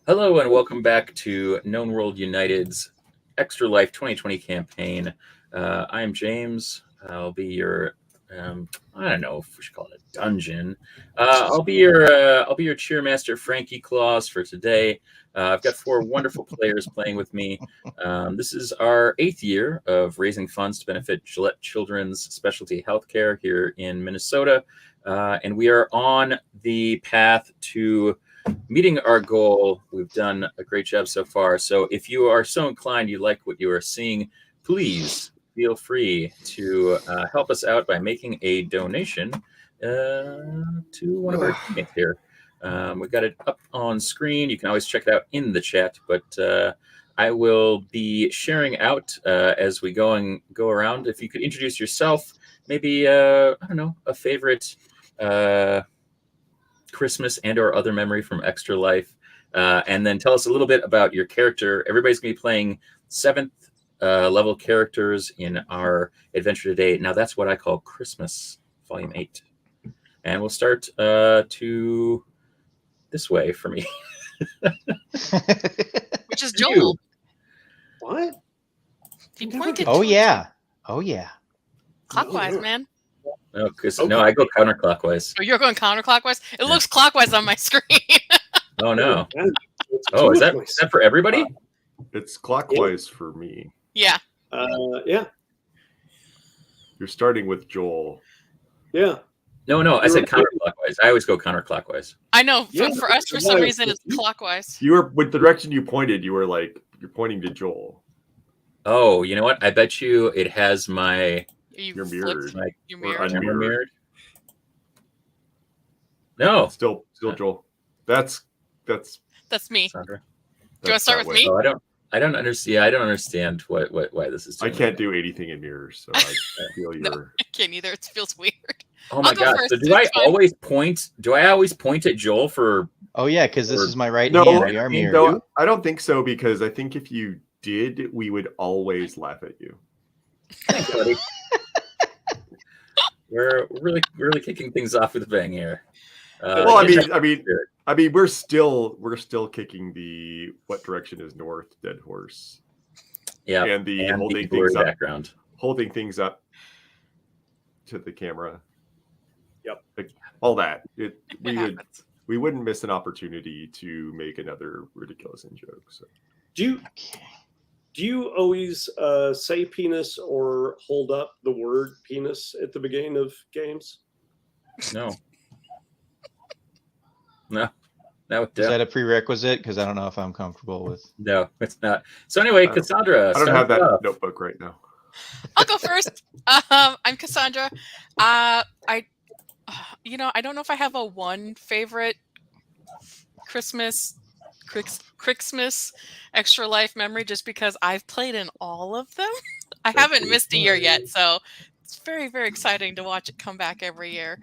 Hello and welcome back to Known World United's Extra Life 2020 campaign. I am James. I'll be your I don't know if we should call it a dungeon. I'll be your cheermaster Frankie Claus for today. I've got four wonderful players playing with me. This is our 8th year of raising funds to benefit Gillette Children's Specialty Healthcare here in Minnesota, and we are on the path to meeting our goal. We've done a great job so far. So if you are so inclined, you like what you are seeing, please feel free to help us out by making a donation to one of our teammates here. We've got it up on screen. You can always check it out in the chat, but I will be sharing out as we go around. If you could introduce yourself, maybe, I don't know, a favorite Christmas and or other memory from Extra Life, and then tell us a little bit about your character. Everybody's going to be playing 7th level characters in our adventure today. Now that's what I call Christmas Volume 8. And we'll start to this way for me. Which is Joel. What? He pointed. Oh yeah. Oh yeah. Clockwise, man. No, no, I go counterclockwise. Oh, you're going counterclockwise? It looks clockwise on my screen. Oh no. It's Oh, is that clockwise. for everybody? It's clockwise for me. Yeah. Yeah. You're starting with Joel. Yeah. No, I said counterclockwise. I always go counterclockwise. I know. Yeah, For us, for some reason, it's clockwise. You were with the direction you pointed. You were like you're pointing to Joel. Oh, you know what? I bet you it has my You're flipped- mirrored. You Or mirrored. unmirrored. mirrored. No, Still Joel. That's That's me. Sandra. Do you want to start that with way. me? Oh, I don't understand. Yeah, I don't understand why this is. I doing can't do anything in mirrors, so I feel No. you're. I can't either. It feels weird. Oh my I'll go god! first. So do I It's fine. always point? Do I always point at Joel for? Oh yeah, because this Or- is my right No, hand. We are mirrored. no, I don't think so because I think if you did, we would always laugh at you. Thanks, buddy. We're really kicking things off with a bang here. Well, yeah, I mean, we're still kicking the what direction is north dead horse, yeah, and the and holding the blurry things up, background. holding things up to the camera. Yep. Like, all that. It happens. We wouldn't miss an opportunity to make another ridiculous in joke. So Do you always say penis or hold up the word penis at the beginning of games? No. No, Is that a prerequisite? Because I don't know if I'm comfortable with. no, it's not. So anyway, Cassandra, I don't start have that us off. notebook right now. I'll go first. I'm Cassandra. I don't know if I have a one favorite Christmas Extra Life memory, just because I've played in all of them. I haven't missed a year yet, so it's very, very exciting to watch it come back every year.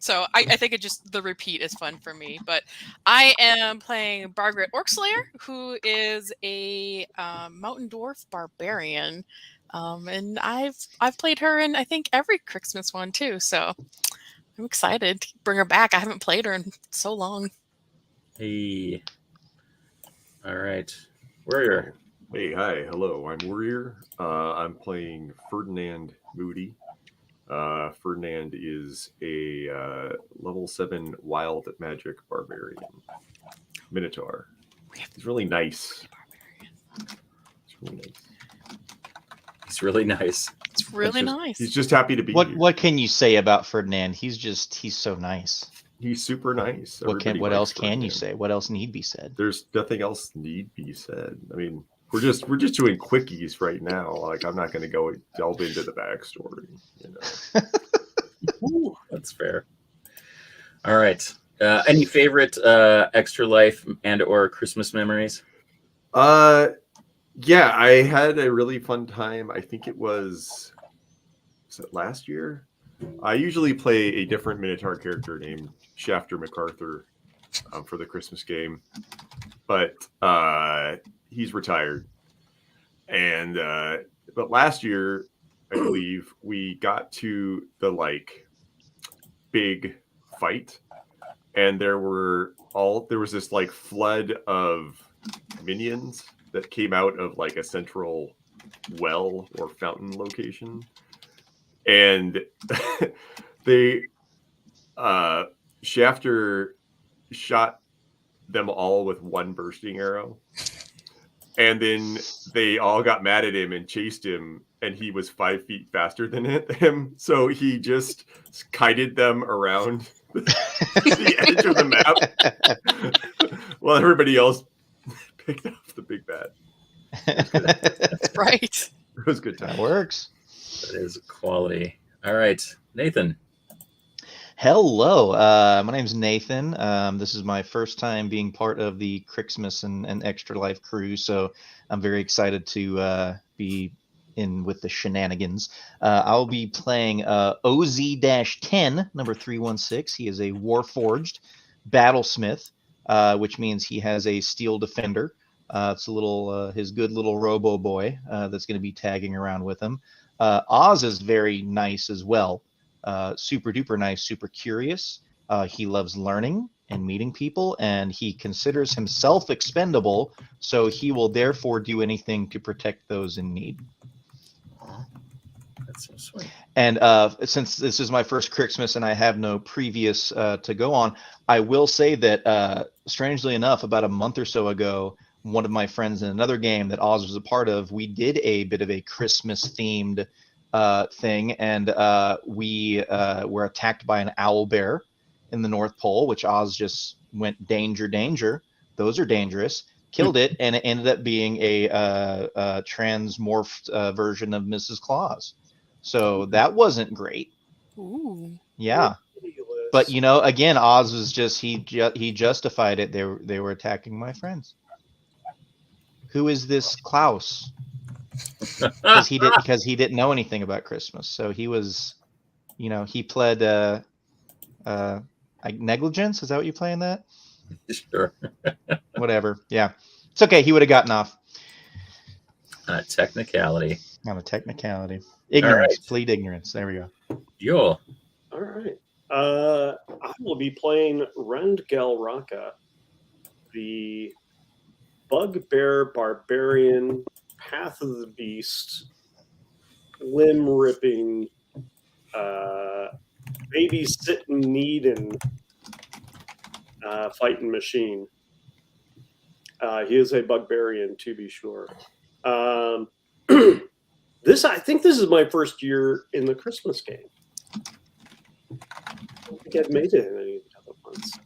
So I think the repeat is fun for me. But I am playing Bargret Orcslayer, who is a mountain dwarf barbarian. And I've played her in I think every Christmas one too. So I'm excited to bring her back. I haven't played her in so long. Hey. All right. Warrior. Hey, hi, hello. I'm Warrior. I'm playing Ferdinand Moody. Ferdinand is a level 7 wild magic barbarian minotaur. He's really nice. He's really nice. It's really nice. He's just happy to be here. What can you say about Ferdinand? He's so nice. He's super nice. What Everybody else likes can you Ferdinand. say? What else need be said? There's nothing else need be said. I mean, we're just doing quickies right now. Like, I'm not going to go delve into the backstory. You know. Ooh, that's fair. All right. Any favorite Extra Life and or Christmas memories? Yeah, I had a really fun time. I think was it last year? I usually play a different Minotaur character named Shafter MacArthur for the Christmas game, but he's retired. And but last year, I believe we got to the big fight and there was this like flood of minions that came out of like a central well or fountain location, and they Shafter shot them all with one bursting arrow, and then they all got mad at him and chased him, and he was 5 feet faster than him, so he just kited them around the edge of the map while everybody else picked up the big bad. That's right. It was a good time. That works. That is quality. All right, Nathan. Hello, my name's Nathan. This is my first time being part of the Krixmas and Extra Life crew, so I'm very excited to be in with the shenanigans. I'll be playing OZ-10, number 316. He is a Warforged Battlesmith, which means he has a Steel Defender. It's a little his good little Robo Boy that's going to be tagging around with him. Oz is very nice as well. Super duper nice, super curious. He loves learning and meeting people, and he considers himself expendable, so he will therefore do anything to protect those in need. That's so sweet. And since this is my first Krixmas and I have no previous to go on, I will say that strangely enough, about a month or so ago, one of my friends in another game that Oz was a part of, we did a bit of a Christmas themed thing, and we were attacked by an owl bear in the North Pole, which Oz just went, danger, danger, those are dangerous, killed it, and it ended up being a transmorphed version of Mrs. Claus. So that wasn't great. Ooh. Yeah. But you know, again, Oz was just he justified it. They were attacking my friends. Who is this Klaus? Because he didn't know anything about Christmas. So he was, you know, he pled negligence. Is that what you play in that? Sure. Whatever. Yeah, it's okay. He would have gotten off. Technicality. On a technicality. Ignorance. Right. Plead ignorance. There we go. Joel. All right. I will be playing Rendgel Raka, the bugbear barbarian, Path of the Beast, limb ripping, babysitting needing fighting machine. He is a bugbearian, to be sure. I think this is my first year in the Christmas game. I don't think I've made it in any other months.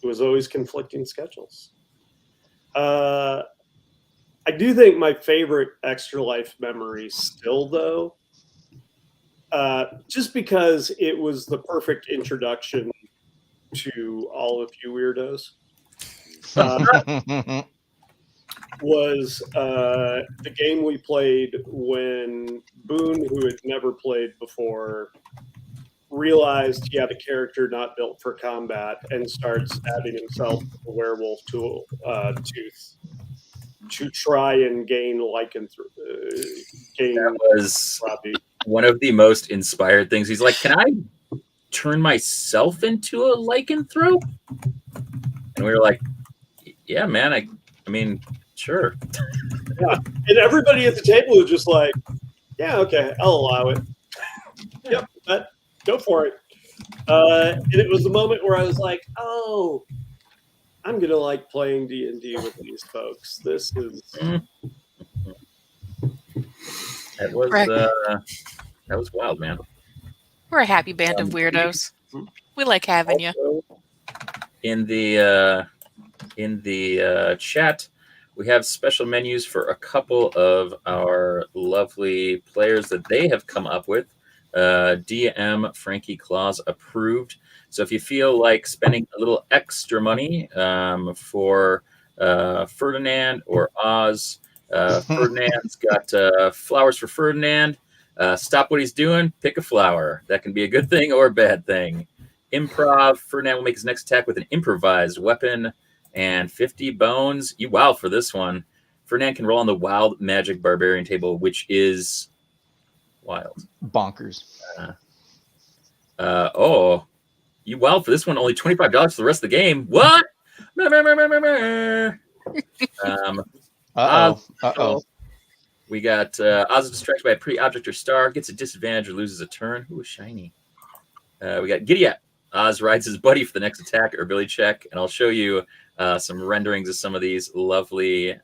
It was always conflicting schedules. I do think my favorite Extra Life memory still, though, just because it was the perfect introduction to all of you weirdos, was the game we played when Boone, who had never played before, realized he had a character not built for combat and started stabbing himself with a werewolf tooth to try and gain That was one of the most inspired things. He's like, can I turn myself into a lycanthrope? And we were like, yeah, man, I mean, sure. Yeah. And everybody at the table was just like, yeah, okay, I'll allow it. Yep, go for it. And it was the moment where I was like, oh, I'm going to like playing D&D with these folks. This is... That was wild, man. We're a happy band of weirdos. We like having you. In the chat, we have special menus for a couple of our lovely players that they have come up with. DM Frankie Claus approved. So if you feel like spending a little extra money for Ferdinand or Oz, Ferdinand's got flowers for Ferdinand. Stop what he's doing, pick a flower. That can be a good thing or a bad thing. Improv, Ferdinand will make his next attack with an improvised weapon and 50 bones. You wow for this one. Ferdinand can roll on the Wild Magic Barbarian table, which is wild. Bonkers. Wow, for this one, only $25 for the rest of the game. What? Uh-oh. We got Oz is distracted by a pretty object or star, gets a disadvantage or loses a turn. Ooh, shiny. We got Giddy Up. Oz rides his buddy for the next attack or ability check, and I'll show you some renderings of some of these lovely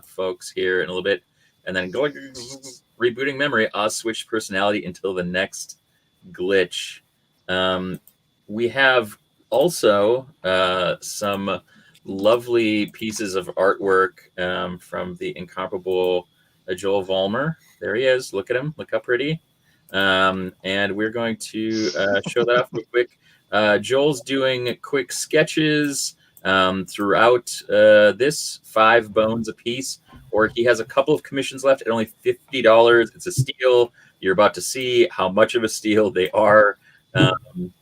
folks here in a little bit. And then rebooting memory, Oz switched personality until the next glitch. We have also some lovely pieces of artwork from the incomparable Joel Vollmer. There he is. Look at him. Look how pretty. And we're going to show that off real quick. Joel's doing quick sketches throughout this, 5 bones a piece, or he has a couple of commissions left at only $50. It's a steal. You're about to see how much of a steal they are.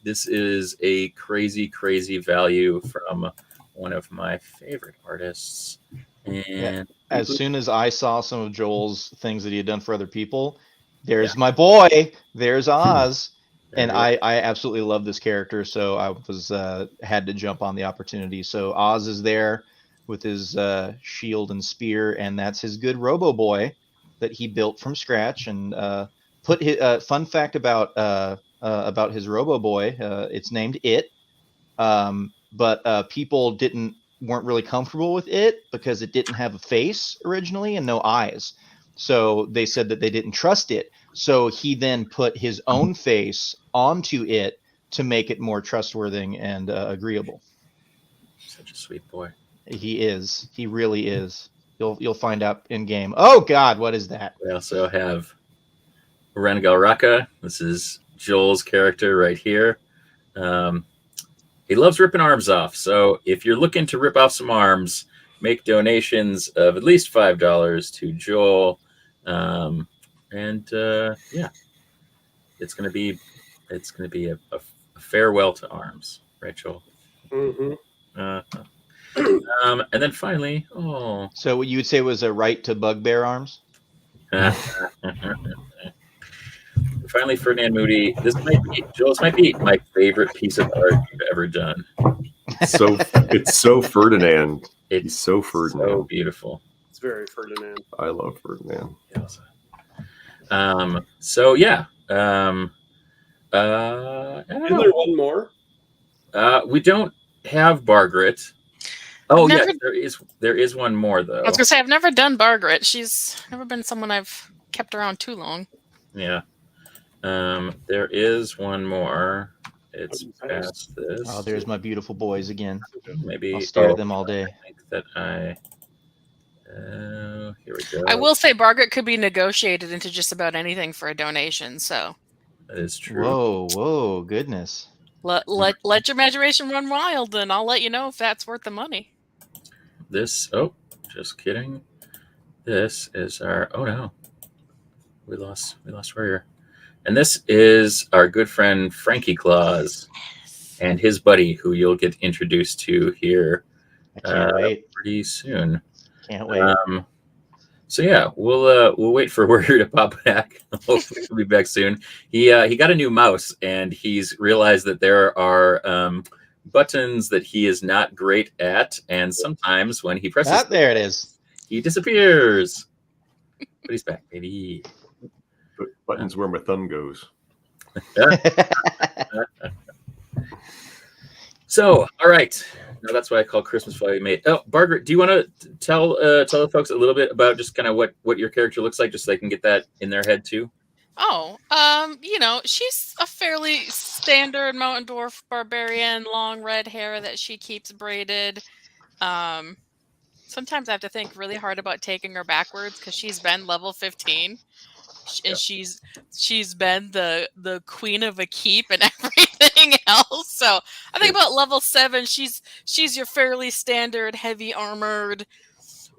This is a crazy, crazy value from one of my favorite artists. And as soon as I saw some of Joel's things that he had done for other people, there's my boy, there's Oz. And I absolutely love this character, so I was had to jump on the opportunity. So Oz is there with his shield and spear, and that's his good Robo Boy that he built from scratch. And put his fun fact about his Robo Boy, it's named It, but people weren't really comfortable with it because it didn't have a face originally and no eyes. So they said that they didn't trust it. So he then put his own face onto it to make it more trustworthy and agreeable. Such a sweet boy. He is. He really is. You'll find out in game. Oh God, what is that? We also have Rengal Raka. This is Joel's character right here. He loves ripping arms off. So if you're looking to rip off some arms, make donations of at least $5 to Joel. Yeah, it's gonna be a farewell to arms, right, Joel? Mm-hmm. And then finally, so what you would say was a right to bugbear arms? Finally, Ferdinand Moody. This might be my favorite piece of art you've ever done. So it's so Ferdinand. He's so Ferdinand. So beautiful. It's very Ferdinand. I love Ferdinand. Yes. So yeah. Isn't there one more? We don't have Bargret. Oh yes, there is one more though. I was gonna say I've never done Bargret. She's never been someone I've kept around too long. Yeah. There is one more. It's past this. Oh, there's my beautiful boys again. Maybe I'll stare at them all day. I think that here we go. I will say Bargret could be negotiated into just about anything for a donation. So that is true. Whoa, goodness. Let your imagination run wild, and I'll let you know if that's worth the money. Just kidding. This is our. Oh no, we lost Warrior. And this is our good friend Frankie Claus and his buddy, who you'll get introduced to here pretty soon. Can't wait. So yeah, we'll wait for Warrior to pop back. Hopefully he'll be back soon. He got a new mouse, and he's realized that there are buttons that he is not great at, and sometimes when he presses there it is, he disappears. But he's back, baby. Buttons where my thumb goes. So, all right. Now that's what I call Christmas Value Made. Oh, Bargret, do you want to tell the folks a little bit about just kind of what your character looks like, just so they can get that in their head too? She's a fairly standard Mountain Dwarf barbarian, long red hair that she keeps braided. Sometimes I have to think really hard about taking her backwards because she's been level 15. And she's been the queen of a keep and everything else. So I think about level 7, she's your fairly standard, heavy armored,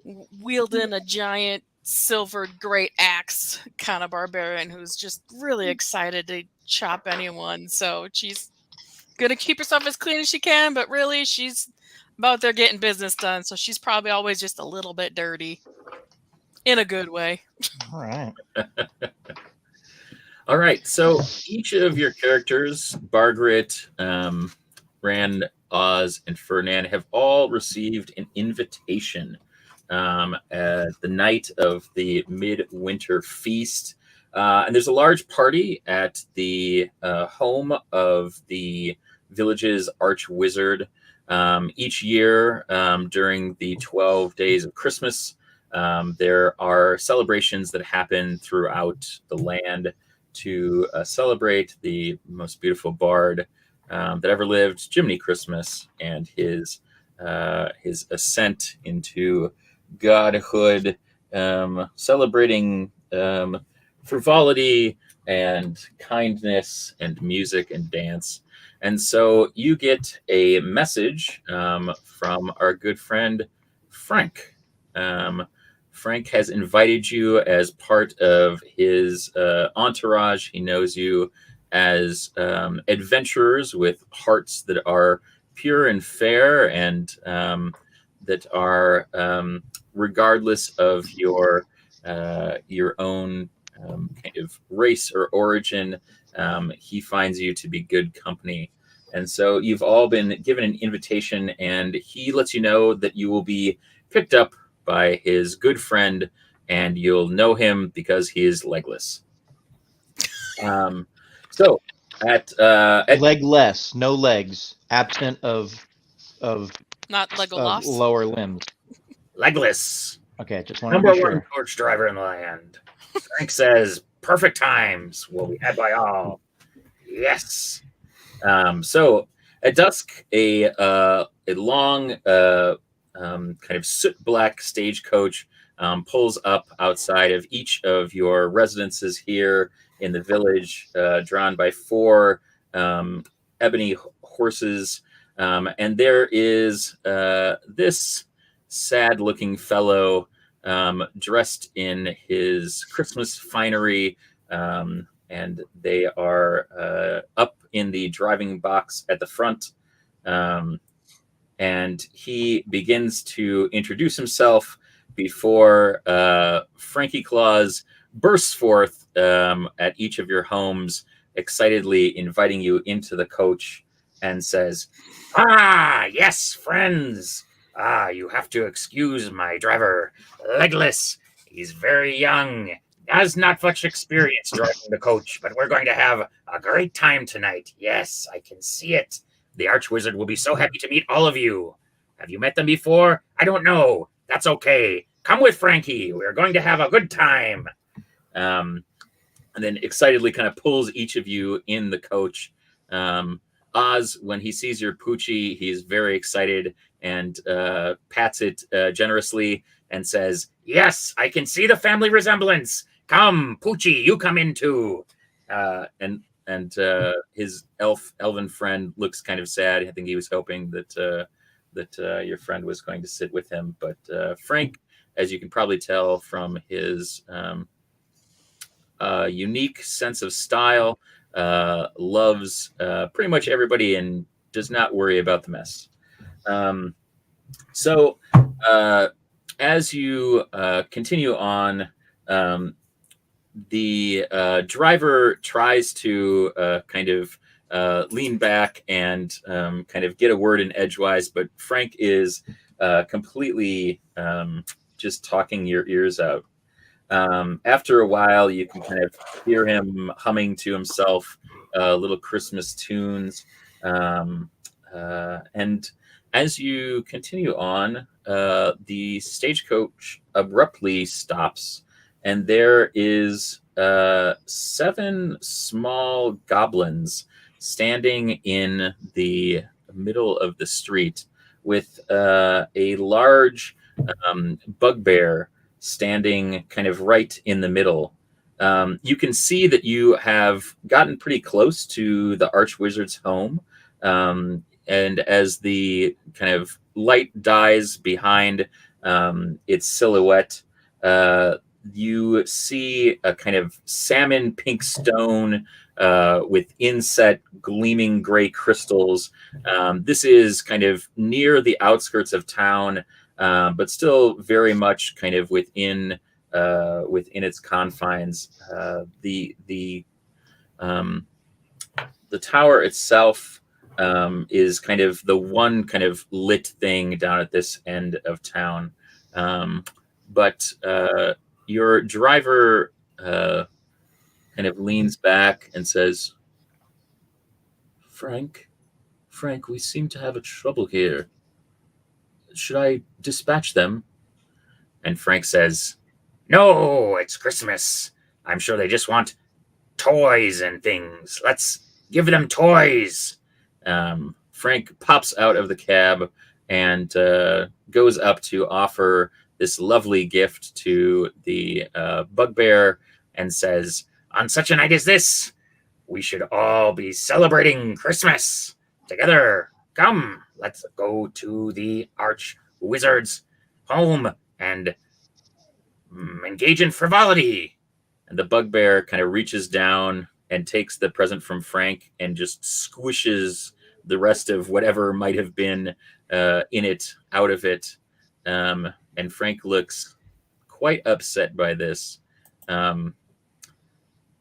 wielding a giant silvered great axe kind of barbarian who's just really excited to chop anyone. So she's gonna keep herself as clean as she can, but really she's about there getting business done. So she's probably always just a little bit dirty. In a good way. All right. All right, so each of your characters, Bargrit, Rand, Oz, and Fernand, have all received an invitation at the night of the midwinter feast. And there's a large party at the home of the village's archwizard. Each year during the 12 days of Christmas, there are celebrations that happen throughout the land to celebrate the most beautiful bard that ever lived, Jiminy Christmas, and his ascent into godhood, celebrating frivolity and kindness and music and dance. And so you get a message from our good friend Frank. Frank has invited you as part of his entourage. He knows you as adventurers with hearts that are pure and fair, and that are regardless of your own kind of race or origin. He finds you to be good company. And so you've all been given an invitation, and he lets you know that you will be picked up by his good friend, and you'll know him because he is legless. So at legless, no legs, absent of Not Legolas. lower limbs. legless, Okay, just want to number be one sure. coach driver in the land. Frank says, "Perfect times will be had by all." Yes. So at dusk, a long kind of soot black stagecoach pulls up outside of each of your residences here in the village, drawn by 4 ebony horses. And there is this sad-looking fellow dressed in his Christmas finery, and they are up in the driving box at the front. And he begins to introduce himself before Frankie Claus bursts forth at each of your homes, excitedly inviting you into the coach, and says, "Ah, yes, friends. You have to excuse my driver, Legless. He's very young, has not much experience driving the coach, but we're going to have a great time tonight. Yes, I can see it. The Archwizard will be so happy to meet all of you. Have you met them before? I don't know. That's okay. Come with Frankie. We're going to have a good time." And then excitedly kind of pulls each of you in the coach. Oz, when he sees your Poochie, he's very excited and pats it generously and says, "Yes, I can see the family resemblance. Come, Poochie, you come in too." And his elven friend looks kind of sad. I think he was hoping that your friend was going to sit with him. But Frank, as you can probably tell from his unique sense of style, loves pretty much everybody and does not worry about the mess. So as you continue on, the driver tries to kind of lean back and kind of get a word in edgewise, but Frank is completely just talking your ears out. After a while, you can kind of hear him humming to himself little Christmas tunes. And as you continue on, the stagecoach abruptly stops, and there is 7 small goblins standing in the middle of the street with a large bugbear standing kind of right in the middle. You can see that you have gotten pretty close to the Archwizard's home. And as the kind of light dies behind its silhouette, you see a kind of salmon pink stone with inset gleaming gray crystals. This is kind of near the outskirts of town, but still very much kind of within its confines. The The tower itself is kind of the one kind of lit thing down at this end of town. But your driver kind of leans back and says, Frank, we seem to have a trouble here. Should I dispatch them? And Frank says, no, it's Christmas. I'm sure they just want toys and things. Let's give them toys. Frank pops out of the cab and goes up to offer this lovely gift to the bugbear and says, on such a night as this, we should all be celebrating Christmas together. Come, let's go to the Arch Wizard's home and engage in frivolity. And the bugbear kind of reaches down and takes the present from Frank and just squishes the rest of whatever might have been in it out of it. And Frank looks quite upset by this.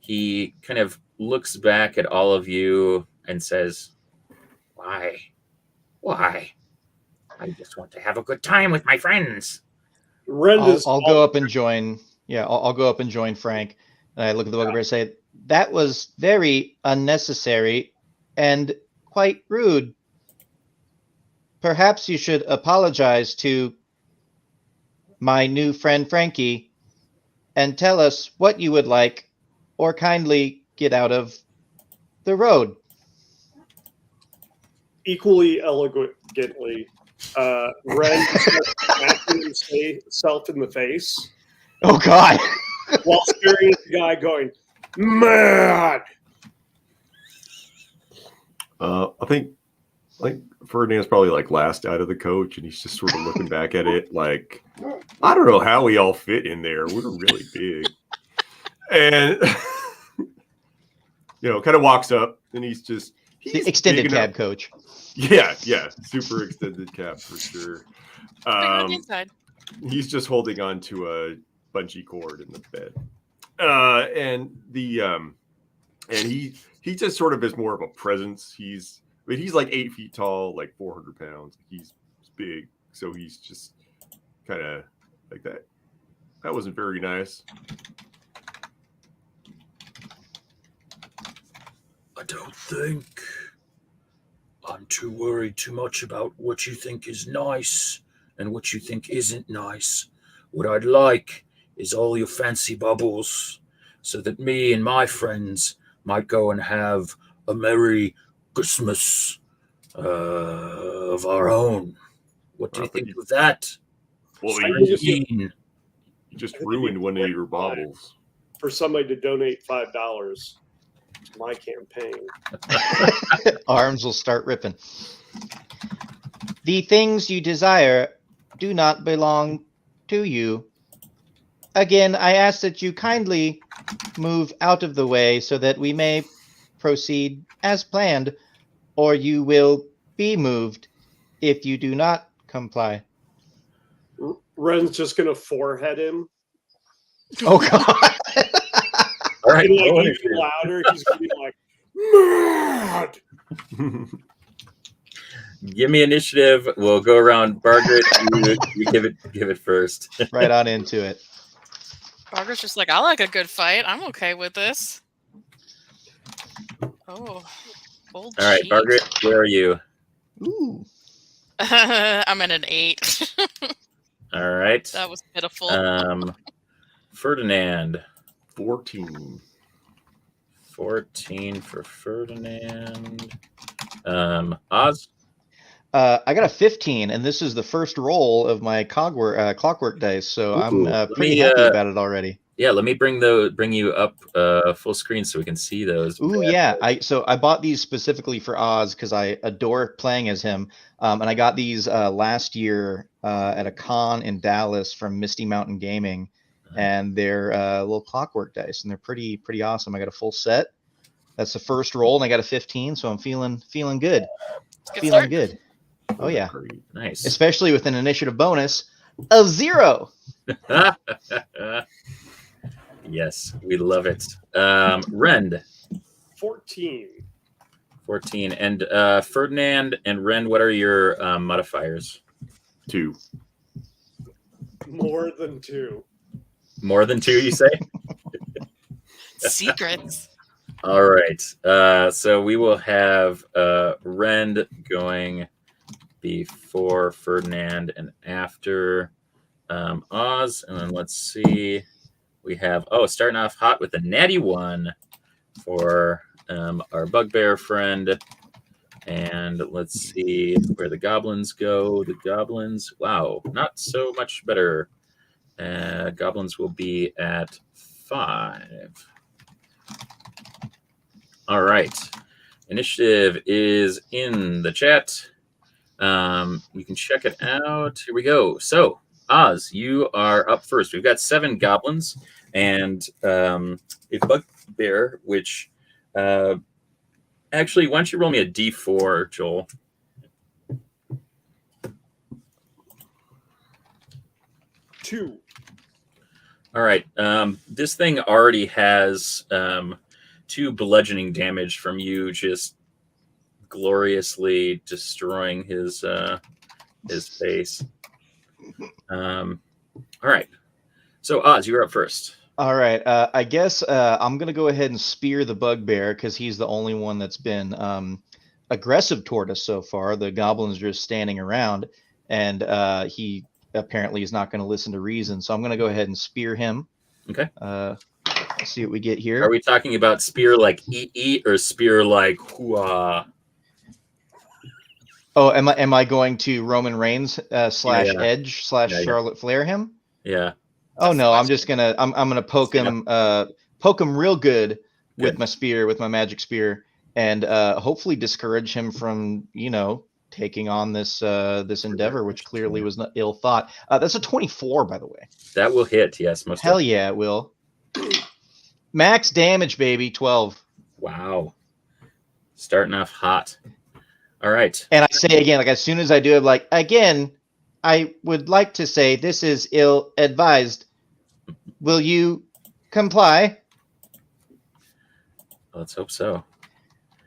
He kind of looks back at all of you and says, Why? I just want to have a good time with my friends. I'll go up and join. Yeah, I'll go up and join Frank. And I look at the bugbear and say, that was very unnecessary and quite rude. Perhaps you should apologize to my new friend Frankie and tell us what you would like, or kindly get out of the road. Equally elegantly, Ren smacking himself in the face. Oh, God. While staring at the guy going, mad. I think Ferdinand's probably like last out of the coach, and he's just sort of looking back at it like, I don't know how we all fit in there. We're really big. And, kind of walks up, and he's the extended cab coach. Yeah, super extended cab for sure. He's just holding on to a bungee cord in the bed, and he just sort of is more of a presence. He's like 8 feet tall, like 400 pounds. He's big, so he's just kind of like that. That wasn't very nice. I don't think I'm too worried too much about what you think is nice and what you think isn't nice. What I'd like is all your fancy bubbles so that me and my friends might go and have a merry Christmas of our own. What do you think of that? Well, you just ruined one of your baubles. For somebody to donate $5 to my campaign. Arms will start ripping. The things you desire do not belong to you. Again, I ask that you kindly move out of the way so that we may proceed as planned, or you will be moved if you do not comply. Ren's just going to forehead him. Oh, God. All right. Even louder. He's going to be like, mad! Give me initiative. We'll go around. Margaret, you give it first. Right on into it. Margaret's just like, I like a good fight. I'm okay with this. Oh, bold All right, cheek. Margaret, where are you? Ooh. I'm at an 8. All right. That was pitiful. Ferdinand. 14. 14 for Ferdinand. Oz? I got a 15, and this is the first roll of my clockwork dice, so I'm pretty happy about it already. Yeah, let me bring you up full screen so we can see those. Ooh, yeah. I bought these specifically for Oz because I adore playing as him, and I got these last year at a con in Dallas from Misty Mountain Gaming, and they're little clockwork dice, and they're pretty awesome. I got a full set. That's the first roll, and I got a 15, so I'm feeling good. Feeling good. Oh yeah, nice. Especially with an initiative bonus of 0. Yes, we love it. Rend. 14. 14. And Ferdinand and Ren, what are your modifiers? 2. More than 2. More than 2, you say? Secrets. All right. So we will have Rend going before Ferdinand and after Oz. And then let's see. We have, starting off hot with a natty 1 for our bugbear friend. And let's see where the goblins go. The goblins, wow, not so much better. Goblins will be at 5. All right. Initiative is in the chat. You can check it out. Here we go. So, Oz, you are up first. We've got 7 goblins and a bugbear, which actually, why don't you roll me a d4, Joel? Two. All right. This thing already has 2 bludgeoning damage from you just gloriously destroying his face. All right. So, Oz, you're up first. All right. I guess I'm going to go ahead and spear the bugbear because he's the only one that's been aggressive toward us so far. The goblins are just standing around, and he apparently is not going to listen to reason. So I'm going to go ahead and spear him. Okay. Let's see what we get here. Are we talking about spear like eat or spear like hua? Oh, am I going to Roman Reigns / Edge / Yeah. Charlotte Flair him? Yeah. Oh no, I'm just gonna I'm gonna poke him real good with my spear, with my magic spear, and hopefully discourage him from taking on this endeavor, which clearly was not ill thought. That's a 24, by the way. That will hit. Yes, most. Hell yeah, it will. Max damage, baby, 12. Wow. Starting off hot. All right. And I say again, like as soon as I do it, again, I would like to say this is ill-advised. Will you comply? Let's hope so.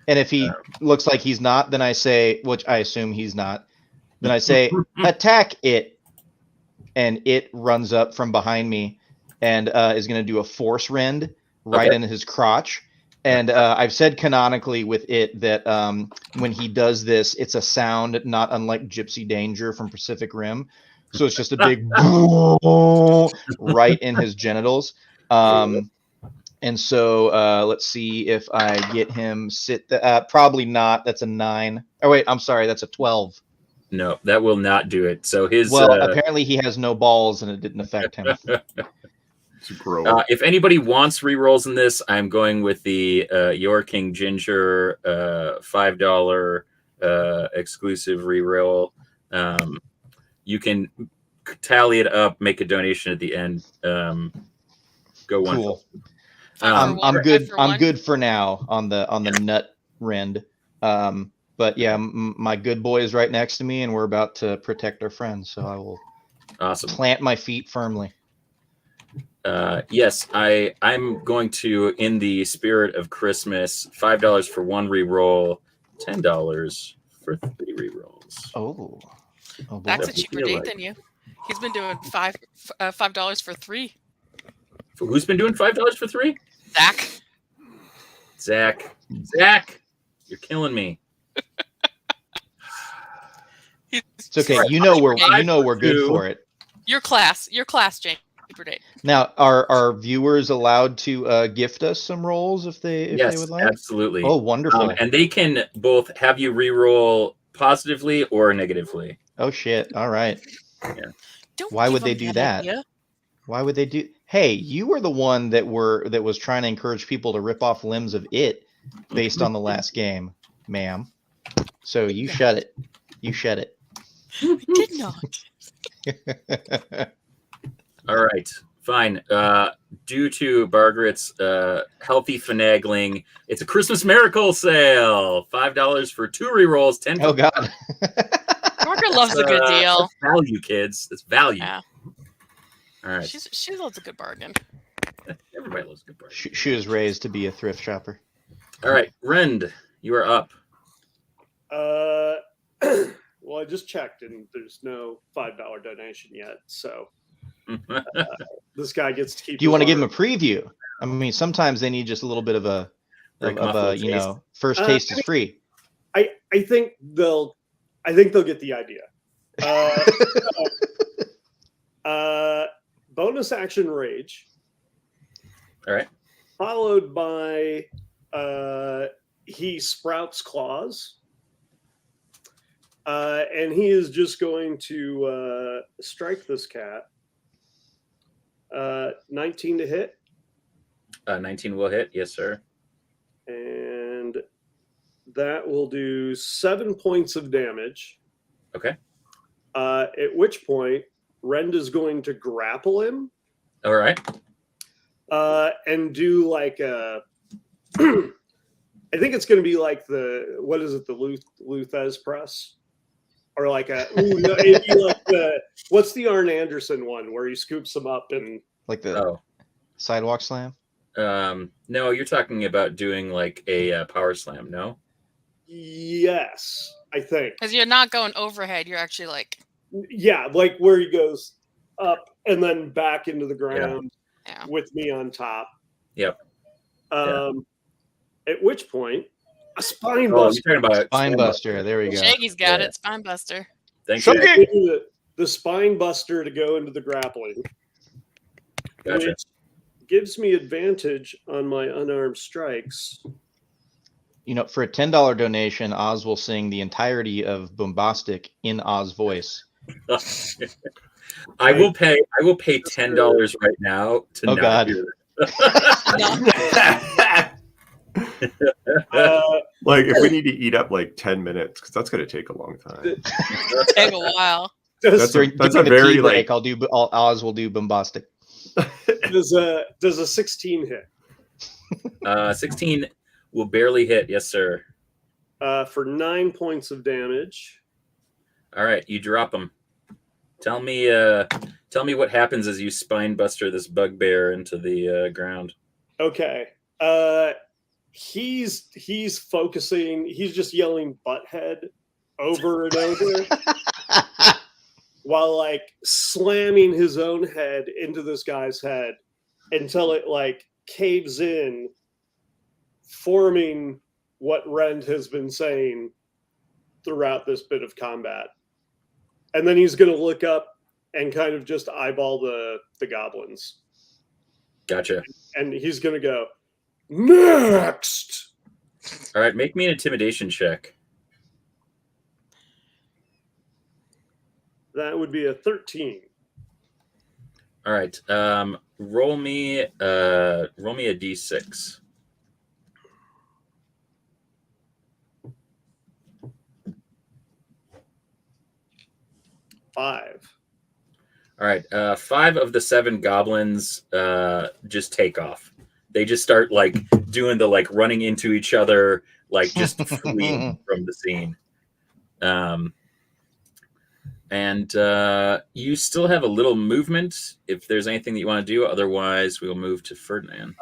And if he looks like he's not, then I say, which I assume he's not, then I say, attack it. And it runs up from behind me and is going to do a force rend right into his crotch. And I've said canonically with it that when he does this, it's a sound not unlike Gypsy Danger from Pacific Rim. So it's just a big right in his genitals. And so let's see if I get him probably not. That's a 9. Oh, wait, I'm sorry. That's a 12. No, that will not do it. So apparently he has no balls and it didn't affect him. If anybody wants rerolls in this, I'm going with the Your King Ginger $5 exclusive reroll. You can tally it up, make a donation at the end. Go one. Cool. I'm good. I'm good for now on the nut rend. But yeah, my good boy is right next to me, and we're about to protect our friends. So I will plant my feet firmly. Yes, I'm going to, in the spirit of Christmas, $5 for 1 reroll, $10 for 3 rerolls. Oh, That's a cheaper date than you. He's been doing $5 for 3. Who's been doing $5 for 3? Zach, you're killing me. It's okay. You know we're good for it. Your class, Jane. Now, are viewers allowed to gift us some rolls if they would like? Absolutely. Oh, wonderful! And they can both have you re-roll positively or negatively. Oh shit! All right. Yeah. Why would they do that? Idea. Why would they do? Hey, you were the one that was trying to encourage people to rip off limbs of it based on the last game, ma'am. So you shut it. You shut it. I did not. All right, fine. Due to Margaret's healthy finagling, it's a Christmas miracle sale. $5 for 2 rerolls, 10. Oh God. Margaret loves a good deal. That's value, kids. That's value. Yeah. All right. She loves a good bargain. Everybody loves a good bargain. She was raised to be a thrift shopper. All right, Rend, you are up. Well, I just checked, and there's no $5 donation yet, so this guy gets to keep. Do you his want to give him a arm. preview? I mean, sometimes they need just a little bit of a, Break 'em off a little taste. first taste is free. I think they'll get the idea. Bonus action rage. All right. Followed by he sprouts claws. And he is just going to strike this cat. 19 to hit. 19 will hit. Yes, sir. And that will do 7 points of damage. Okay. At which point, Rend is going to grapple him. All right. And do like a... I think it's going to be like the... What is it? The Luthez press? Or like a... Ooh, no, it'd be like the... What's the Arn Anderson one where he scoops them up and... Like the sidewalk slam? No, you're talking about doing like a power slam, no? Yes, I think. Because you're not going overhead. You're actually like... Yeah, like where he goes up and then back into the ground Yeah. with me on top. Yep. At which point, a spine Oh, buster. you're talking about Spine buster. There we go. Shaggy's got Yeah. it. Spine buster. Thank So you. I do the spine buster to go into the grappling, Gotcha. which gives me advantage on my unarmed strikes. You know, for a $10 donation, Oz will sing the entirety of Boombastic in Oz voice. I will pay $10 right now to Oh, not God. hear Like if we need to eat up like 10 minutes, because that's going to take a long time. Take a while. Does, That's During a the very tea break, like Oz will do Boombastic. does a 16 hit 16 will barely hit. Yes, sir. for 9 points of damage? All right, you drop him. Tell me what happens as you spine buster this bugbear into the ground. Okay. He's focusing. He's just yelling "butthead" over and over while like slamming his own head into this guy's head until it like caves in, forming what Rend has been saying throughout this bit of combat. And then he's going to look up and kind of just eyeball the goblins. Gotcha. And he's going to go, "Next!" All right, make me an intimidation check. That would be a 13. All right, roll me a d6. Five. All right, 5 of the 7 goblins just take off. They just start like doing the like running into each other, like just fleeing from the scene. And you still have a little movement if there's anything that you want to do. Otherwise, we'll move to Ferdinand.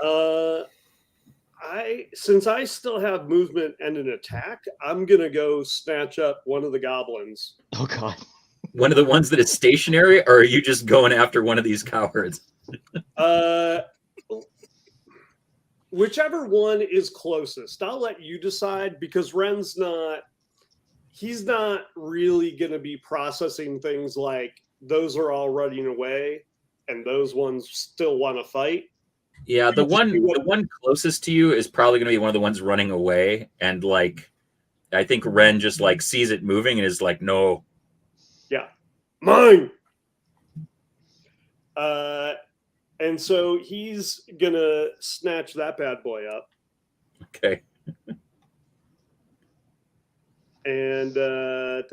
Since I still have movement and an attack, I'm gonna go snatch up one of the goblins. Oh, God. One of the ones that is stationary, or are you just going after one of these cowards? Whichever one is closest. I'll let you decide because Ren's he's not really going to be processing things like those are all running away and those ones still want to fight. Yeah, the one closest to you is probably going to be one of the ones running away, and like I think Ren just like sees it moving and is like, no. Yeah, mine. And so he's gonna snatch that bad boy up. Okay. And 12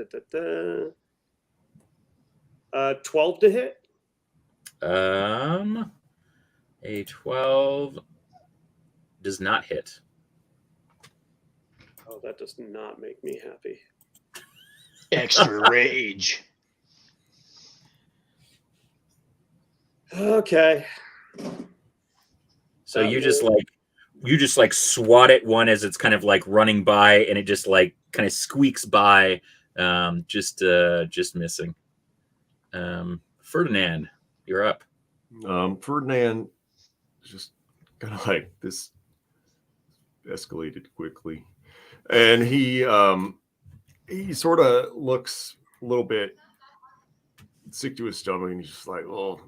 to hit. A 12 does not hit. Oh, that does not make me happy. Extra rage. Okay. So you just like you just like swat at one as it's kind of like running by, and it just like kind of squeaks by, just missing. Ferdinand, you're up. Ferdinand just kind of like this escalated quickly, and he sort of looks a little bit sick to his stomach, and he's just like, oh,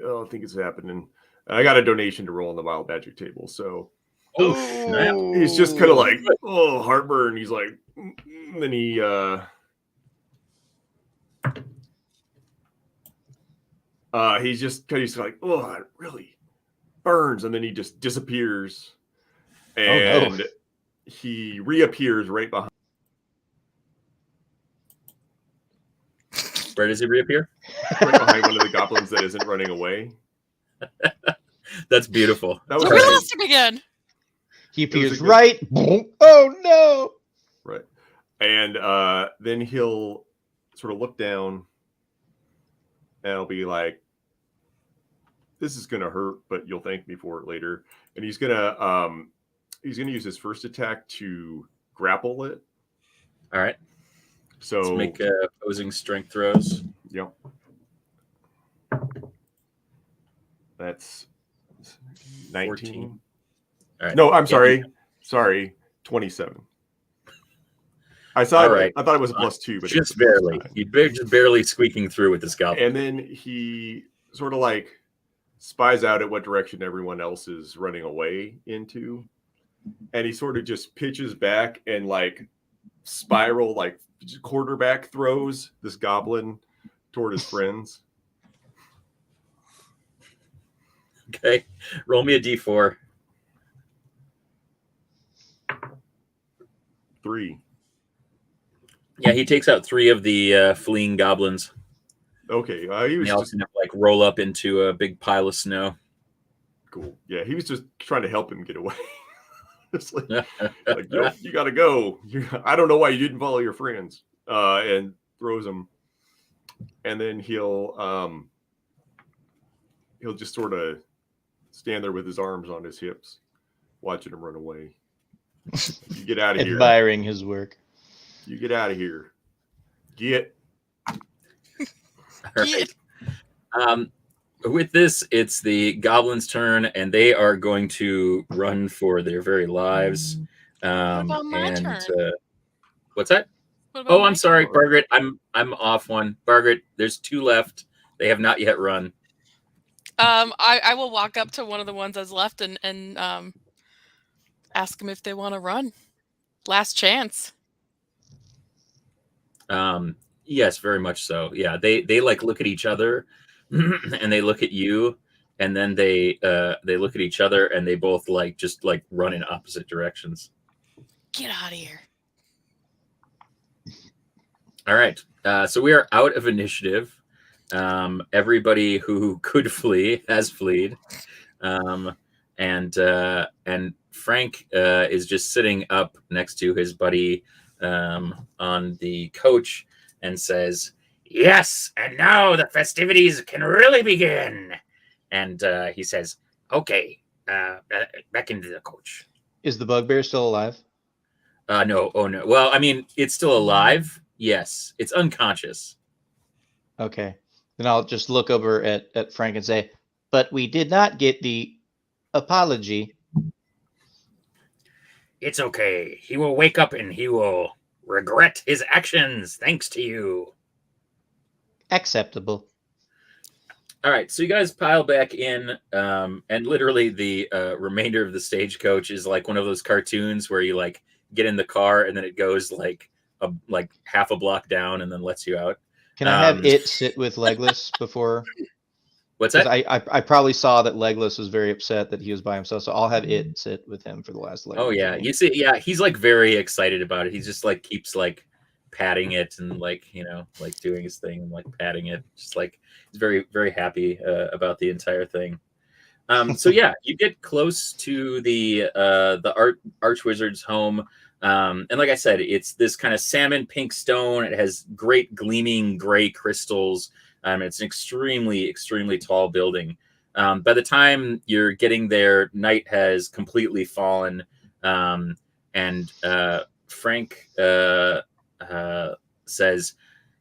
I think it's happening. I got a donation to roll on the wild magic table, so Snap. he's just kind of like, oh, heartburn. He's like, and then he he's like, oh, it really burns, and then he just disappears, and he reappears right behind. Where does he reappear? Right behind one of the goblins that isn't running away. That's beautiful. That was So we right. lost him again. He appears good- right. Oh no! Right. And then he'll sort of look down and he'll be like, this is gonna hurt, but you'll thank me for it later. And he's gonna use his first attack to grapple it. All right. So Let's make opposing strength throws. yep. That's 19. 14. All right. No, I'm Yeah, sorry. 27. I saw All right. I thought it was a +2, but just it's a +9. barely. Just barely squeaking through with this goblin. And then he sort of like spies out at what direction everyone else is running away into. And he sort of just pitches back and like spiral, like quarterback throws this goblin toward his friends. Okay. Roll me a d4. 3. Yeah, he takes out 3 of the fleeing goblins. Okay. He And was they all just kind of like roll up into a big pile of snow. cool. Yeah, he was just trying to help him get away. It's like, nope, you gotta go. I don't know why you didn't follow your friends. And throws him. And then he'll just sort of stand there with his arms on his hips, watching him run away. You get out of here. Admiring his work. You get out of here. Get. All right. With this, it's the goblins' turn, and they are going to run for their very lives. about my turn? What's that? What about Oh, my I'm sorry, turn? Margaret. I'm off one. Margaret, there's 2 left. They have not yet run. I will walk up to one of the ones that's left and ask them if they want to run. Last chance. Yes, very much so. Yeah, they like look at each other, and they look at you, and then they look at each other, and they both like just like run in opposite directions. Get out of here. All right. So we are out of initiative. Everybody who could flee has fled. And Frank is just sitting up next to his buddy on the coach and says, "Yes, and now the festivities can really begin." And he says, "Okay, back into the coach." Is the bugbear still alive? No. Oh, no. Well, I mean, it's still alive. Yes. It's unconscious. Okay. Then I'll just look over at Frank and say, but we did not get the apology. It's okay. He will wake up and he will regret his actions thanks to you. Acceptable. All right. So you guys pile back in, and literally the remainder of the stagecoach is like one of those cartoons where you like get in the car and then it goes like half a block down and then lets you out. Can I have it sit with Legless before? What's 'Cause that? I probably saw that Legless was very upset that he was by himself, so I'll have it sit with him for the last leg. Oh yeah, you see, yeah, he's like very excited about it. He's just like keeps like patting it and like, you know, like doing his thing and like patting it. Just like he's very very happy about the entire thing. So yeah, you get close to the Archwizard's home. And like I said, it's this kind of salmon pink stone. It has great gleaming gray crystals. It's an extremely, extremely tall building. By the time you're getting there, night has completely fallen, and Frank says,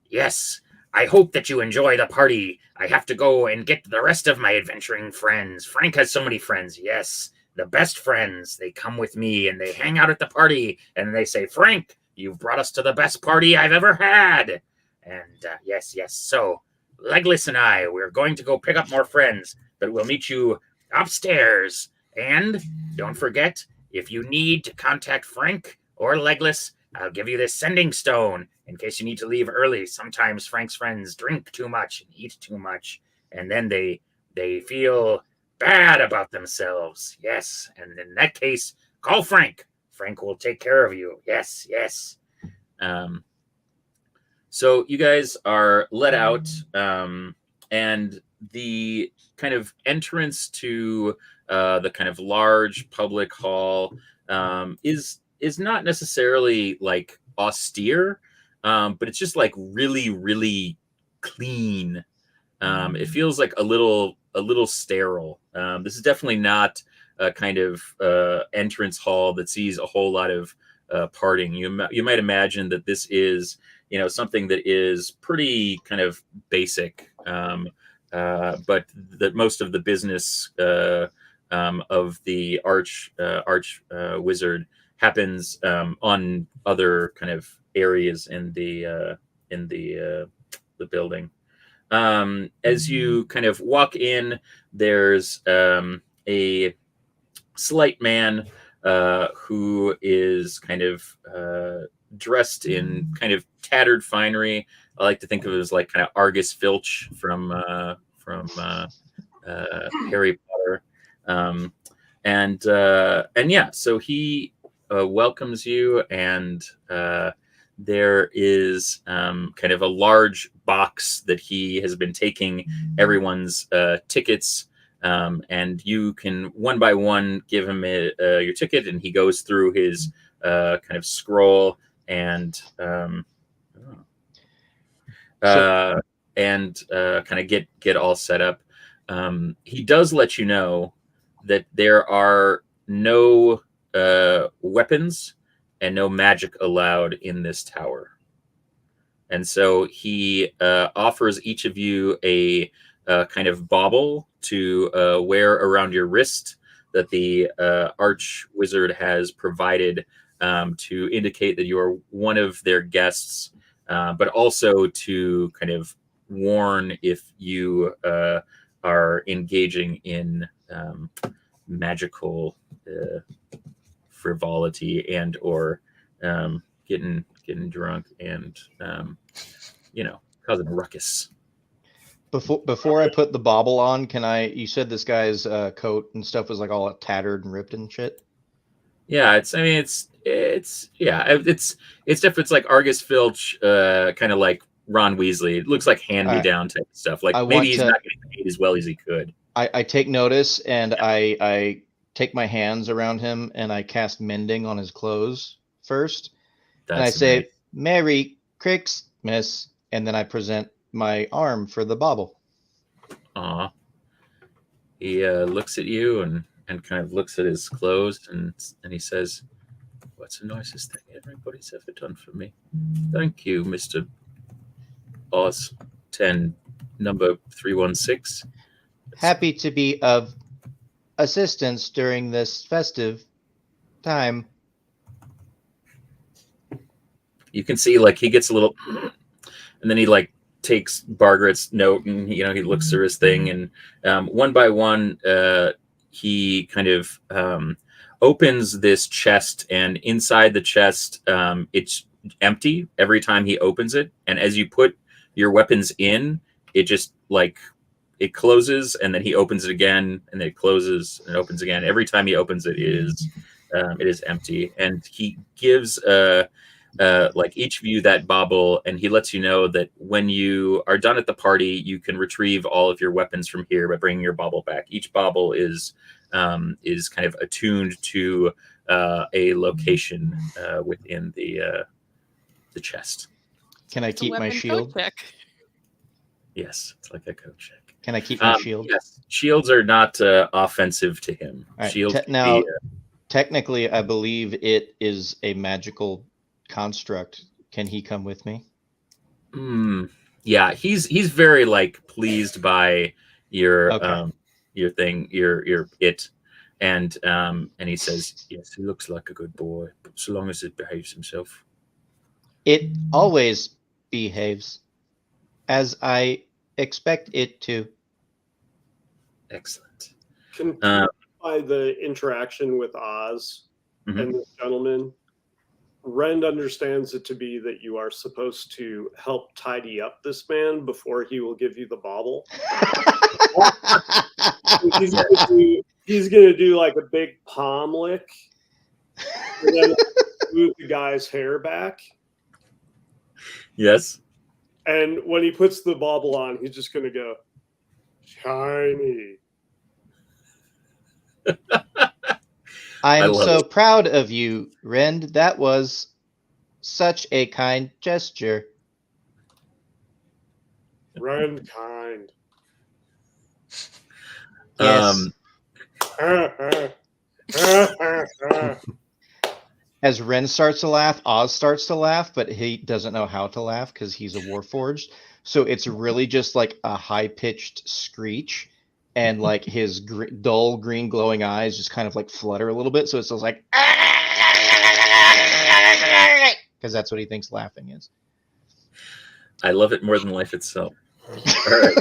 "Yes, I hope that you enjoy the party. I have to go and get the rest of my adventuring friends. Frank has so many friends. Yes, the best friends. They come with me and they hang out at the party and they say, Frank, you've brought us to the best party I've ever had. And yes. So Legless and I, we're going to go pick up more friends, but we'll meet you upstairs. And don't forget, if you need to contact Frank or Legless, I'll give you this sending stone in case you need to leave early. Sometimes Frank's friends drink too much and eat too much, and then they feel bad about themselves. Yes, and in that case, call Frank. Frank will take care of you. Yes. So you guys are let out, and the kind of entrance to the kind of large public hall is not necessarily like austere, but it's just like really, really clean. It feels like a little sterile. This is definitely not a kind of entrance hall that sees a whole lot of parting. You might imagine that this is, something that is pretty kind of basic, but that most of the business of the arch wizard happens on other kind of areas in the building. As you kind of walk in, there's a slight man who is kind of dressed in kind of tattered finery. I like to think of it as like kind of Argus Filch from Harry Potter. And yeah, so he welcomes you, and there is kind of a large box that he has been taking everyone's tickets, and you can one by one give him your ticket, and he goes through his kind of scroll and kind of get all set up. He does let you know that there are no weapons and no magic allowed in this tower. And so he offers each of you a kind of bauble to wear around your wrist that the arch wizard has provided to indicate that you are one of their guests, but also to kind of warn if you are engaging in magical frivolity and or getting drunk and causing a ruckus. Before I put the bauble on, you said this guy's coat and stuff was like all tattered and ripped and shit? Yeah, it's different. It's like Argus Filch, kind of like Ron Weasley. It looks like hand-me-down type stuff. Like maybe he's not getting paid as well as he could. I take notice, and I take my hands around him and I cast mending on his clothes first. And I say, nice. Merry Krixmas, and then I present my arm for the bauble. Aw. He looks at you and kind of looks at his clothes and he says, what's the nicest thing everybody's ever done for me? Thank you, Mr. Oz 10, number 316. Happy to be of assistance during this festive time. You can see like he gets a little, and then he like takes Bargret's note and he looks through his thing, and one by one he kind of opens this chest, and inside the chest it's empty every time he opens it, and as you put your weapons in, it just like it closes, and then he opens it again, and then it closes and opens again. Every time he opens it, it is empty, and he gives like each of you that bauble, and he lets you know that when you are done at the party, you can retrieve all of your weapons from here by bringing your bauble back. Each bauble is kind of attuned to a location within the chest. Can I keep my shield? Check. Yes, it's like a code check. Can I keep my shield? Yes, shields are not offensive to him. All right, Shields can now, be, technically, I believe it is a magical construct. Can he come with me? yeah, he's very like pleased by your Okay. your thing, your it, and he says, yes, he looks like a good boy, so long as it behaves himself. It always behaves as I expect it to. Excellent. Can by the interaction with Oz and this gentleman, Rend understands it to be that you are supposed to help tidy up this man before he will give you the bauble. He's gonna do like a big palm lick and then move the guy's hair back. Yes. And when he puts the bauble on, he's just gonna go shiny. I'm so proud of you, Rend. That was such a kind gesture. Rend kind. Yes. As Ren starts to laugh, Oz starts to laugh, but he doesn't know how to laugh because he's a Warforged. So it's really just like a high-pitched screech, and like his dull green glowing eyes just kind of like flutter a little bit. So it's just like, because that's what he thinks laughing is. I love it more than life itself. All right.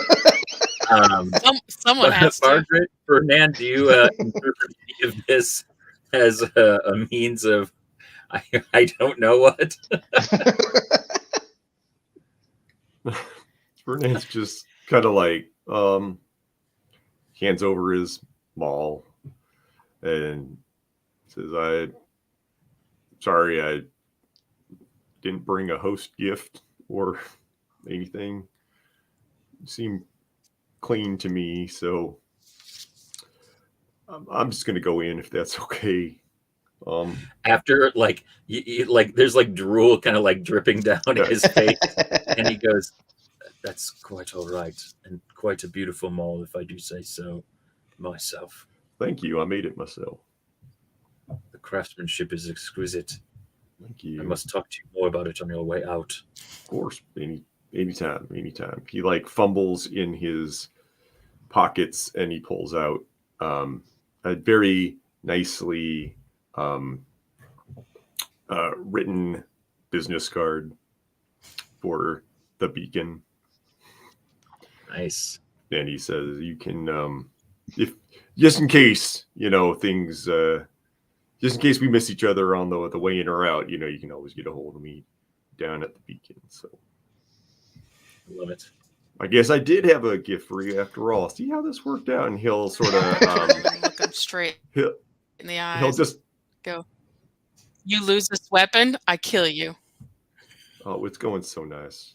Someone has to. Margaret, Fernand, do you interpret any of this as a means of I don't know what? Fernand's just kind of like hands over his maul and says, sorry, I didn't bring a host gift or anything. You seem clean to me, so I'm just gonna go in if that's okay. After like like there's like drool kind of like dripping down his face, and he goes, "That's quite all right, and quite a beautiful mall, if I do say so myself." Thank you. I made it myself. The craftsmanship is exquisite. Thank you. I must talk to you more about it on your way out. Of course, anytime. He like fumbles in his pockets and he pulls out a very nicely written business card for the beacon. Nice. And he says, "You can, if just in case things, just in case we miss each other on the way in or out, you can always get a hold of me down at the beacon." So, Love it. I guess I did have a gift for you after all. See how this worked out, and he'll sort of look him straight in the eyes. He'll just go. You lose this weapon, I kill you. Oh, it's going so nice.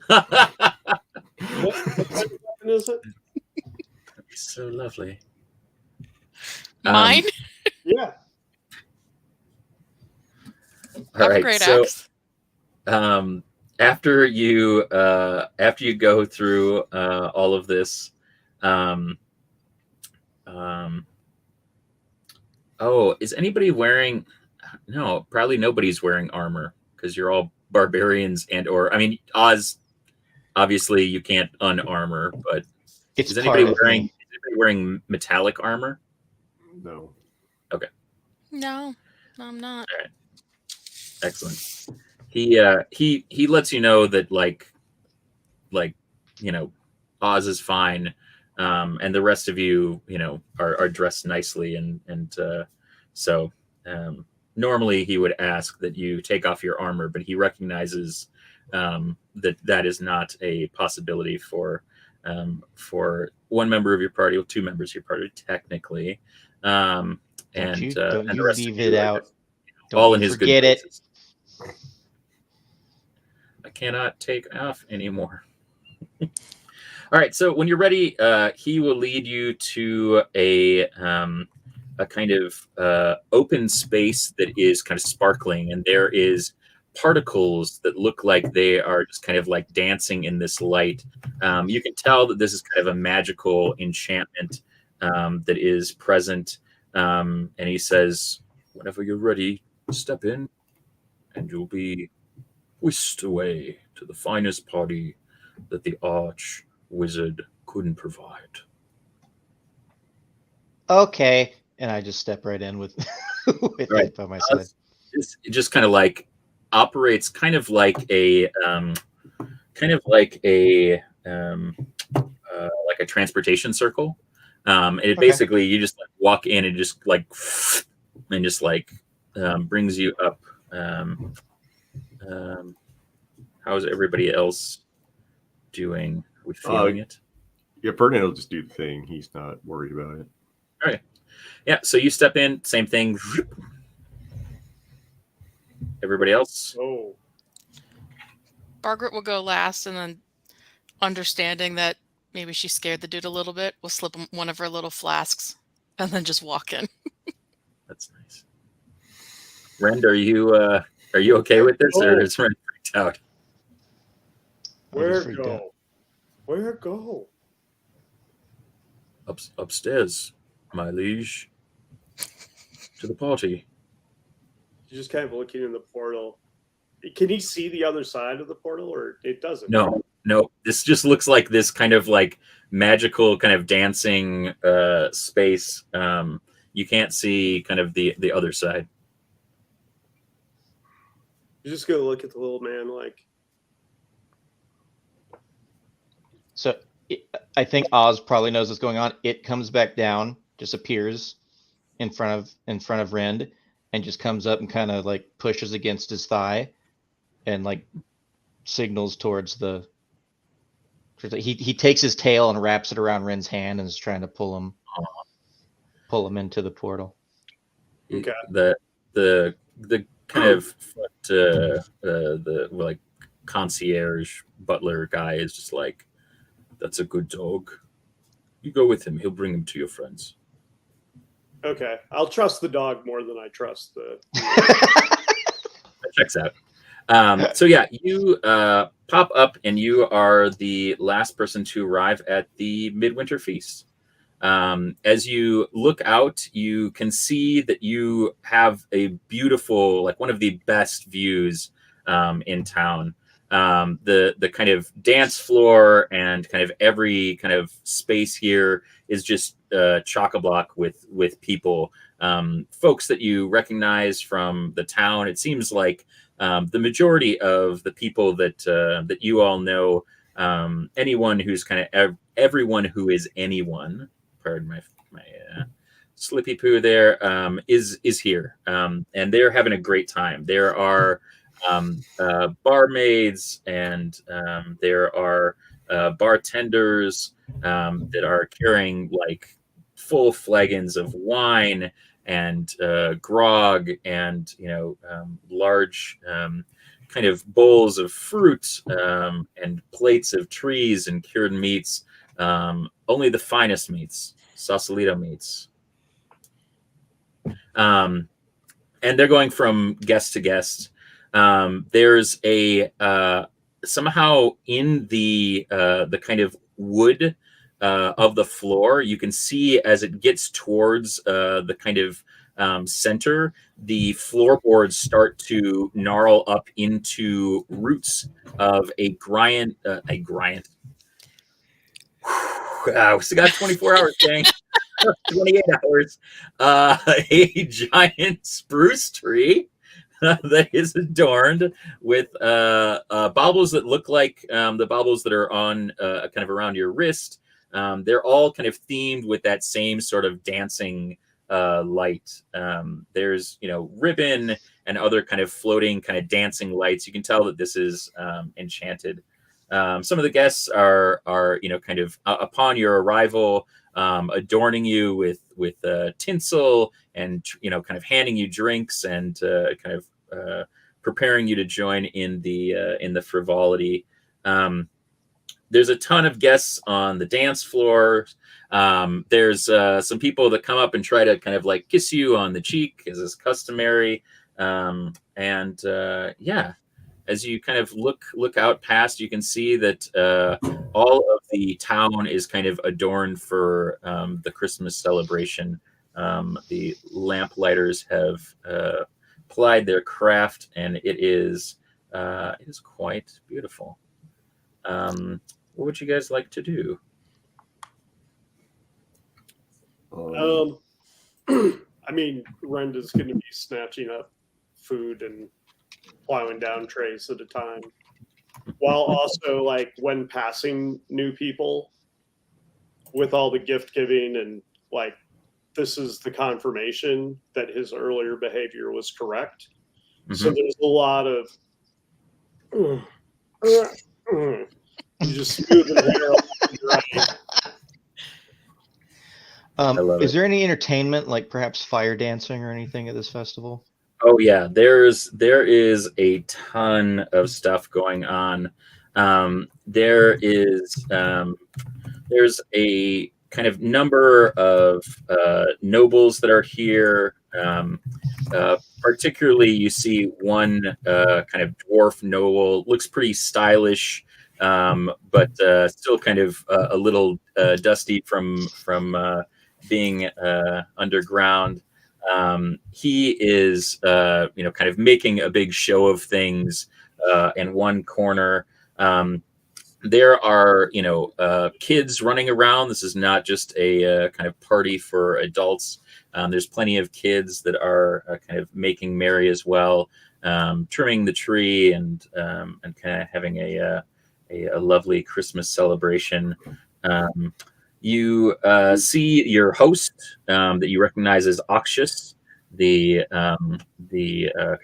What weapon is it? So lovely. Mine? Yeah. All right. Upgrade So, axe. after you go through all of this, oh, is anybody wearing? No, probably nobody's wearing armor because you're all barbarians or I mean, Oz. Obviously, you can't unarmor, but It's is anybody part of wearing? me. Is anybody wearing metallic armor? No. Okay. No, I'm not. All right. Excellent. He lets you know that like Oz is fine, and the rest of you are dressed nicely and so normally he would ask that you take off your armor, but he recognizes that is not a possibility for one member of your party or two members of your party technically, and Don't the you rest leave of you it are out. just, Don't all you in his forget good it. graces. I cannot take off anymore. All right, so when you're ready, he will lead you to a kind of open space that is kind of sparkling, and there is particles that look like they are just kind of like dancing in this light. You can tell that this is kind of a magical enchantment that is present. And he says, whenever you're ready, step in and you'll be whisked away to the finest party that the arch wizard couldn't provide. Okay, and I just step right in with with Right. it by my side. It just kind of like operates kind of like a like a transportation circle. And it Okay. basically you just like walk in and just like and just like brings you up. How's everybody else doing? Are we feeling it? Yeah, Ferdinand will just do the thing. He's not worried about it. All right. Yeah, so you step in, same thing. Everybody else? Oh, Margaret will go last, and then understanding that maybe she scared the dude a little bit, will slip him one of her little flasks and then just walk in. That's nice. Rend, are you okay with this, or is Rend freaked out? where freaked out. go? Where go? Upstairs, my liege. To the party. You're just kind of looking in the portal. Can he see the other side of the portal, or it doesn't? No. This just looks like this kind of like magical kind of dancing space. You can't see kind of the other side. You're just gonna look at the little man like, So I think Oz probably knows what's going on. It comes back down, just appears in front of Rend, and just comes up and kind of like pushes against his thigh, and like signals towards the. He takes his tail and wraps it around Rend's hand and is trying to pull him into the portal. okay. The kind of the like concierge butler guy is just like, that's a good dog. You go with him. He'll bring him to your friends. Okay, I'll trust the dog more than I trust the. That checks out. So yeah, you pop up and you are the last person to arrive at the Midwinter Feast. As you look out, you can see that you have a beautiful, like one of the best views in town. The kind of dance floor and kind of every kind of space here is just chock-a-block with people, folks that you recognize from the town. It seems like the majority of the people that you all know, anyone who's kind of everyone who is anyone. Pardon my slippy poo. There is here, and they're having a great time. There are barmaids and there are bartenders that are carrying like full flagons of wine and grog and large kind of bowls of fruit and plates of trees and cured meats, only the finest meats, Sausalito meats. And they're going from guest to guest. There's a somehow in the kind of wood of the floor, you can see as it gets towards the kind of center, the floorboards start to gnarl up into roots of a giant. We still got 24 hours, dang. 28 hours. A giant spruce tree that is adorned with baubles that look like the baubles that are on kind of around your wrist. They're all kind of themed with that same sort of dancing light. There's ribbon and other kind of floating kind of dancing lights. You can tell that this is enchanted. Some of the guests are kind of upon your arrival, adorning you with tinsel and kind of handing you drinks and kind of preparing you to join in the frivolity. There's a ton of guests on the dance floor. There's some people that come up and try to kind of like kiss you on the cheek, as is customary. And And yeah, as you kind of look out past, you can see that all of the town is kind of adorned for the Christmas celebration. The lamplighters have plied their craft, and it is quite beautiful. What would you guys like to do? I mean, Renda's going to be snatching up food and plowing down trays at a time, while also, like, when passing new people with all the gift giving, and like, this is the confirmation that his earlier behavior was correct. So there's a lot of you just smoothing hair right. I love Is it. there any entertainment, like perhaps fire dancing or anything at this festival? Oh yeah, there is a ton of stuff going on. There's a kind of number of nobles that are here. Particularly, you see one kind of dwarf noble, looks pretty stylish, but still kind of a little dusty from being underground. He is, kind of making a big show of things in one corner. There are, kids running around. This is not just a kind of party for adults. There's plenty of kids that are kind of making merry as well, trimming the tree and kind of having a lovely Christmas celebration. You see your host that you recognize as Oxus, the kind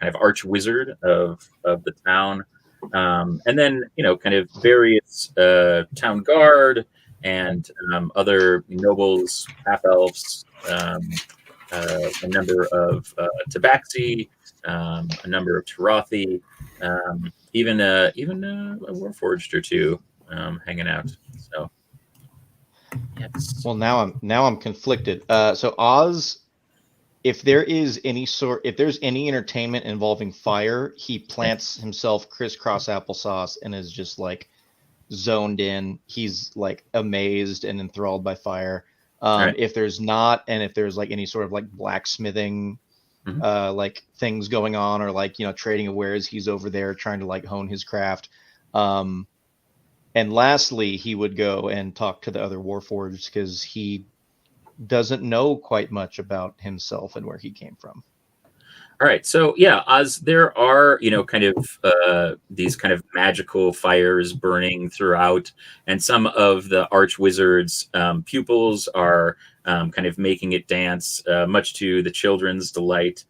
of arch wizard of the town, and then kind of various town guard and other nobles, half elves, a number of tabaxi, a number of Tarathi, even a warforged or two hanging out. So. Yes. Well, now I'm conflicted. So Oz, if there's any entertainment involving fire, he plants himself crisscross applesauce and is just like zoned in. He's like amazed and enthralled by fire. Right. If there's not, and if there's like any sort of like blacksmithing, like things going on, or like trading of wares, he's over there trying to like hone his craft. And lastly, he would go and talk to the other warforged because he doesn't know quite much about himself and where he came from. All right. So yeah, as there are, kind of these kind of magical fires burning throughout, and some of the arch wizards' pupils are kind of making it dance, much to the children's delight.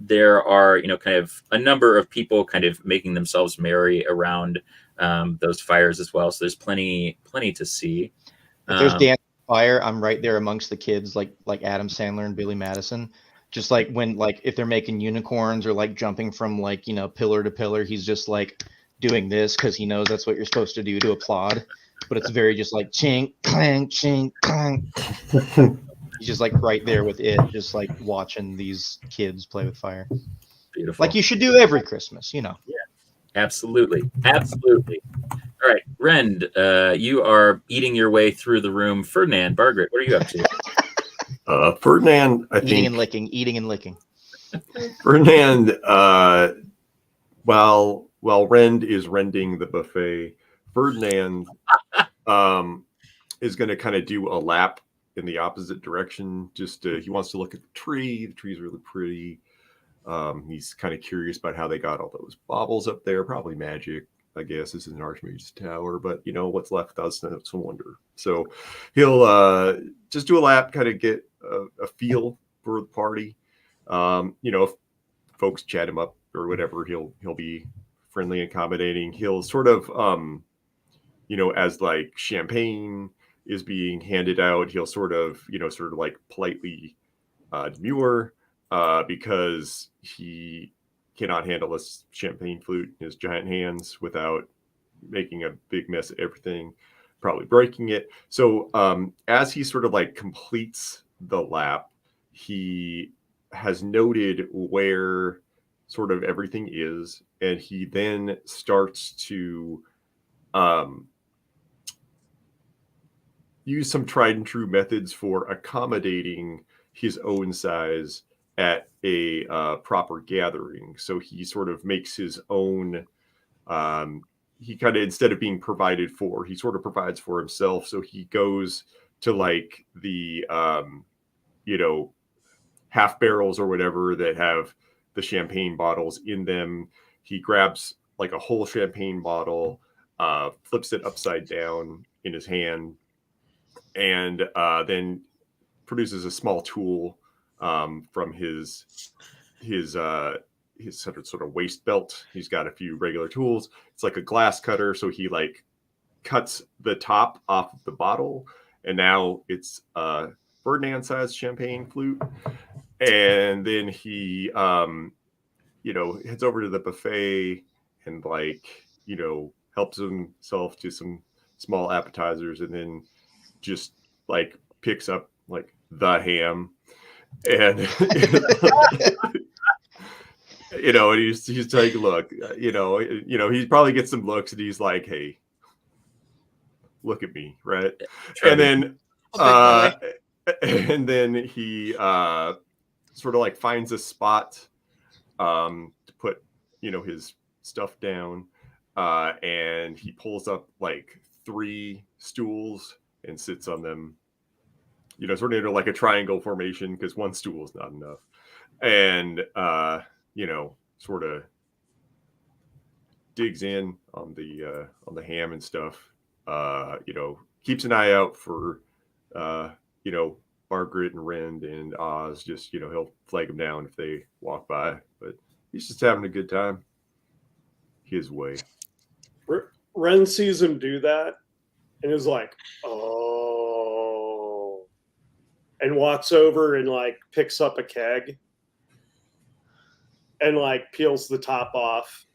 There are, kind of a number of people kind of making themselves merry around those fires as well. So there's plenty to see. If there's dance fire, I'm right there amongst the kids, like Adam Sandler and Billy Madison. Just like when, like, if they're making unicorns or like jumping from like pillar to pillar, he's just like doing this because he knows that's what you're supposed to do to applaud. But it's very just like chink clank chink clank. He's just like right there with it, just like watching these kids play with fire. Beautiful. Like you should do every Christmas, Yeah, absolutely. All right, Rend, you are eating your way through the room. Ferdinand, Margaret, what are you up to? Ferdinand, I think. Eating and licking. Ferdinand, while Rend is rending the buffet, Ferdinand is going to kind of do a lap in the opposite direction. Just he wants to look at the tree. The tree's really pretty. He's kind of curious about how they got all those baubles up there. Probably magic, I guess. This is an Archmage's tower, but what's left does to wonder. So he'll just do a lap, kind of get a feel for the party. If folks chat him up or whatever, he'll be friendly and accommodating. He'll sort of, as like champagne is being handed out, he'll sort of like politely demur because he cannot handle this champagne flute in his giant hands without making a big mess of everything, probably breaking it. So as he sort of like completes the lap, he has noted where sort of everything is, and he then starts to use some tried and true methods for accommodating his own size at a proper gathering. So he sort of makes his own. He kind of, instead of being provided for, he sort of provides for himself. So he goes to like the half barrels or whatever that have the champagne bottles in them. He grabs like a whole champagne bottle, flips it upside down in his hand, and then produces a small tool from his sort of waist belt. He's got a few regular tools. It's like a glass cutter, so he like cuts the top off of the bottle, and now it's a Ferdinand-sized champagne flute. And then he heads over to the buffet and helps himself to some small appetizers, and then just like picks up like the ham, and and he's like, look, he probably gets some looks, and he's like, hey, look at me, right? And then he sort of like finds a spot to put his stuff down, and he pulls up like 3 stools and sits on them, sort of into like a triangle formation, because 1 stool is not enough, and sort of digs in on the ham and stuff. Keeps an eye out for Margaret and Rend and Oz. Just he'll flag them down if they walk by, but he's just having a good time his way. Ren sees him do that and is like, oh, and walks over and like picks up a keg and like peels the top off,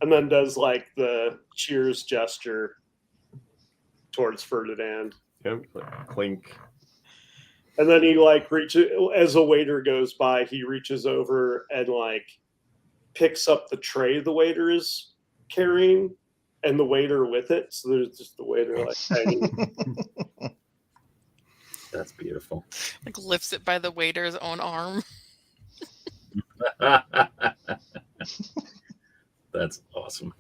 and then does like the cheers gesture towards Ferdinand. Yep, like clink. And then he like reaches, as a waiter goes by, he reaches over and like picks up the tray the waiter is carrying, and the waiter with it. So there's just the waiter like hanging. That's beautiful. Like lifts it by the waiter's own arm. That's awesome.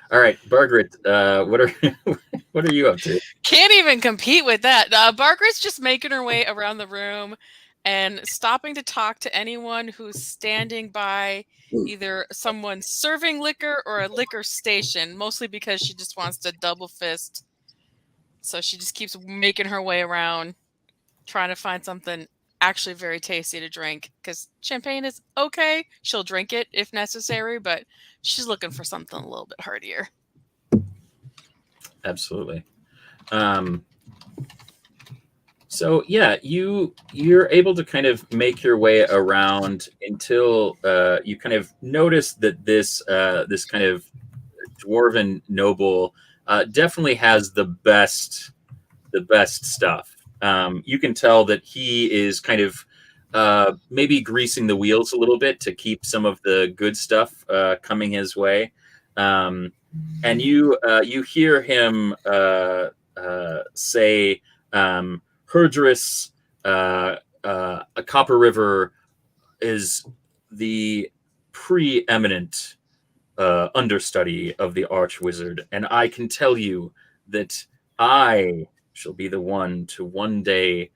All right, Margaret, what are you up to? Can't even compete with that. Margaret's just making her way around the room and stopping to talk to anyone who's standing by either someone serving liquor or a liquor station, mostly because she just wants to double fist. So she just keeps making her way around, trying to find something actually very tasty to drink, because champagne is okay. She'll drink it if necessary, but she's looking for something a little bit heartier. Absolutely. So yeah, you're able to kind of make your way around until you kind of notice that this kind of dwarven noble definitely has the best stuff. You can tell that he is kind of maybe greasing the wheels a little bit to keep some of the good stuff coming his way. And you hear him say, Herdris, a Copper River is the preeminent understudy of the Archwizard, and I can tell you that I shall be the one to one day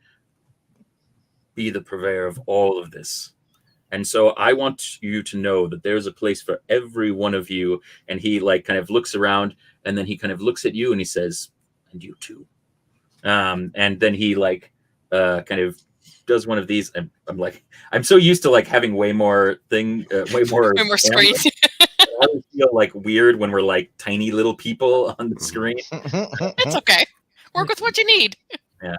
be the purveyor of all of this. And so I want you to know that there's a place for every one of you. And he like kind of looks around, and then he kind of looks at you and he says, and you too. And then he like kind of does one of these. And I'm like, I'm so used to like having way more screen. I always feel like weird when we're like tiny little people on the screen. It's okay. Work with what you need. Yeah.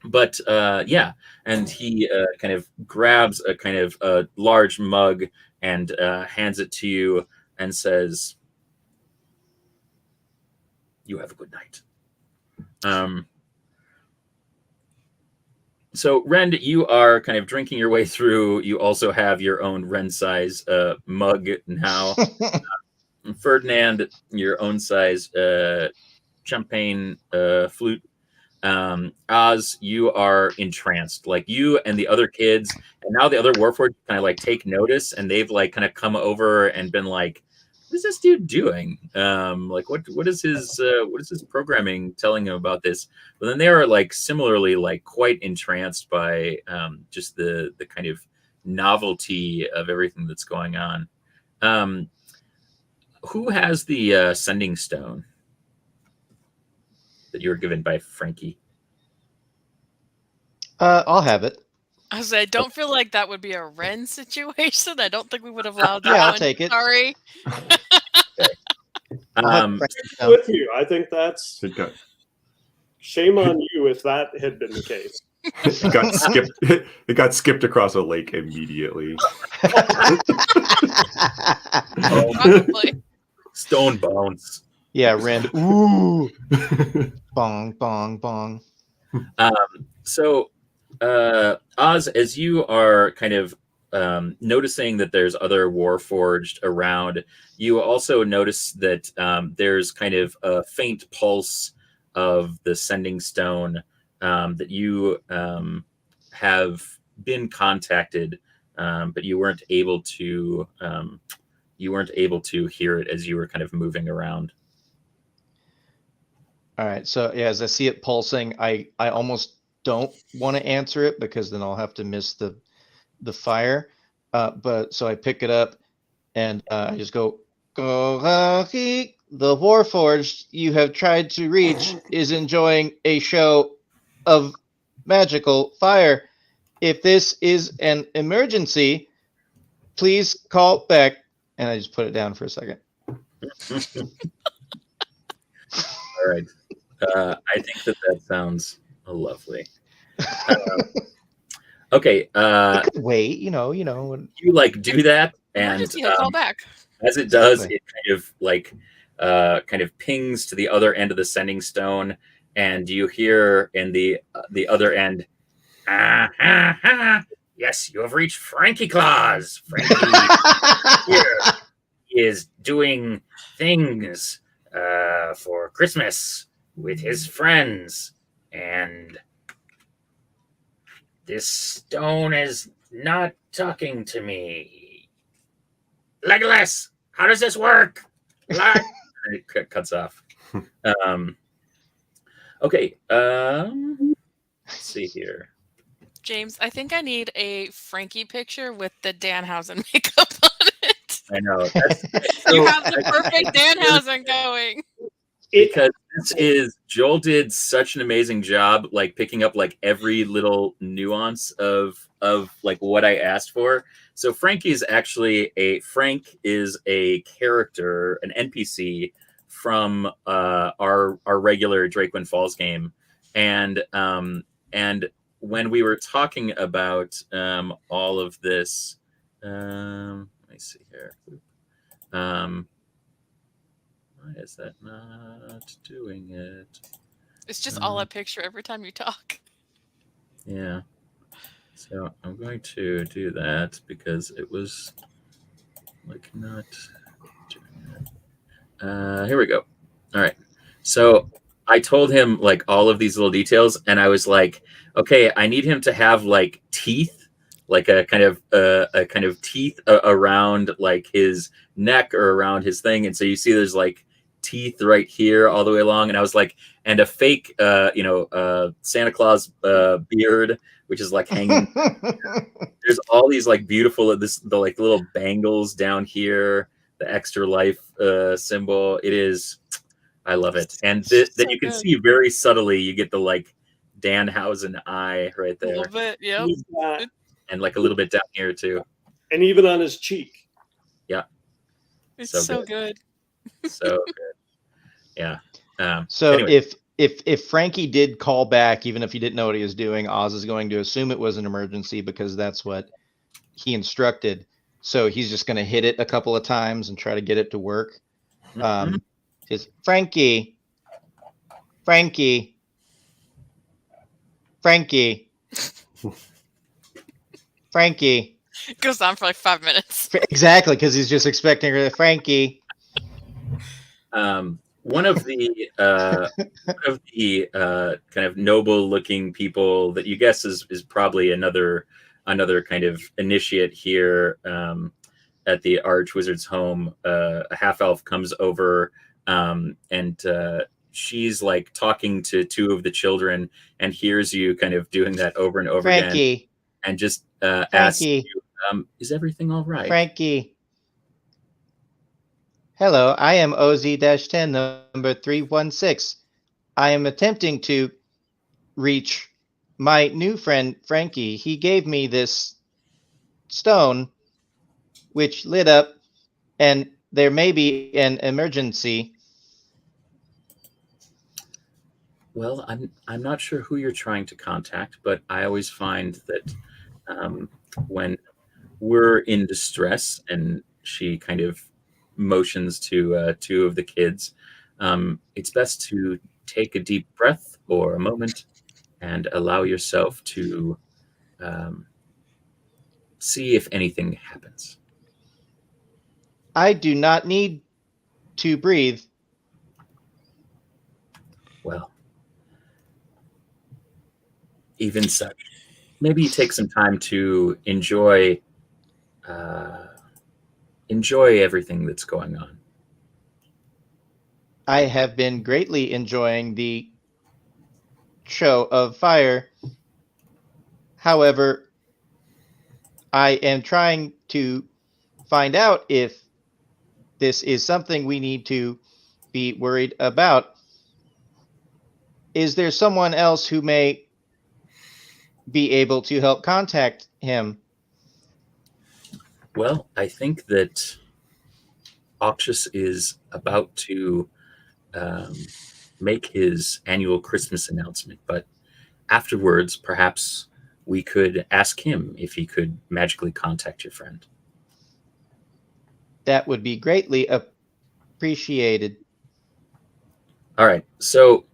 But yeah, and he kind of grabs a kind of a large mug and hands it to you and says, "You have a good night." So Ren, you are kind of drinking your way through. You also have your own Ren size mug now. Ferdinand, your own size champagne flute. Oz, you are entranced. Like you and the other kids, and now the other Warforged kind of like take notice, and they've like kind of come over and been like, "What is this dude doing? Like what is his programming telling him about this?" But then they are like similarly like quite entranced by just the kind of novelty of everything that's going on. Who has the sending stone that you were given by Frankie? I'll have it. I don't feel like that would be a Ren situation. I don't think we would have allowed that Yeah, I'll one. take it. Sorry. I'll have Frank I'm know. with you. I think that's It got, shame on you if that had been the case. it got skipped. It got skipped across a lake immediately. Probably. Stone bones. Yeah, Ren. Ooh. Bong, bong, bong. So, Oz, as you are kind of noticing that there's other Warforged around, you also notice that there's kind of a faint pulse of the sending stone, that you have been contacted, but you weren't able to hear it as you were kind of moving around. All right. So yeah, as I see it pulsing, I almost don't want to answer it because then I'll have to miss the fire. But so I pick it up and I just go, "The Warforged you have tried to reach is enjoying a show of magical fire. If this is an emergency, please call back." And I just put it down for a second. All right. I think that sounds lovely. Okay. I could wait, you know. You like do that, and Emergency, he'll call back. as it does, Exactly. it kind of pings to the other end of the sending stone, and you hear in the other end, yes, you have reached Frankie Claus. Frankie here is doing things for Christmas with his friends, and this stone is not talking to me. Legolas, how does this work? And it cuts off. Okay. Let's see here. James, I think I need a Frankie picture with the Danhausen makeup on it. I know. You have the perfect Danhausen going. Because Joel did such an amazing job, like picking up like every little nuance of like what I asked for. So Frank is a character, an NPC from our regular Drakewind Falls game, and when we were talking about all of this, let me see here. Why is that not doing it? It's just all a picture every time you talk. Yeah. So I'm going to do that because it was like not doing it. Here we go. All right. So I told him like all of these little details, and I was like, okay, I need him to have like teeth, like a kind of teeth around like his neck or around his thing. And so you see there's like teeth right here all the way along, and I was like, and a fake Santa Claus beard, which is like hanging. There's all these like beautiful the like little bangles down here, the extra life symbol. It is, I love it. And then you can see very subtly, you get the like Danhausen eye right A there, little bit, yep. and like a little bit down here too. And even on his cheek. Yeah, It's So so good. so good. Yeah. So anyway. if Frankie did call back, even if he didn't know what he was doing, Oz is going to assume it was an emergency because that's what he instructed. So he's just going to hit it a couple of times and try to get it to work. Just Frankie. Frankie. It goes on for like 5 minutes. Exactly, because he's just expecting her. Frankie. One of the kind of noble-looking people that you guess is probably another kind of initiate here at the Archwizard's home. A half-elf comes over and she's like talking to two of the children and hears you kind of doing that over and over Frankie. again, and just Frankie. asks you, "Is everything all right?" Frankie. Hello, I am OZ-10, number 316. I am attempting to reach my new friend, Frankie. He gave me this stone, which lit up, and there may be an emergency. Well, I'm not sure who you're trying to contact, but I always find that when we're in distress, and she kind of motions to two of the kids, it's best to take a deep breath or a moment and allow yourself to see if anything happens. I do not need to breathe. Well, even such, maybe take some time to enjoy everything that's going on. I have been greatly enjoying the show of fire. However, I am trying to find out if this is something we need to be worried about. Is there someone else who may be able to help contact him? Well, I think that Auctus is about to make his annual Christmas announcement, but afterwards, perhaps we could ask him if he could magically contact your friend. That would be greatly appreciated. All right. So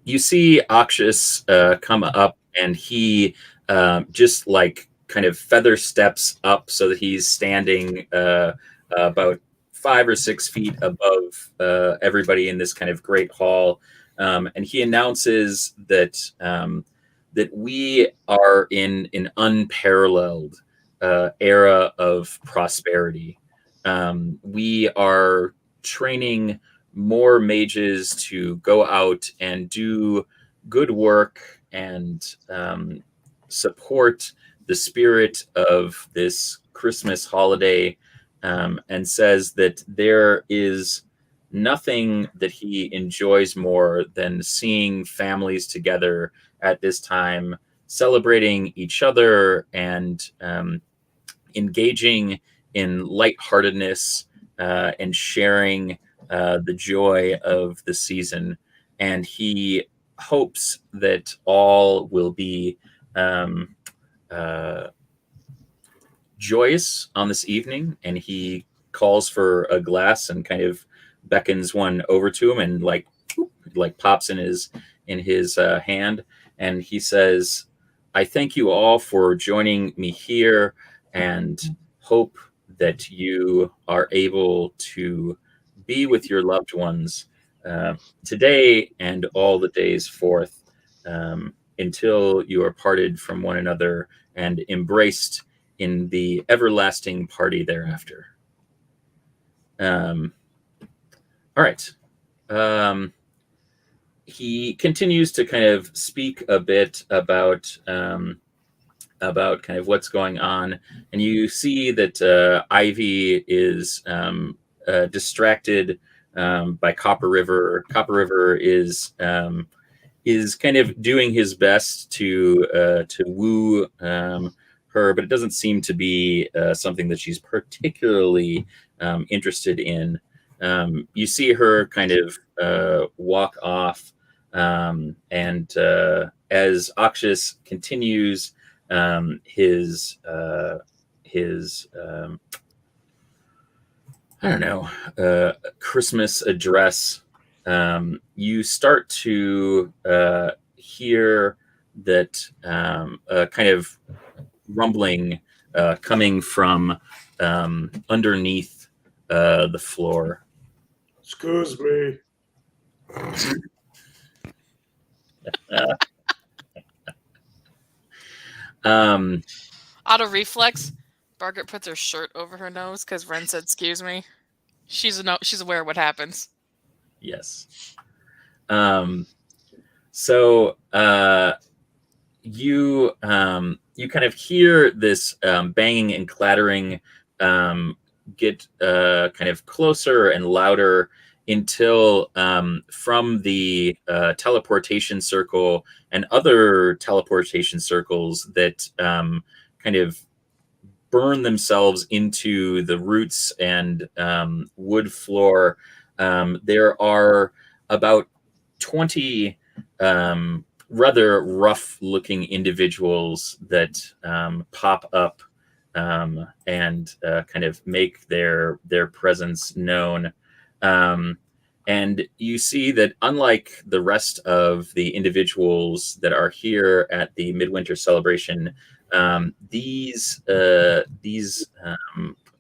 you see Auctus come up, and he just like kind of feather steps up so that he's standing about 5 or 6 feet above everybody in this kind of great hall. And he announces that that we are in an unparalleled era of prosperity. We are training more mages to go out and do good work and support the spirit of this Christmas holiday, and says that there is nothing that he enjoys more than seeing families together at this time, celebrating each other and engaging in lightheartedness and sharing the joy of the season. And he hopes that all will be joyous on this evening. And he calls for a glass and kind of beckons one over to him, and like pops in his hand. And he says, "I thank you all for joining me here, and hope that you are able to be with your loved ones today and all the days forth, until you are parted from one another and embraced in the everlasting party thereafter." All right. He continues to kind of speak a bit about kind of what's going on, and you see that Ivy is distracted by Copper River. Copper River is kind of doing his best to woo her, but it doesn't seem to be something that she's particularly interested in. You see her kind of walk off, and as Auctus continues his Christmas address, you start to hear that kind of rumbling coming from underneath the floor. Excuse me. Out of reflex, Margaret puts her shirt over her nose because Ren said, "Excuse me." She's aware of what happens. Yes. So you kind of hear this banging and clattering get kind of closer and louder until from the teleportation circle and other teleportation circles that kind of burn themselves into the roots and wood floor. There are about 20 rather rough-looking individuals that pop up and kind of make their presence known. And you see that unlike the rest of the individuals that are here at the Midwinter celebration, these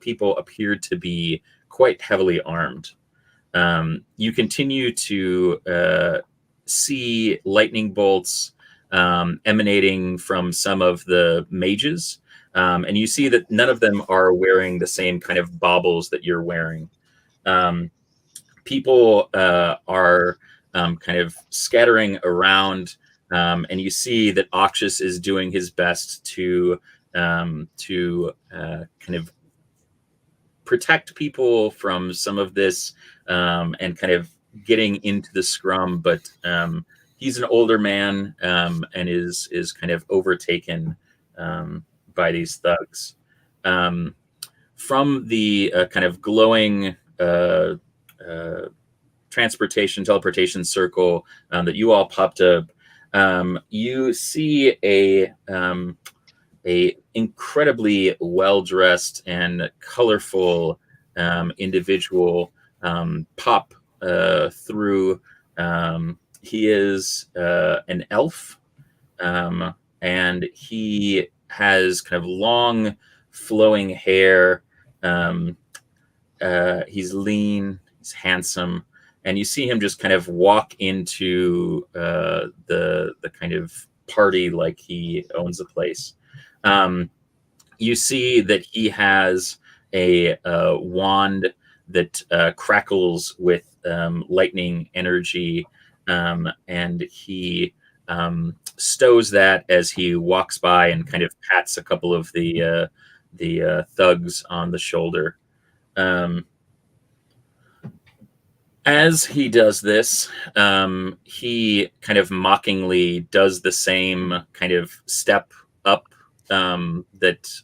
people appear to be quite heavily armed. You continue to see lightning bolts emanating from some of the mages, and you see that none of them are wearing the same kind of baubles that you're wearing. People are kind of scattering around, and you see that Oxus is doing his best to kind of protect people from some of this and kind of getting into the scrum, but he's an older man and is kind of overtaken by these thugs. From the kind of glowing teleportation circle that you all popped up, you see a incredibly well-dressed and colorful individual pop through. He is an elf, and he has kind of long flowing hair. He's lean, he's handsome, and you see him just kind of walk into the kind of party like he owns the place. You see that he has a wand that crackles with lightning energy, and he stows that as he walks by and kind of pats a couple of the thugs on the shoulder. As he does this, he kind of mockingly does the same kind of step up that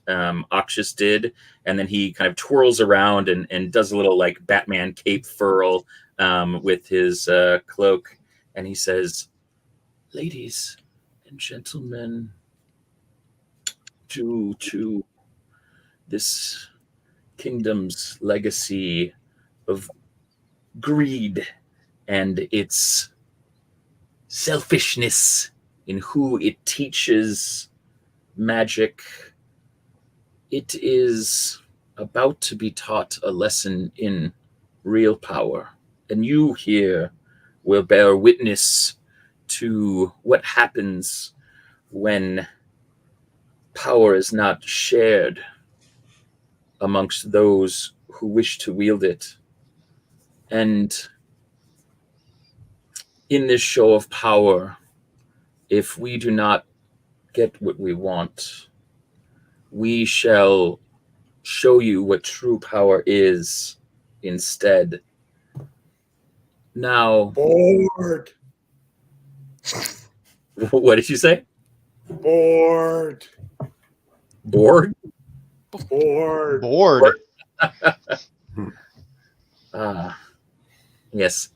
Oxus did, and then he kind of twirls around and does a little like Batman cape furl with his cloak, and he says, "Ladies and gentlemen, due to this kingdom's legacy of greed and its selfishness in who it teaches magic, it is about to be taught a lesson in real power. And you here will bear witness to what happens when power is not shared amongst those who wish to wield it. And in this show of power, if we do not get what we want, we shall show you what true power is instead." Now, Bored. what did you say? Bored. Bored? Bored. Bored. Yes.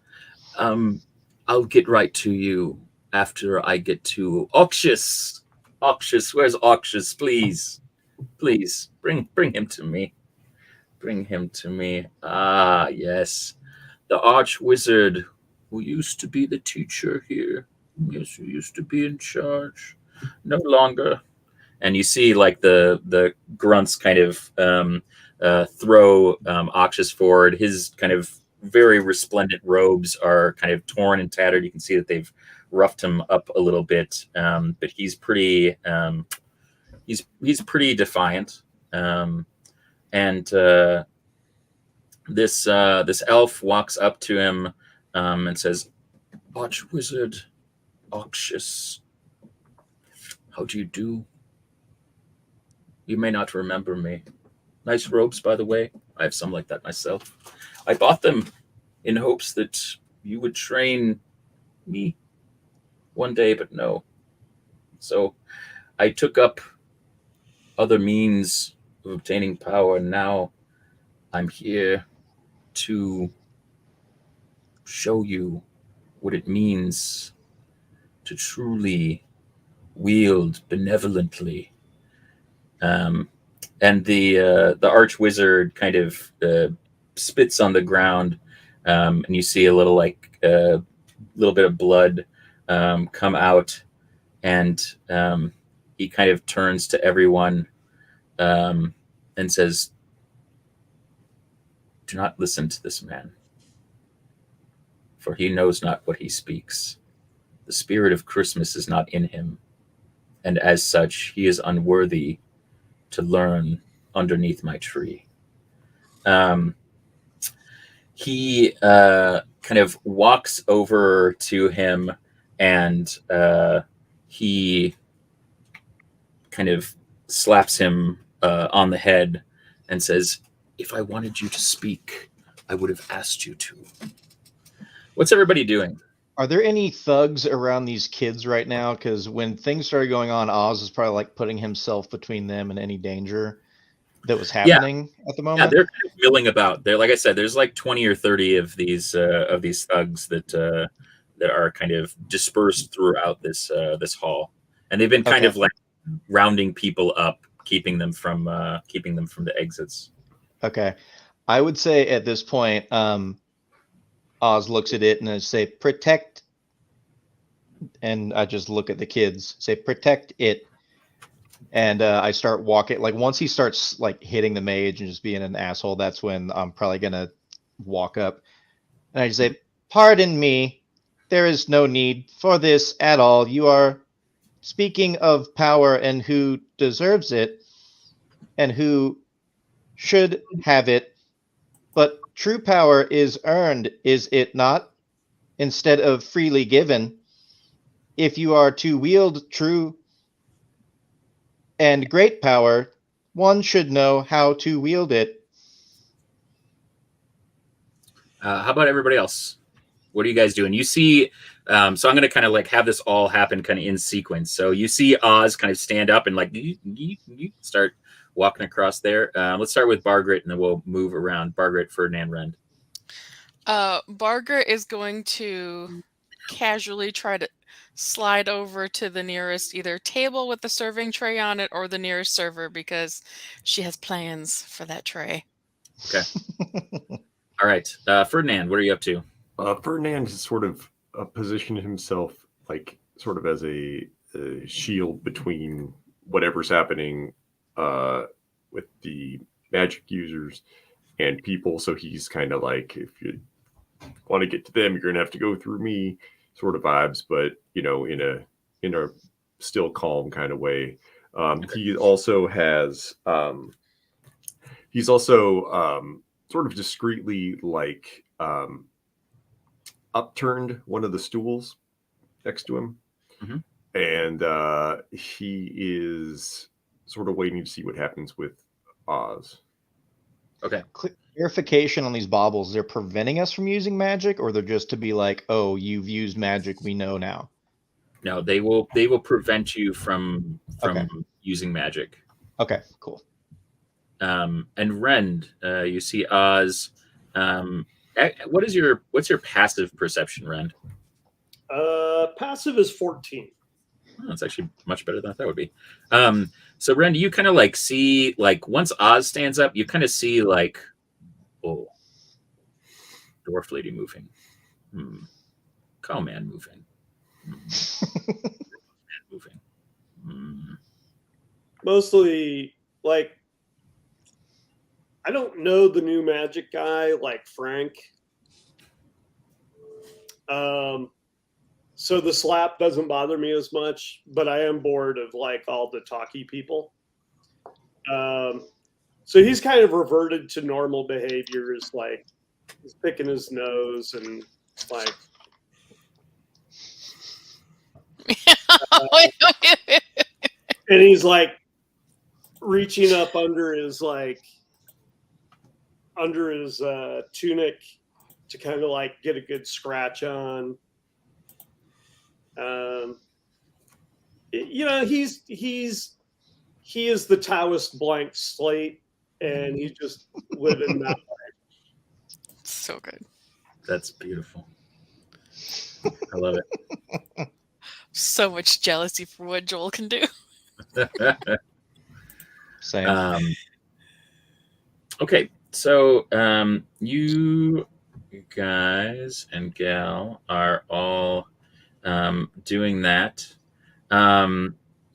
I'll get right to you after I get to Oxus. Oxus, where's Oxus? Please, bring him to me. Bring him to me. Ah, yes, the arch wizard who used to be the teacher here. Yes, who used to be in charge. No longer. And you see like the grunts kind of throw Oxus forward. His kind of very resplendent robes are kind of torn and tattered. You can see that they've roughed him up a little bit, but he's pretty he's pretty defiant. And this elf walks up to him and says, "Archwizard Oxus, how do you do? You may not remember me. Nice robes, by the way. I have some like that myself. I bought them in hopes that you would train me one day, but no. So I took up other means of obtaining power, and now I'm here to show you what it means to truly wield benevolently." And the archwizard kind of spits on the ground, and you see a little little bit of blood come out, and he kind of turns to everyone and says, "Do not listen to this man, for he knows not what he speaks. The spirit of Christmas is not in him, and as such, he is unworthy to learn underneath my tree." He kind of walks over to him, and he kind of slaps him on the head and says, "If I wanted you to speak, I would have asked you to." What's everybody doing? Are there any thugs around these kids right now? Because when things started going on, Oz is probably like putting himself between them and any danger that was happening at the Yeah, moment. they're kind of milling about. They're, like I said, there's like 20 or 30 of these thugs that are kind of dispersed throughout this hall, and they've been kind of like rounding people up, keeping them from the exits. Okay, I would say at this point, Oz looks at it and I say, "Protect," and I just look at the kids, say, "Protect it." And I start walking. Like once he starts like hitting the mage and just being an asshole, that's when I'm probably gonna walk up. And I just say, "Pardon me. There is no need for this at all. You are speaking of power and who deserves it and who should have it. But true power is earned, is it not? Instead of freely given. If you are to wield true and great power, one should know how to wield it." How about everybody else? What are you guys doing? You see, so I'm going to kind of like have this all happen kind of in sequence. So you see Oz kind of stand up and like start walking across there. Let's start with Bargret, and then we'll move around. Bargret, Ferdinand, Rend. Bargret is going to casually try to slide over to the nearest either table with the serving tray on it or the nearest server because she has plans for that tray. Okay. All right. Ferdinand, what are you up to? Ferdinand has sort of positioned himself like sort of as a shield between whatever's happening with the magic users and people. So he's kind of like, if you want to get to them, you're going to have to go through me, sort of vibes, but in a still calm kind of way. He also has sort of discreetly like upturned one of the stools next to him, and he is sort of waiting to see what happens with Oz. Okay. Clarification on these baubles: they're preventing us from using magic, or they're just to be like, "Oh, you've used magic, we know now"? No, they will prevent you from using magic. Okay, cool. And Rend, you see Oz. What's your passive perception, Rend? Passive is 14. Oh, that's actually much better than I thought it would be. So Rend, you kind of like see like once Oz stands up, you kind of see like, oh, dwarf lady moving, cow man moving, man moving, Mostly, like, I don't know the new magic guy like Frank. So the slap doesn't bother me as much, but I am bored of like all the talky people. So he's kind of reverted to normal behaviors, like he's picking his nose and like. And he's like reaching up under his tunic to kind of like get a good scratch on. You know, he is the Taoist blank slate, and he's just living that life. So good. That's beautiful. I love it. So much jealousy for what Joel can do. Same. Okay, so you guys and gal are all doing that.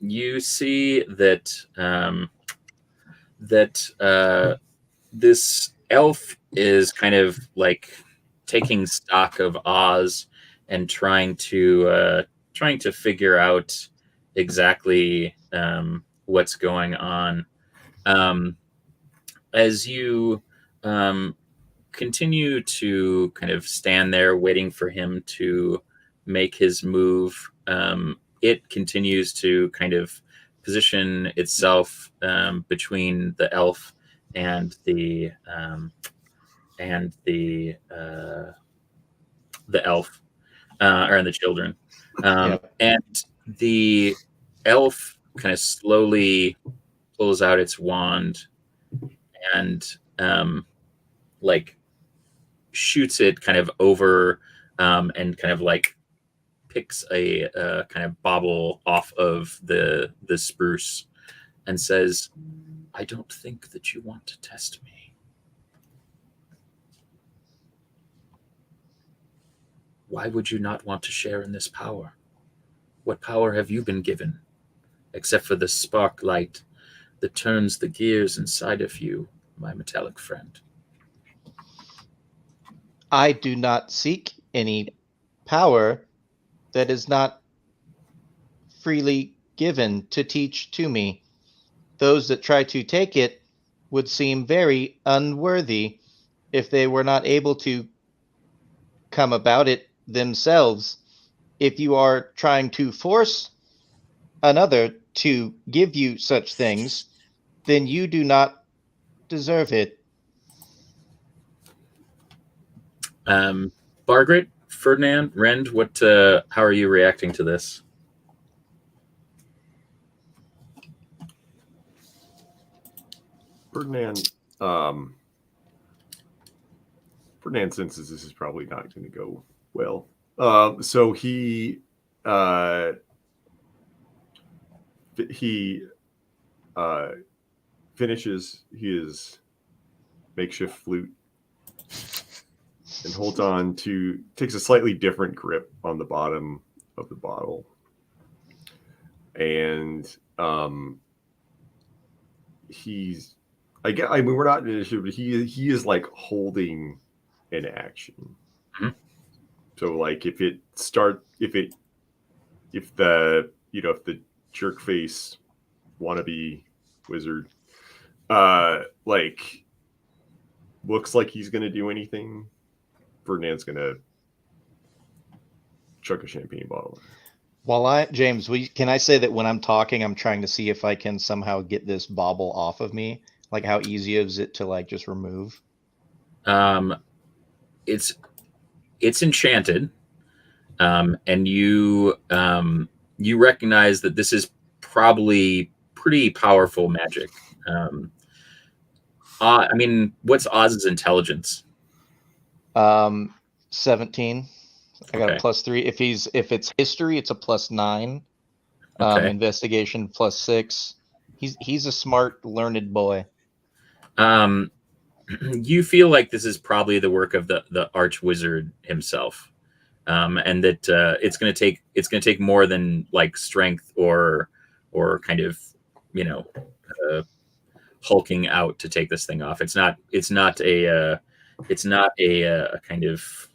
You see that this elf is kind of like taking stock of Oz and trying to figure out exactly what's going on. As you continue to kind of stand there waiting for him to make his move, it continues to kind of position itself between the elf and the elf or the children. And the elf kind of slowly pulls out its wand and like shoots it kind of over and kind of like picks a kind of bauble off of the spruce and says, "I don't think that you want to test me. Why would you not want to share in this power? What power have you been given, except for the spark light that turns the gears inside of you, my metallic friend?" I do not seek any power that is not freely given to teach to me. Those that try to take it would seem very unworthy if they were not able to come about it themselves. If you are trying to force another to give you such things, then you do not deserve it. Margaret, Ferdinand, Rend, how are you reacting to this? Ferdinand senses this is probably not going to go well. So he finishes his makeshift flute and holds on to, takes a slightly different grip on the bottom of the bottle. And we're not in an issue, but he is like holding an action. Mm-hmm. So like if the jerk face wannabe wizard like looks like he's gonna do anything, Ferdinand's gonna chuck a champagne bottle. James, can I say that when I'm talking, I'm trying to see if I can somehow get this bauble off of me? Like, how easy is it to like just remove? It's enchanted, and you recognize that this is probably pretty powerful magic. I mean, what's Oz's intelligence? 17. I got a +3. If it's history, it's a +9. Okay. Investigation +6. He's a smart, learned boy. You feel like this is probably the work of the arch wizard himself, and that it's going to take more than like strength or or kind of, hulking out to take this thing off. It's not a kind of,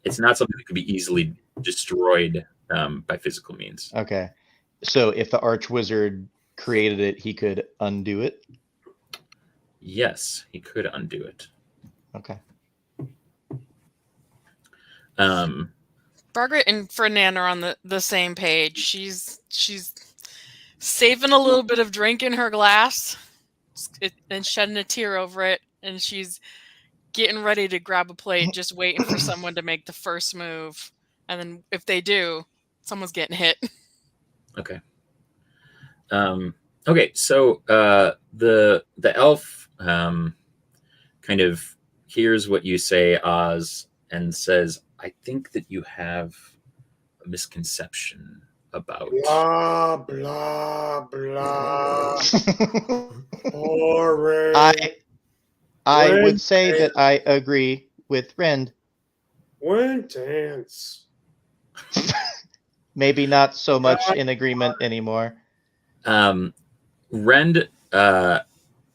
it's not something that could be easily destroyed by physical means. Okay. So if the Archwizard created it, he could undo it? Yes, he could undo it. Okay. Margaret and Ferdinand are on the same page. She's saving a little bit of drink in her glass and shedding a tear over it, and she's getting ready to grab a plate, just waiting for someone to make the first move. And then if they do, someone's getting hit. Okay. Okay, so the elf kind of hears what you say, Oz, and says, I think that you have a misconception about... Blah, blah, blah. Boring. I would say that I agree with Rend. When dance. Maybe not so much in agreement anymore. Rend,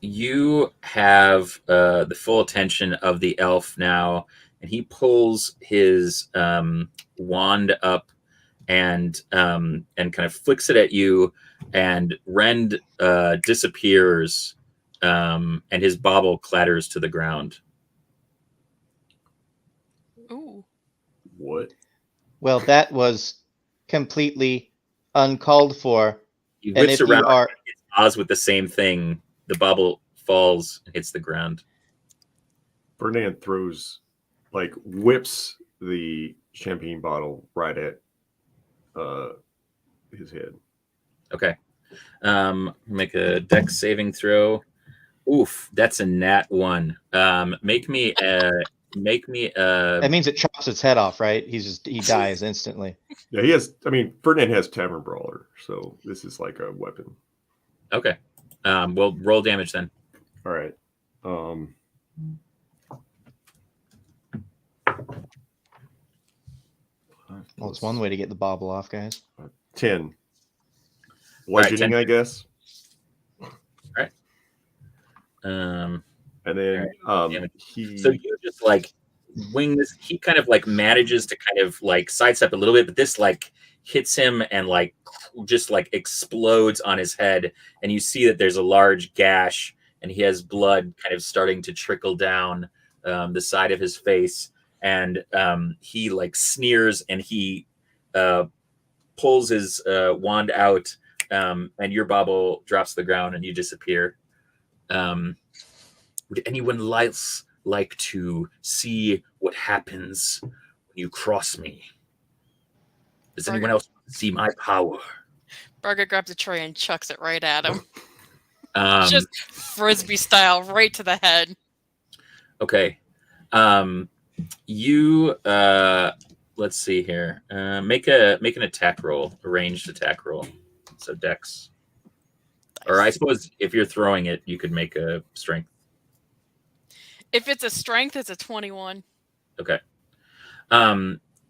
you have the full attention of the elf now, and he pulls his wand up and kind of flicks it at you, and Rend disappears, and his bauble clatters to the ground. Ooh. What? Well, that was completely uncalled for. He And whips if you around are- and hits Oz with the same thing. The bauble falls and hits the ground. Ferdinand whips the champagne bottle right at his head. Okay. Make a dex saving throw. Oof, that's a nat 1. Make me That means it chops its head off, right? He dies instantly. Yeah, Ferdinand has Tavern Brawler, so this is like a weapon. Okay. Well, roll damage then. All right. Well, it's one way to get the bauble off, guys. 10. All Bludgeoning, right, 10. I guess. Um, And then he. so you just like wing this. He kind of like manages to kind of like sidestep a little bit, but this like hits him and like just like explodes on his head, and you see that there's a large gash, and he has blood kind of starting to trickle down the side of his face, and he like sneers, and he pulls his wand out, and your bauble drops to the ground, and you disappear. Would anyone else like to see what happens when you cross me? Does anyone else want to see my power? Margaret grabs a tray and chucks it right at him. Um, Just frisbee style, right to the head. Okay. You let's see here. Make an attack roll, a ranged attack roll. So dex. Or I suppose if you're throwing it, you could make a strength. If it's a strength, it's a 21. Okay.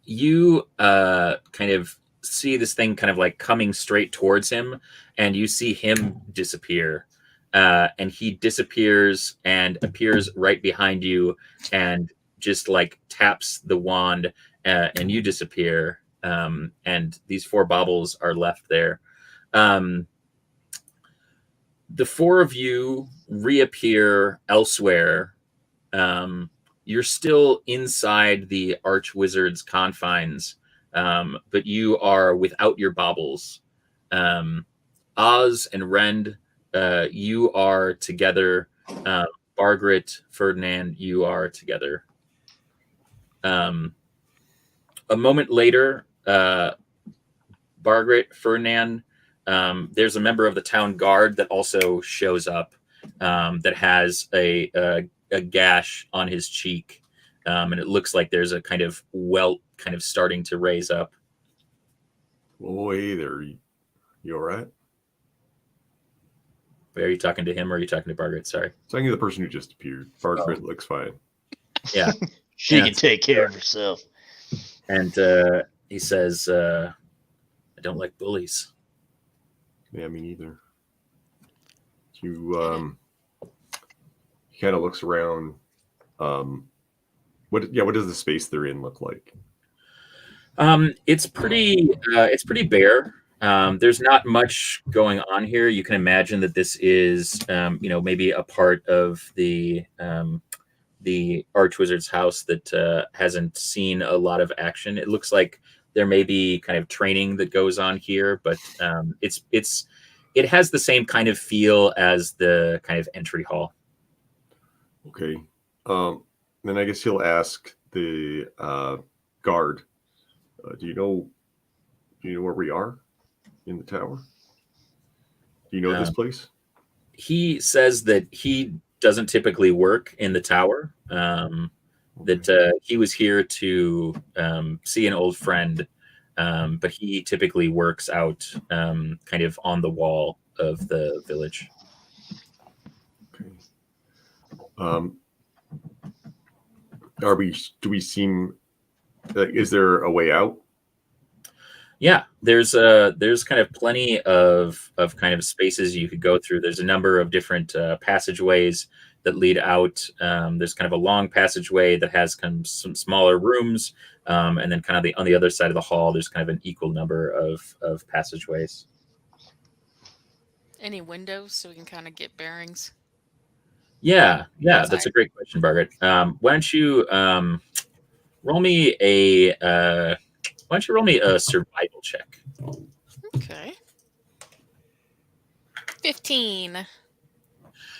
You kind of see this thing kind of like coming straight towards him, and you see him disappear. And he disappears and appears right behind you and just like taps the wand, and you disappear. And these 4 baubles are left there. The 4 of you reappear elsewhere. You're still inside the Archwizard's confines, but you are without your baubles. Oz and Rend, you are together. Margaret, Ferdinand, you are together. A moment later, Margaret, Ferdinand, there's a member of the town guard that also shows up, that has a gash on his cheek, and it looks like there's a kind of welt kind of starting to raise up. Oh, hey there. You all right? Are you talking to him or are you talking to Margaret? Sorry. Talking to the person who just appeared. Margaret looks fine. Yeah. She can take care of herself. And he says, don't like bullies. Yeah, me neither. You he kind of looks around. What does the space they're in look like? It's pretty bare. There's not much going on here. You can imagine that this is maybe a part of the Archwizard's house that hasn't seen a lot of action. It looks like there may be kind of training that goes on here, but it has the same kind of feel as the kind of entry hall. Okay. Then I guess he'll ask the guard. Do you know where we are in the tower? Do you know this place? He says that he doesn't typically work in the tower. That he was here to see an old friend, but he typically works out kind of on the wall of the village. Okay. Do we seem is there a way out? Yeah, there's kind of plenty of kind of spaces you could go through. There's a number of different passageways that lead out. There's kind of a long passageway that has kind of some smaller rooms, and then kind of on the other side of the hall, there's kind of an equal number of passageways. Any windows so we can kind of get bearings? Yeah, that's a great question, Margaret. Why don't you roll me a survival check? Okay. 15.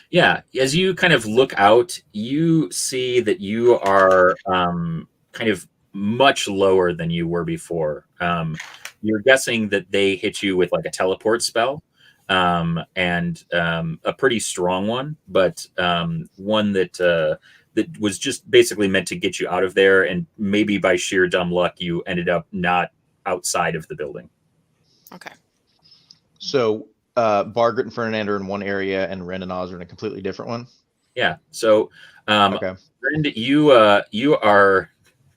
Yeah, as you kind of look out, you see that you are kind of much lower than you were before. You're guessing that they hit you with like a teleport spell, and a pretty strong one, but one that was just basically meant to get you out of there, and maybe by sheer dumb luck, you ended up not outside of the building. Okay. So Bargret and Ferdinand are in one area, and Ren and Oz are in a completely different one. Yeah. So, Okay. Ren, you are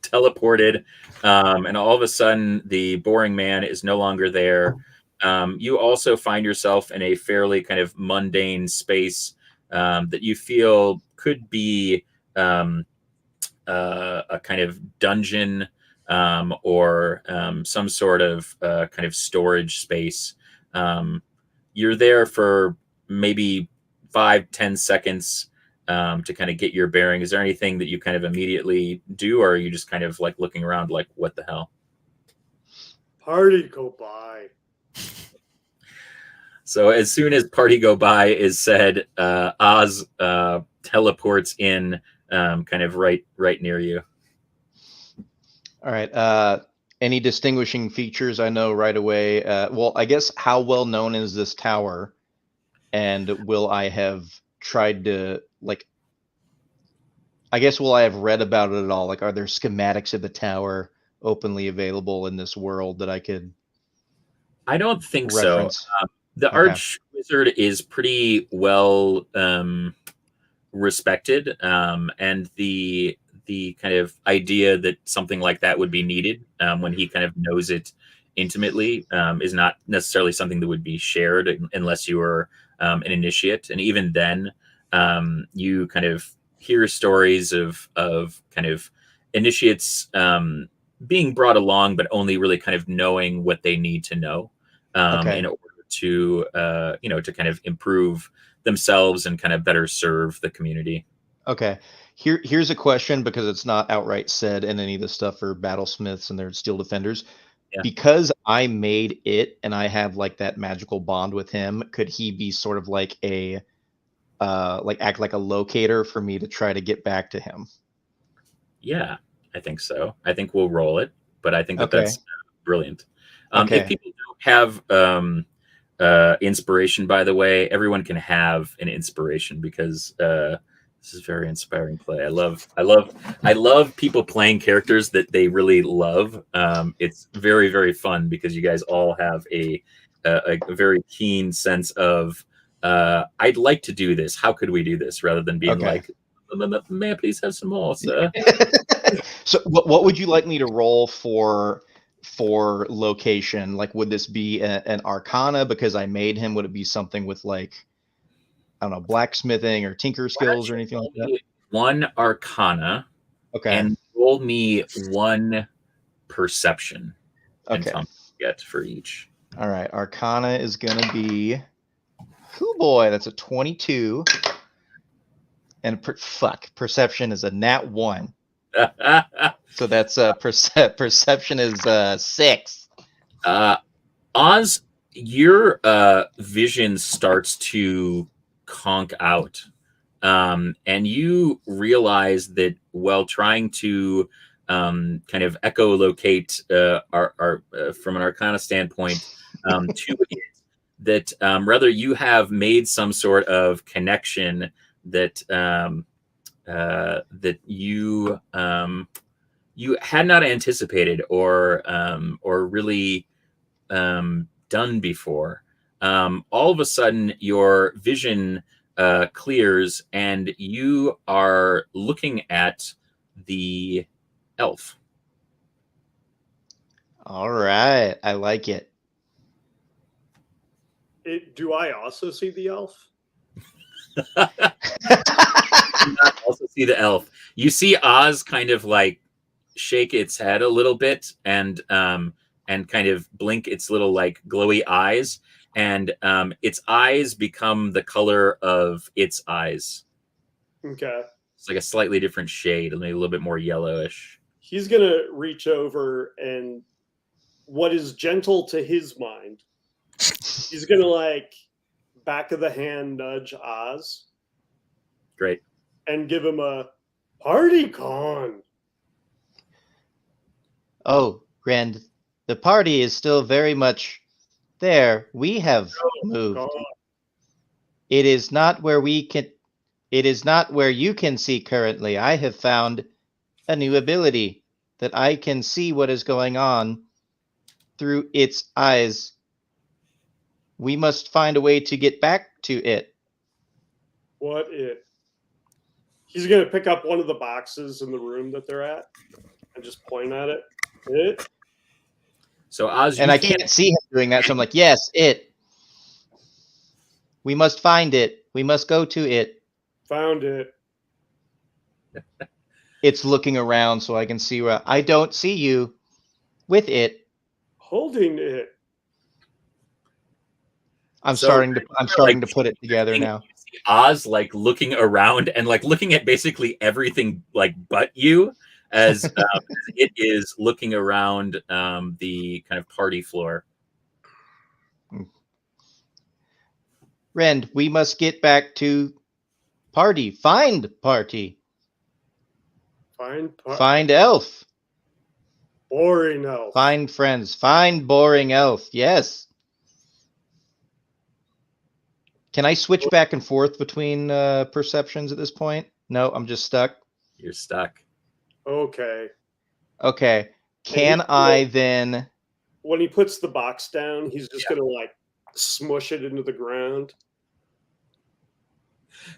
teleported, and all of a sudden, the boring man is no longer there. You also find yourself in a fairly kind of mundane space that you feel could be a kind of dungeon or some sort of kind of storage space. You're there for maybe 5-10 seconds to kind of get your bearing. Is there anything that you kind of immediately do, or are you just kind of like looking around like, what the hell? Party go by. So as soon as party go by is said, Oz teleports in kind of right near you. All right. Any distinguishing features I know right away? Well, I guess how well known is this tower? And will I have tried to, like, I guess will I have read about it at all? Like, are there schematics of the tower openly available in this world that I could I don't think reference? so. The Archwizard is pretty well respected, and the kind of idea that something like that would be needed when he kind of knows it intimately is not necessarily something that would be shared unless you were an initiate. And even then, you kind of hear stories of kind of initiates being brought along, but only really kind of knowing what they need to know in order to to kind of improve themselves and kind of better serve the community. Okay. Here's a question, because it's not outright said in any of the stuff for battlesmiths and their steel defenders. Yeah. Because I made it and I have like that magical bond with him, could he be sort of like a act like a locator for me to try to get back to him? Yeah, I think so. I think we'll roll it, but I think that's brilliant. If people don't have inspiration, by the way, everyone can have an inspiration, because this is very inspiring play. I love people playing characters that they really love. It's very, very fun because you guys all have a very keen sense of I'd like to do this. How could we do this? Rather than being like, may I please have some more, sir? So what would you like me to roll for for location? Like, would this be an Arcana because I made him? Would it be something with like, I don't know, blacksmithing or tinker skills or anything like that? One Arcana, Okay. and roll me one Perception. And Okay. tell me what you get for each. All right. Arcana is gonna be. Oh boy, that's a 22. And perception is a nat 1. So that's perception is 6. Oz, your vision starts to conk out, and you realize that while trying to kind of echolocate from an Arcana standpoint to it, that rather you have made some sort of connection that that you had not anticipated or really done before. All of a sudden, your vision clears, and you are looking at the elf. All right, I like it. Do I also see the elf? Also see the elf. You see Oz kind of like shake its head a little bit and kind of blink its little like glowy eyes, and its eyes become the color of its eyes. Okay. It's like a slightly different shade, maybe a little bit more yellowish. He's gonna reach over and, what is gentle to his mind, he's gonna like back of the hand nudge Oz. Great. And give him a party con. Oh, Rand, the party is still very much there. We have moved. God. It is not where you can see currently. I have found a new ability that I can see what is going on through its eyes. We must find a way to get back to it. What it? He's gonna pick up one of the boxes in the room that they're at and just point at it. It. So Oz, and I can't see him doing that, so I'm like, yes, it. We must find it. We must go to it. Found it. It's looking around so I can see where I don't see you with it. Holding it. I'm starting to put it together now. Oz like looking around and like looking at basically everything like but you as it is looking around the kind of party floor. Rend, we must get back to party. Find party. Find elf. Boring elf. Find friends. Find boring elf. Yes. Can I switch back and forth between perceptions at this point? No, I'm just stuck. You're stuck. Okay. Okay. Can I then... When he puts the box down, he's just going to like smush it into the ground.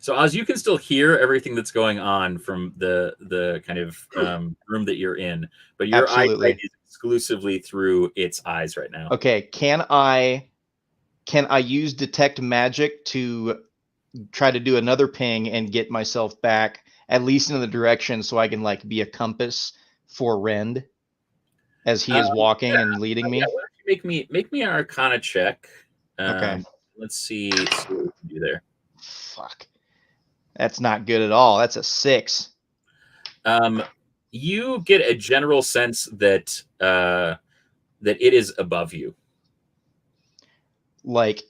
So Oz, you can still hear everything that's going on from the kind of room that you're in, but your eyesight is exclusively through its eyes right now. Okay. Can I use detect magic to try to do another ping and get myself back at least in the direction so I can like be a compass for Rend as he is walking and leading me? Make me an Arcana check. Okay. Let's see what we can do there. Fuck. That's not good at all. That's a 6. You get a general sense that that it is above you. Like,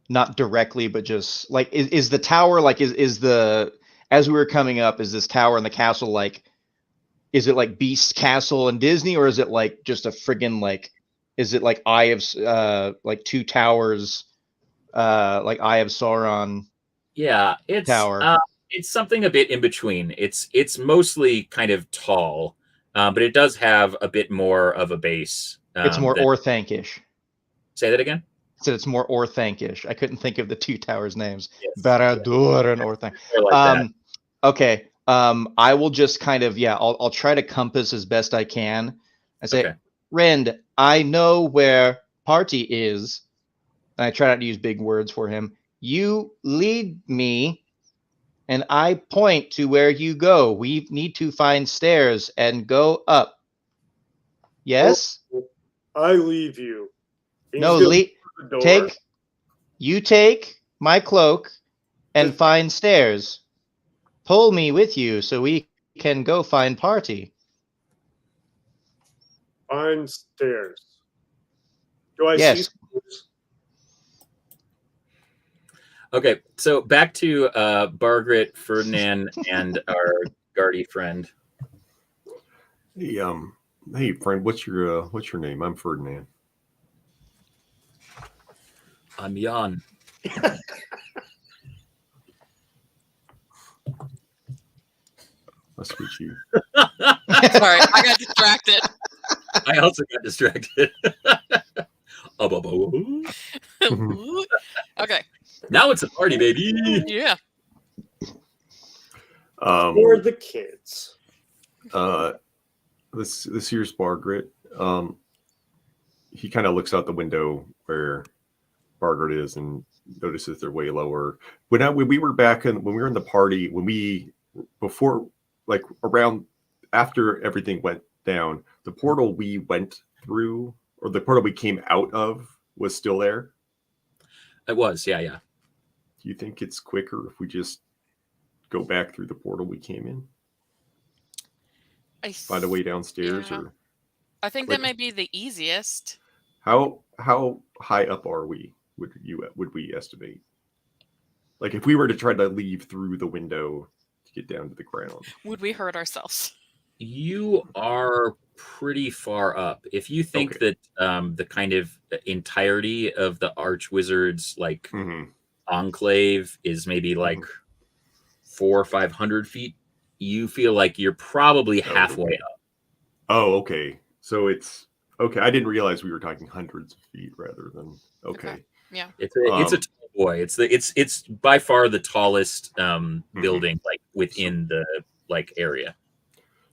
not directly, but just like, is the tower like is the, as we were coming up, is this tower in the castle like, is it like Beast Castle in Disney, or is it like just a friggin' like, is it like Eye of like Two Towers, like Eye of Sauron? Yeah, it's tower. It's something a bit in between. It's mostly kind of tall, but it does have a bit more of a base. It's more Orthanc-ish. Say that again. So it's more Orthanc-ish. I couldn't think of the two towers' names. Yes. Barad-dûr and Orthanc. Like okay. I will just kind of I'll try to compass as best I can. I say, Friend, I know where party is. And I try not to use big words for him. You lead me, and I point to where you go. We need to find stairs and go up. Yes? I leave you. No, the door. take my cloak and find stairs. Pull me with you so we can go find party. Find stairs. Do I Yes. see stairs? Okay, so back to Margaret, Ferdinand, and our Guardy friend. Hey, friend, what's your name? I'm Ferdinand. I'm Jan. Must be you. Sorry, I got distracted. I also got distracted. Okay. Now it's a party, baby. Yeah. For the kids. This here's Margaret. He kind of looks out the window where Margaret is and notices they're way lower. When we were in the party, after everything went down, the portal we went through, or the portal we came out of, was still there. It was, yeah. Do you think it's quicker if we just go back through the portal we came in? Find a way downstairs, yeah. or I think that may be the easiest. how high up are we? Would we estimate? Like if we were to try to leave through the window to get down to the ground, would we hurt ourselves? You are pretty far up. If you think that the kind of entirety of the Archwizard's enclave is maybe like 400 or 500 feet, you feel like you're probably halfway up. Oh, okay. So it's okay. I didn't realize we were talking hundreds of feet rather than okay. Yeah. It's a tall boy. It's by far the tallest building within the area.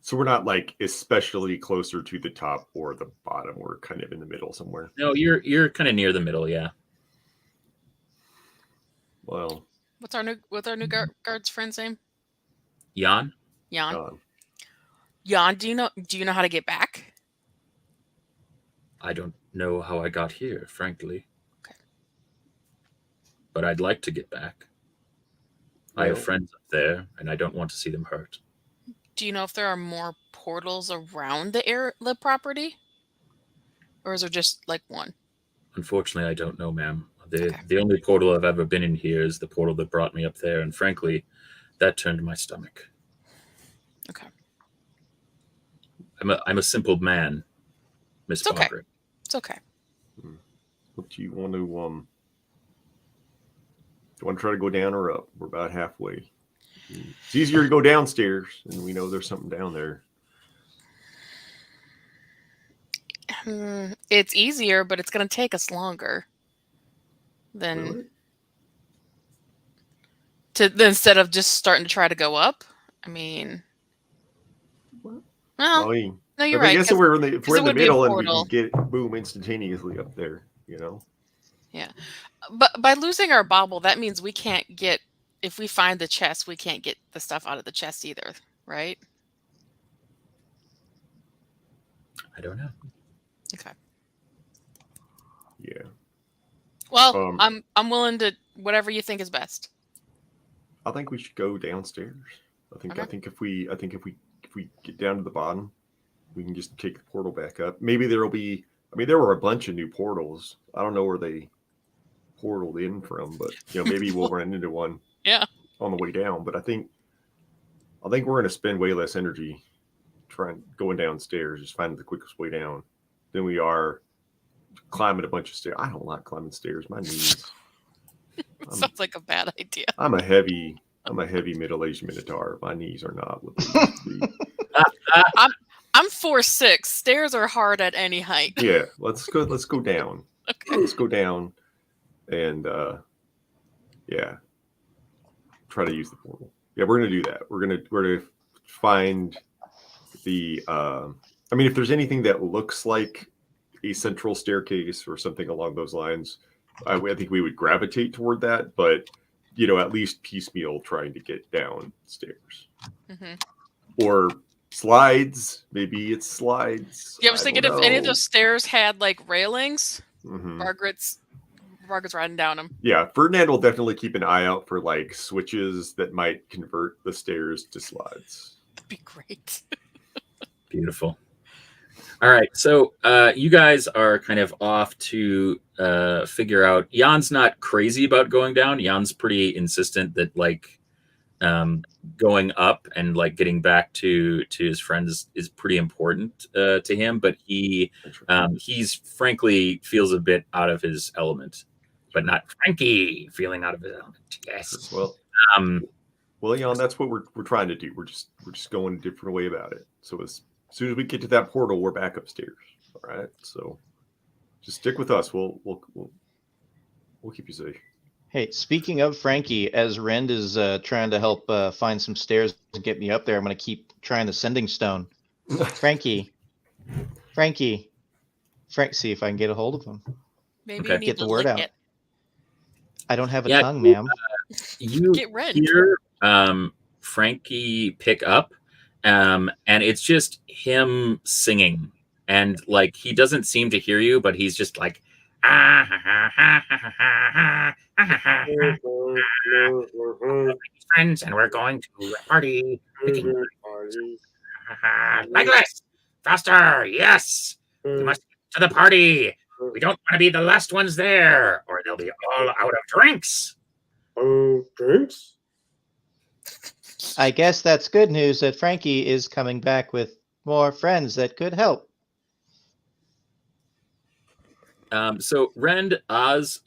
So we're not especially closer to the top or the bottom. We're kind of in the middle somewhere. No, you're kind of near the middle, yeah. Well, what's our new guard's friend's name? Jan. Jan, do you know how to get back? I don't know how I got here, frankly. Okay. But I'd like to get back. I have friends up there, and I don't want to see them hurt. Do you know if there are more portals around the property? Or is there just one? Unfortunately, I don't know, ma'am. The only portal I've ever been in here is the portal that brought me up there, and frankly, that turned my stomach. Okay. I'm a simple man, Miss Margaret. It's okay. What do you want to try to go down or up? We're about halfway. It's easier to go downstairs, and we know there's something down there. It's easier, but it's going to take us longer than instead of just starting to try to go up. I mean, no, you're right. I guess if we're in the middle and we portal. can get boom instantaneously up there, Yeah, but by losing our bauble, that means we can't get. If we find the chest, we can't get the stuff out of the chest either, right? I don't know. Okay. Yeah. Well, I'm willing to whatever you think is best. I think we should go downstairs. I think if we get down to the bottom, we can just take the portal back up. Maybe there were a bunch of new portals. I don't know where they portaled in from, but maybe we'll run into one. Yeah. On the way down, but I think we're going to spend way less energy going downstairs, just finding the quickest way down, than we are climbing a bunch of stairs. I don't like climbing stairs. My knees. Sounds like a bad idea. I'm a heavy middle-aged minotaur. My knees are not what they used to be. I'm 4'6". Stairs are hard at any height. Yeah, let's go down. Okay. Let's go down, and try to use the portal. Yeah, we're gonna do that. We're gonna find the I mean, if there's anything that looks like a central staircase or something along those lines, I think we would gravitate toward that. But at least piecemeal trying to get downstairs. Or slides. Maybe it's slides. Yeah, I was thinking if any of those stairs had like railings, Margaret's riding down them. Yeah, Ferdinand will definitely keep an eye out for like switches that might convert the stairs to slides. That'd be great. Beautiful. All right, so you guys are kind of off to figure out. Jan's not crazy about going down. Jan's pretty insistent that like going up and like getting back to his friends is pretty important to him. But he's frankly feels a bit out of his element. But not Frankie feeling out of his element. Yes. Well, Jan, that's what we're trying to do. We're just going a different way about it. So as soon as we get to that portal, we're back upstairs. All right. So just stick with us. We'll keep you safe. Hey, speaking of Frankie, as Rend is trying to help find some stairs to get me up there, I'm going to keep trying the sending stone. Frankie, see if I can get a hold of him. Maybe you need get to the word lick out. it. I don't have a tongue, ma'am. You Get Rend. hear Frankie pick up, and it's just him singing, and like he doesn't seem to hear you, but he's just like friends, and we're going to a party. Legolas, faster! Yes, we must get to the party. We don't want to be the last ones there, or they'll be all out of drinks. Drinks? I guess that's good news that Frankie is coming back with more friends that could help. So Rend, Oz,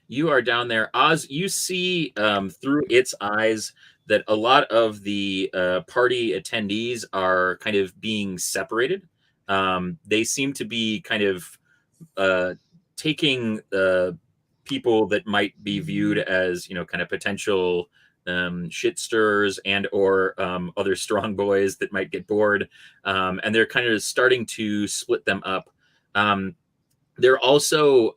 you are down there. Oz, you see through its eyes that a lot of the party attendees are kind of being separated. They seem to be kind of taking people that might be viewed as, kind of potential shit stirrers and or other strong boys that might get bored. And they're kind of starting to split them up. They're also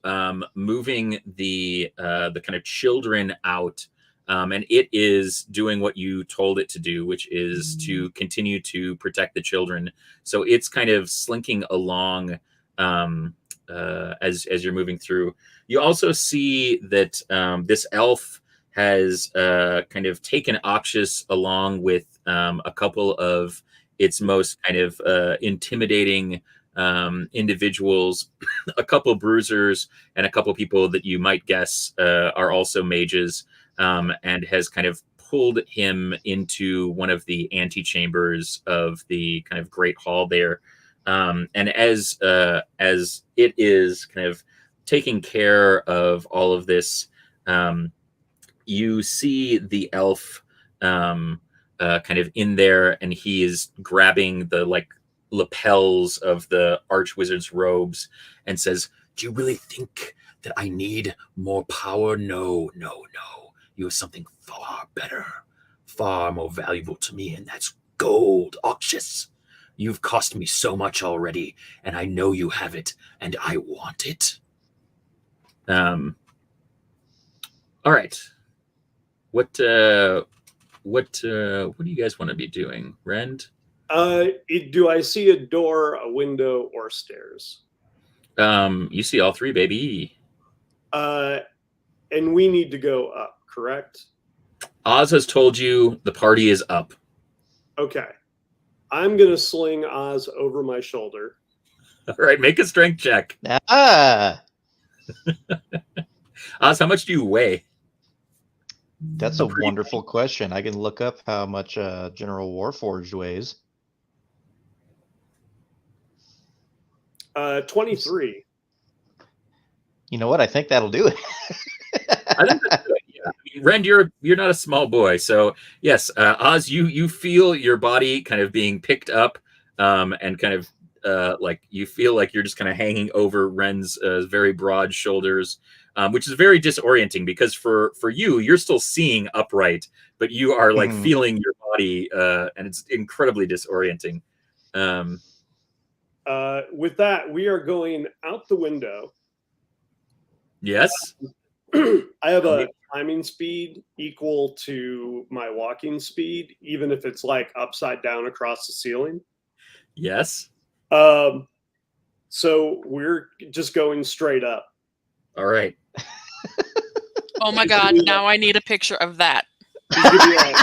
moving the kind of children out, and it is doing what you told it to do, which is to continue to protect the children. So it's kind of slinking along as you're moving through. You also see that this elf has kind of taken Oxus along with a couple of its most kind of intimidating individuals, a couple bruisers, and a couple people that you might guess are also mages, and has kind of pulled him into one of the antechambers of the kind of great hall there. And as it is kind of taking care of all of this, you see the elf kind of in there, and he is grabbing the lapels of the archwizard's robes and says, "Do you really think that I need more power? No. You have something far better, far more valuable to me, and that's gold, Oxus. You've cost me so much already, and I know you have it, and I want it." All right. What do you guys want to be doing, Rend? Do I see a door, a window, or stairs? You see all three, baby. And we need to go up, correct? Oz has told you the party is up. Okay. I'm going to sling Oz over my shoulder. All right, make a strength check. Ah, Oz, how much do you weigh? that's a wonderful question. I can look up how much General Warforged weighs. 23. You know what? I think that'll do it. I think that's good. Yeah. Rend, you're not a small boy, so yes, Oz, you feel your body kind of being picked up, and kind of like you feel like you're just kind of hanging over Rend's very broad shoulders, which is very disorienting because for you, you're still seeing upright, but you are like feeling your body, and it's incredibly disorienting. With that, we are going out the window. Yes. I have a climbing speed equal to my walking speed, even if it's like upside down across the ceiling. Yes. So we're just going straight up. All right. Oh my God! Now I need a picture of that. He's gonna be like,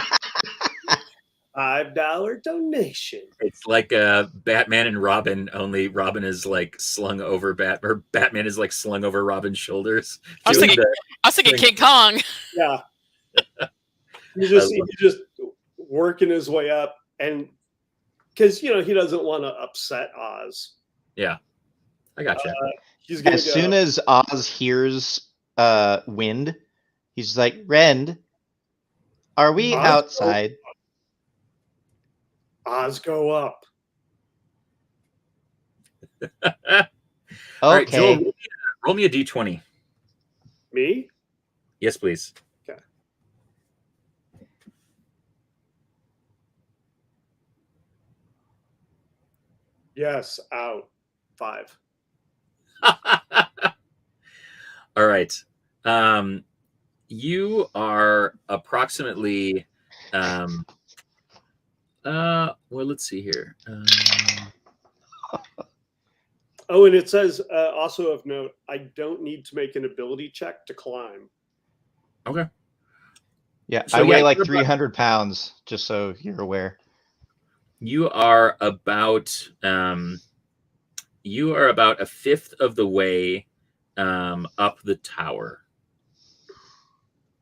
$5 donation. It's like Batman and Robin, only Robin is like slung over Batman is like slung over Robin's shoulders. I was thinking King Kong. Yeah. He's just working his way up, and because he doesn't want to upset Oz. Yeah, I gotcha. He's gonna soon as Oz hears wind, he's like, "Rend, are we outside?" Oz, go up. All right, Okay. Joel, roll me a d20. Me? Yes, please. Okay. Yes, out. 5. All right. You are approximately well, let's see here. Oh, and it says also of note, I don't need to make an ability check to climb. Okay. Yeah, So, I weigh yeah, like you're 300 pounds, just so you're aware. You are about a fifth of the way up the tower.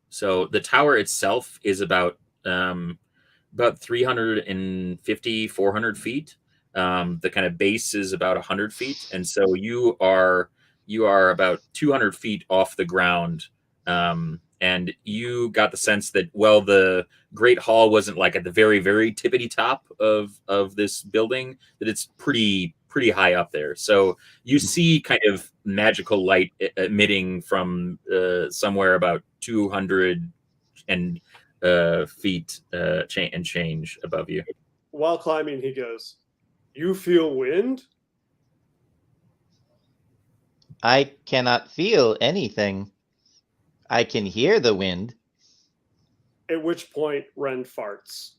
So the tower itself is about 350, 400 feet. The kind of base is about 100 feet, and so you are about 200 feet off the ground. And you got the sense that, well, the Great Hall wasn't like at the very, very tippity top of this building, that it's pretty high up there. So you see kind of magical light emitting from somewhere about 200 feet and change above you. While climbing, he goes, "You feel wind?" I cannot feel anything. I can hear the wind. At which point, Ren farts.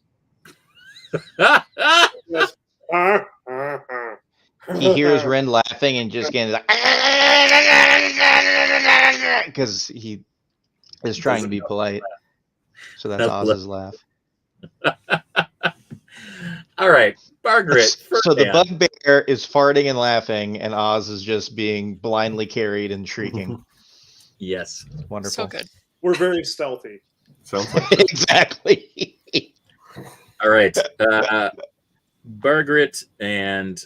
He hears Ren laughing and just getting like, because he is trying to be polite. So that's Oz's laugh. All right, Margaret. So the bugbear is farting and laughing, and Oz is just being blindly carried and shrieking. Yes. Wonderful. So good. We're very stealthy. Sounds like Exactly. All right. Margaret and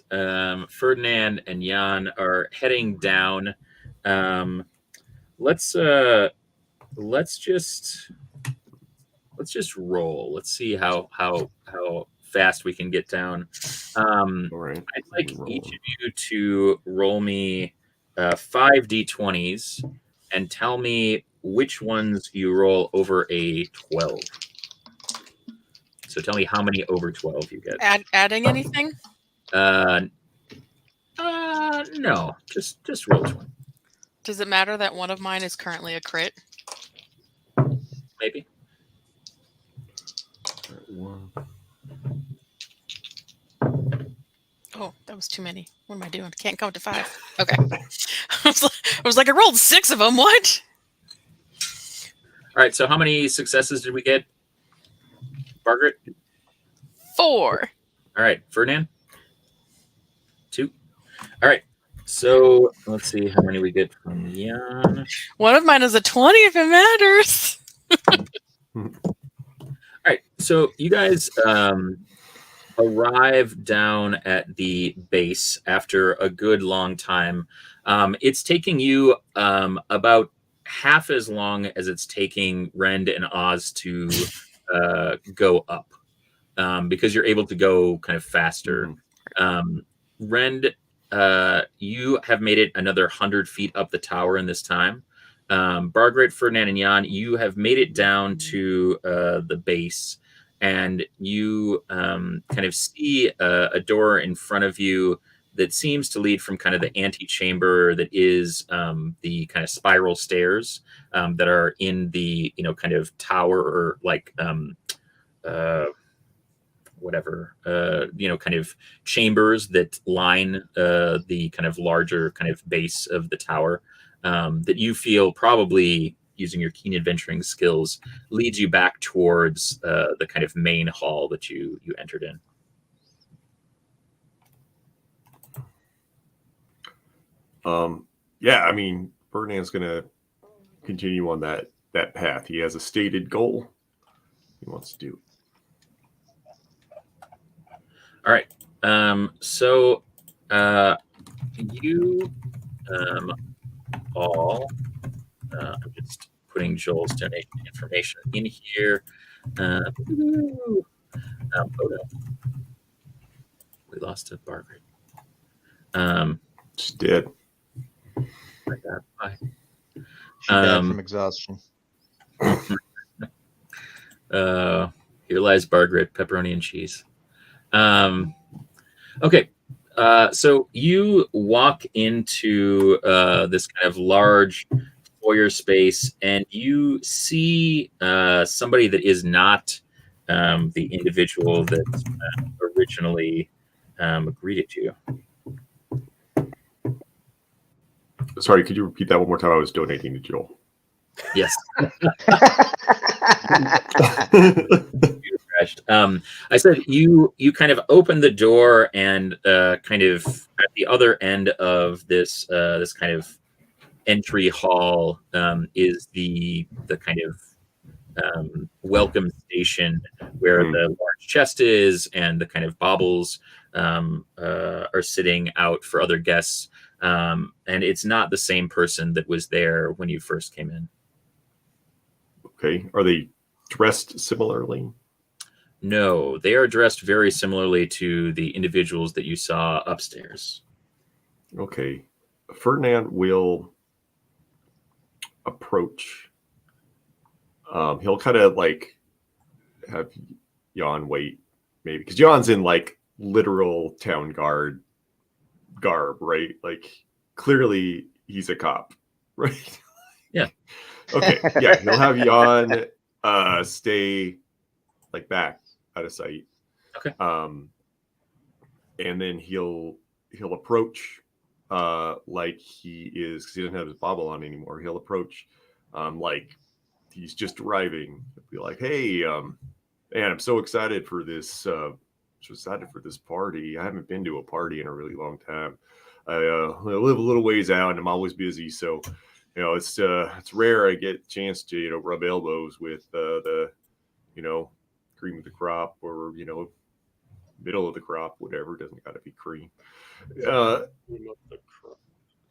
Ferdinand and Jan are heading down. Let's just roll. Let's see how fast we can get down. all right. I'd like each of you to roll me 5 d20s and tell me which ones you roll over a 12. So tell me how many over 12 you get. Adding anything? No, just roll 20. Does it matter that one of mine is currently a crit? Maybe. Oh, that was too many. What am I doing? Can't count to 5. Okay. I was like, I rolled 6 of them. What? All right. So how many successes did we get, Margaret? 4. All right, Ferdinand. 2. All right. So let's see how many we get from Jan. One of mine is a 20 if it matters. All right. So you guys arrive down at the base after a good long time. It's taking you about half as long as it's taking Rend and Oz to go up, because you're able to go kind of faster. Rend, you have made it another 100 feet up the tower in this time. Margaret, Ferdinand, and Jan, you have made it down to the base, and you kind of see a door in front of you that seems to lead from kind of the antechamber that is the kind of spiral stairs that are in the kind of tower or like whatever kind of chambers that line the kind of larger kind of base of the tower that you feel probably using your keen adventuring skills leads you back towards the kind of main hall that you entered in. Yeah, I mean, Ferdinand's gonna continue on that path. He has a stated goal he wants to do. All right. So you all, I'm just putting Joel's donation information in here. Oh no, we lost a bar grade. She's dead. My God, why? She died from exhaustion. Here lies bar grid, pepperoni and cheese. Okay. So you walk into this kind of large foyer space, and you see somebody that is not the individual that originally greeted you. Sorry, could you repeat that one more time? I was donating to Joel. Yes. I said you kind of open the door, and kind of at the other end of this this kind of entry hall is the kind of welcome station where the large chest is and the kind of baubles are sitting out for other guests. And it's not the same person that was there when you first came in. Okay. Are they dressed similarly? No, they are dressed very similarly to the individuals that you saw upstairs. Okay. Ferdinand will approach. He'll kind of like have Jan wait, maybe, because Jan's in like literal town guard garb, right? Like clearly he's a cop, right? Yeah. Okay. Yeah, he'll have Jan stay like back out of sight. Okay. And then he'll approach like he is, because he doesn't have his bobble on anymore. He'll approach like he's just arriving. He'll be like, "Hey, man, I'm so excited for this. Party. I haven't been to a party in a really long time. I live a little ways out, and I'm always busy. So, it's rare I get a chance to rub elbows with the cream of the crop, or middle of the crop, whatever. It doesn't got to be cream.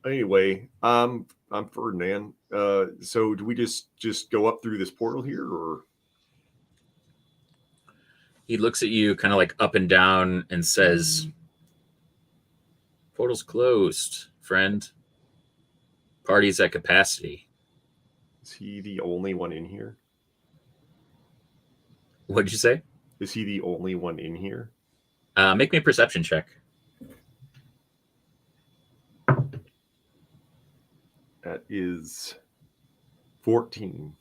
Anyway, I'm Ferdinand. So do we just go up through this portal here, or? He looks at you kind of like up and down and says, "Portal's closed, friend. Party's at capacity." Is he the only one in here? What did you say? Is he the only one in here? Make me a perception check. That is 14.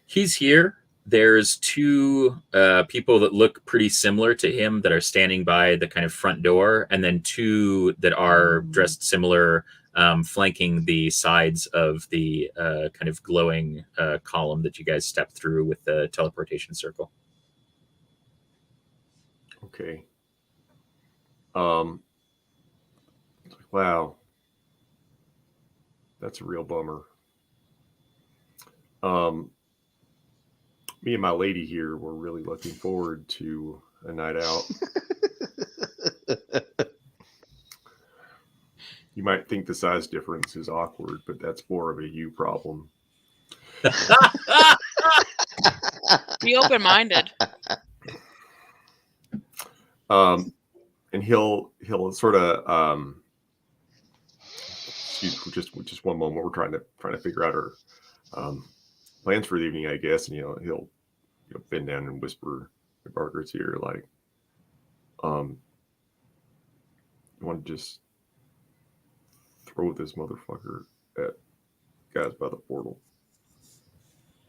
He's here. There's two people that look pretty similar to him that are standing by the kind of front door, and then two that are dressed similar, flanking the sides of the kind of glowing column that you guys stepped through with the teleportation circle. Okay. Wow. That's a real bummer. Me and my lady here were really looking forward to a night out. You might think the size difference is awkward, but that's more of a you problem. Be open-minded. And he'll sort of just one moment. We're trying to figure out our plans for the evening, I guess. And he'll bend down and whisper in Barker's ear, like, I want to just throw this motherfucker at guys by the portal.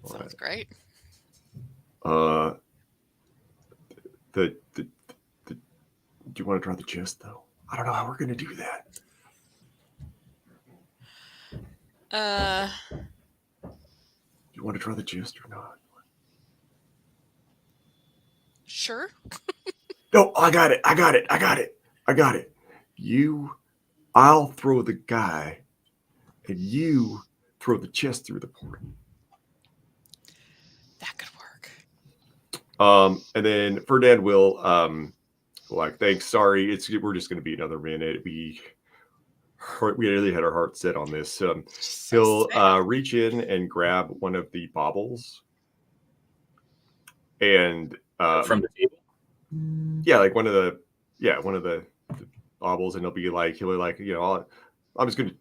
All Sounds great. Do you want to draw the gist though? I don't know how we're gonna do that. Do you want to draw the gist or not? Sure. No, I got it. I'll throw the guy, and you throw the chest through the portal. That could work. And then Ferdinand will like, thanks, sorry, we're just gonna be another minute. We really had our heart set on this. He'll reach in and grab one of the baubles, and From the table. yeah, like one of the baubles, and he'll be like, I'm just gonna,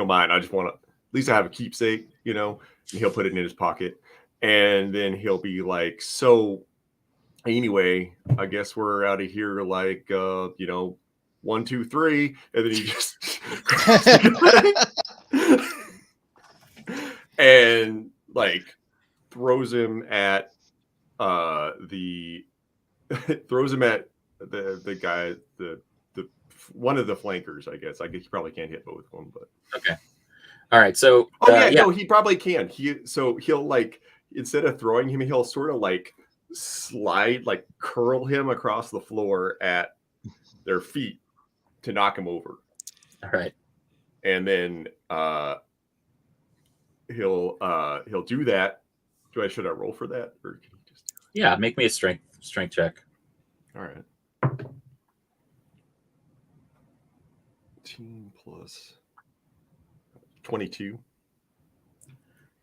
mine. I just want to at least have a keepsake, and he'll put it in his pocket, and then he'll be like, so anyway, I guess we're out of here, like 1, 2, 3, and then he just and like throws him at the guy, the one of the flankers, I guess. He probably can't hit both of them, but Okay. All right. So no, he probably can. He'll like, instead of throwing him, he'll sort of like slide, like curl him across the floor at their feet to knock him over. All right. And then he'll do that. Should I roll for that, or can he just do it? Yeah, make me a strength check. All right. 18 plus 22.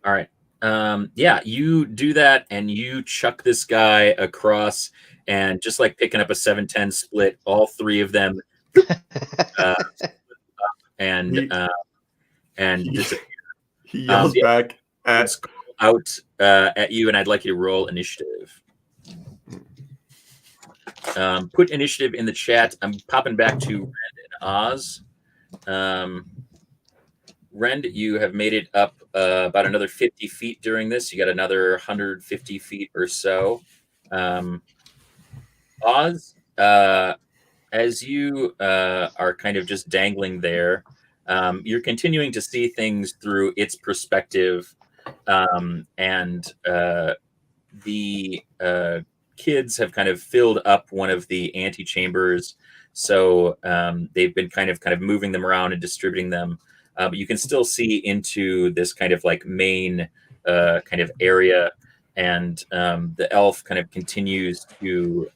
All right. Yeah, you do that, and you chuck this guy across, and just like picking up a 7-10 split, all three of them and disappear. He yells back out at you, and I'd like you to roll initiative. Put initiative in the chat. I'm popping back to Rend and Oz. Rend, you have made it up about another 50 feet during this. You got another 150 feet or so. Oz, as you are kind of just dangling there, you're continuing to see things through its perspective, and the kids have kind of filled up one of the antechambers, so they've been kind of moving them around and distributing them. But you can still see into this kind of like main kind of area, and the elf kind of continues to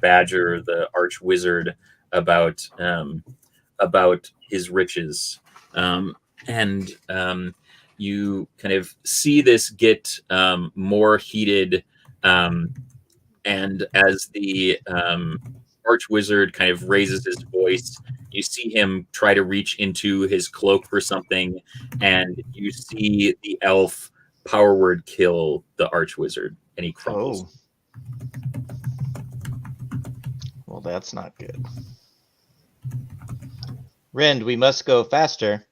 badger the archwizard about his riches, and you kind of see this get more heated, and as the archwizard kind of raises his voice, you see him try to reach into his cloak for something, and you see the elf power word kill the archwizard, and he crumbles. Oh. Well, that's not good. Rend, we must go faster.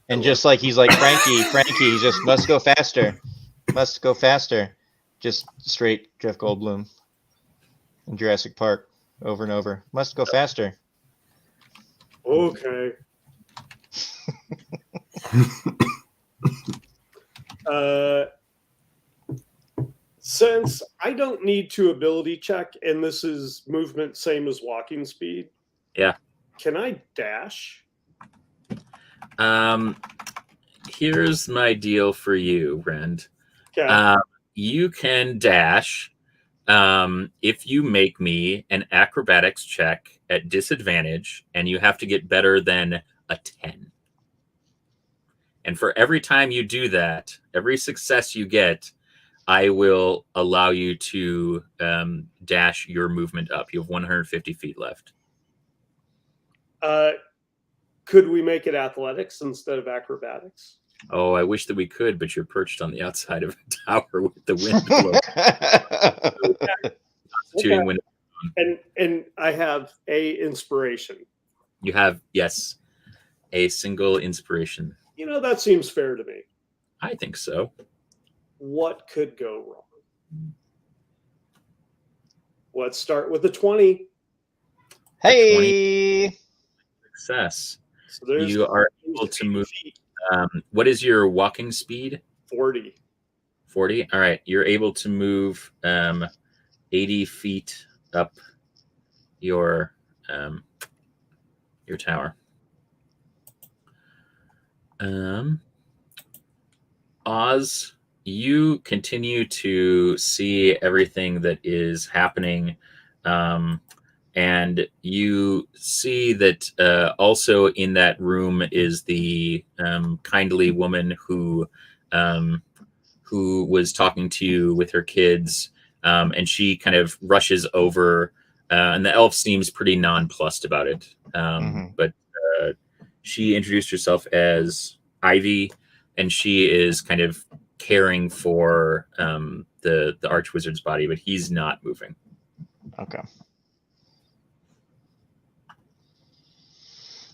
And just like he's like, Frankie, he just must go faster. Must go faster. Just straight Jeff Goldblum in Jurassic Park over and over. Must go faster. Okay. Since I don't need to ability check, and this is movement same as walking speed. Yeah. Can I dash? Here's my deal for you, Rend. Okay. You can dash if you make me an acrobatics check at disadvantage, and you have to get better than a 10. And for every time you do that, every success you get, I will allow you to dash your movement up. You have 150 feet left. Could we make it athletics instead of acrobatics? Oh, I wish that we could, but you're perched on the outside of a tower with the wind blowing. Okay. Wind. And I have a inspiration. You have, yes, a single inspiration. That seems fair to me. I think so. What could go wrong? Let's start with the 20. Hey. Success. So there's You are able to move. feet. What is your walking speed? 40. 40. All right. You're able to move 80 feet up your tower. Oz, you continue to see everything that is happening, and you see that also in that room is the kindly woman who was talking to you with her kids, and she kind of rushes over, and the elf seems pretty nonplussed about it, but she introduced herself as Ivy, and she is kind of caring for the archwizard's body, but he's not moving. Okay.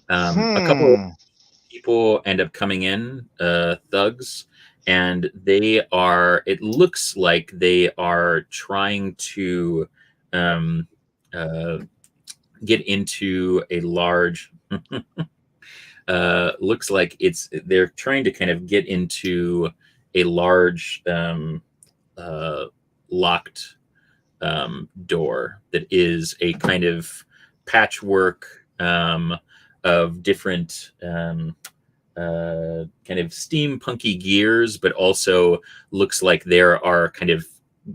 A couple of people end up coming in, thugs, and it looks like they are trying to get into a large looks like they're trying to kind of get into a large locked door that is a kind of patchwork of different kind of steampunky gears, but also looks like there are kind of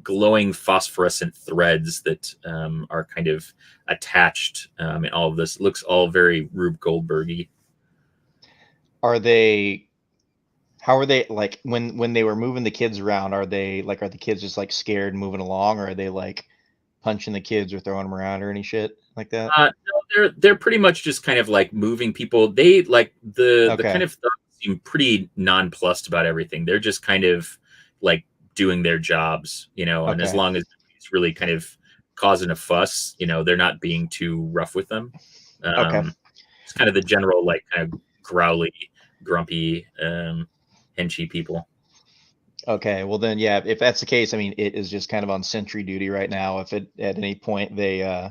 glowing phosphorescent threads that are kind of attached, and all of this looks all very Rube Goldberg-y. How are they, like, when they were moving the kids around, are the kids just like scared and moving along, or are they like punching the kids or throwing them around or any shit like that? No, they're pretty much just kind of like moving people. They like the kind of thugs seem pretty nonplussed about everything. They're just kind of like doing their jobs, and as long as it's really kind of causing a fuss, they're not being too rough with them. It's kind of the general like kind of growly, grumpy, henchy people. Okay, well then, yeah, if that's the case, I mean, it is just kind of on sentry duty right now. If at any point they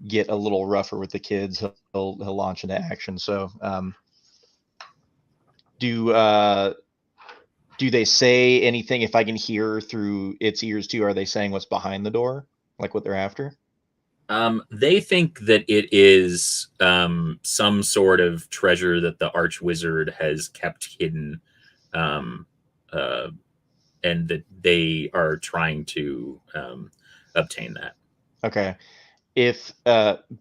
get a little rougher with the kids, he'll launch into action. So, do they say anything? If I can hear through its ears too, are they saying what's behind the door, like what they're after? They think that it is some sort of treasure that the archwizard has kept hidden, and that they are trying to obtain that. Okay. If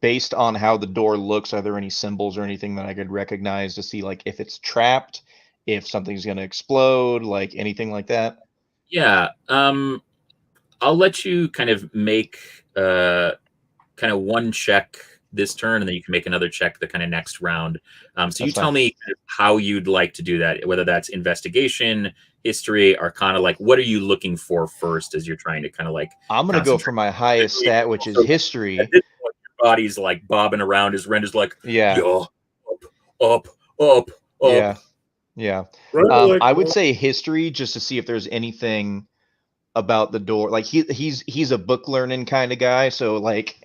based on how the door looks, are there any symbols or anything that I could recognize to see, like, if it's trapped, if something's going to explode, like anything like that? Yeah. I'll let you kind of make kind of one check this turn, and then you can make another check the kind of next round. So you tell me kind of how you'd like to do that, whether that's investigation, history, arcana. Like, what are you looking for first as you're trying to kind of like? I'm going to go for my highest stat, which is history. At this point, your body's like bobbing around as Ren is like, yeah, up. Yeah. Right, I would say history, just to see if there's anything about the door. Like he's a book learning kind of guy, so like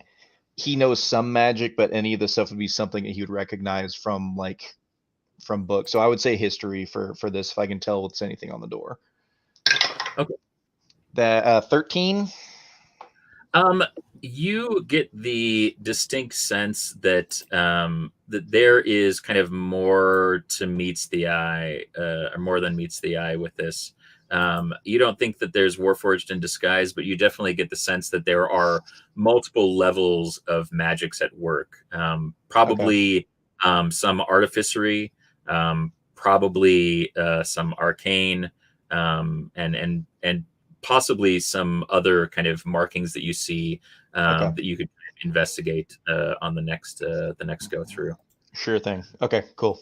he knows some magic, but any of the stuff would be something that he would recognize from books. So I would say history for this, if I can tell what's anything on the door. Okay. That 13. You get the distinct sense that that there is kind of more to meets the eye, or more than meets the eye with this. You don't think that there's Warforged in disguise, but you definitely get the sense that there are multiple levels of magics at work. Probably some artificery, probably some arcane, and possibly some other kind of markings that you see that you could investigate on the next go through. Sure thing. Okay, cool.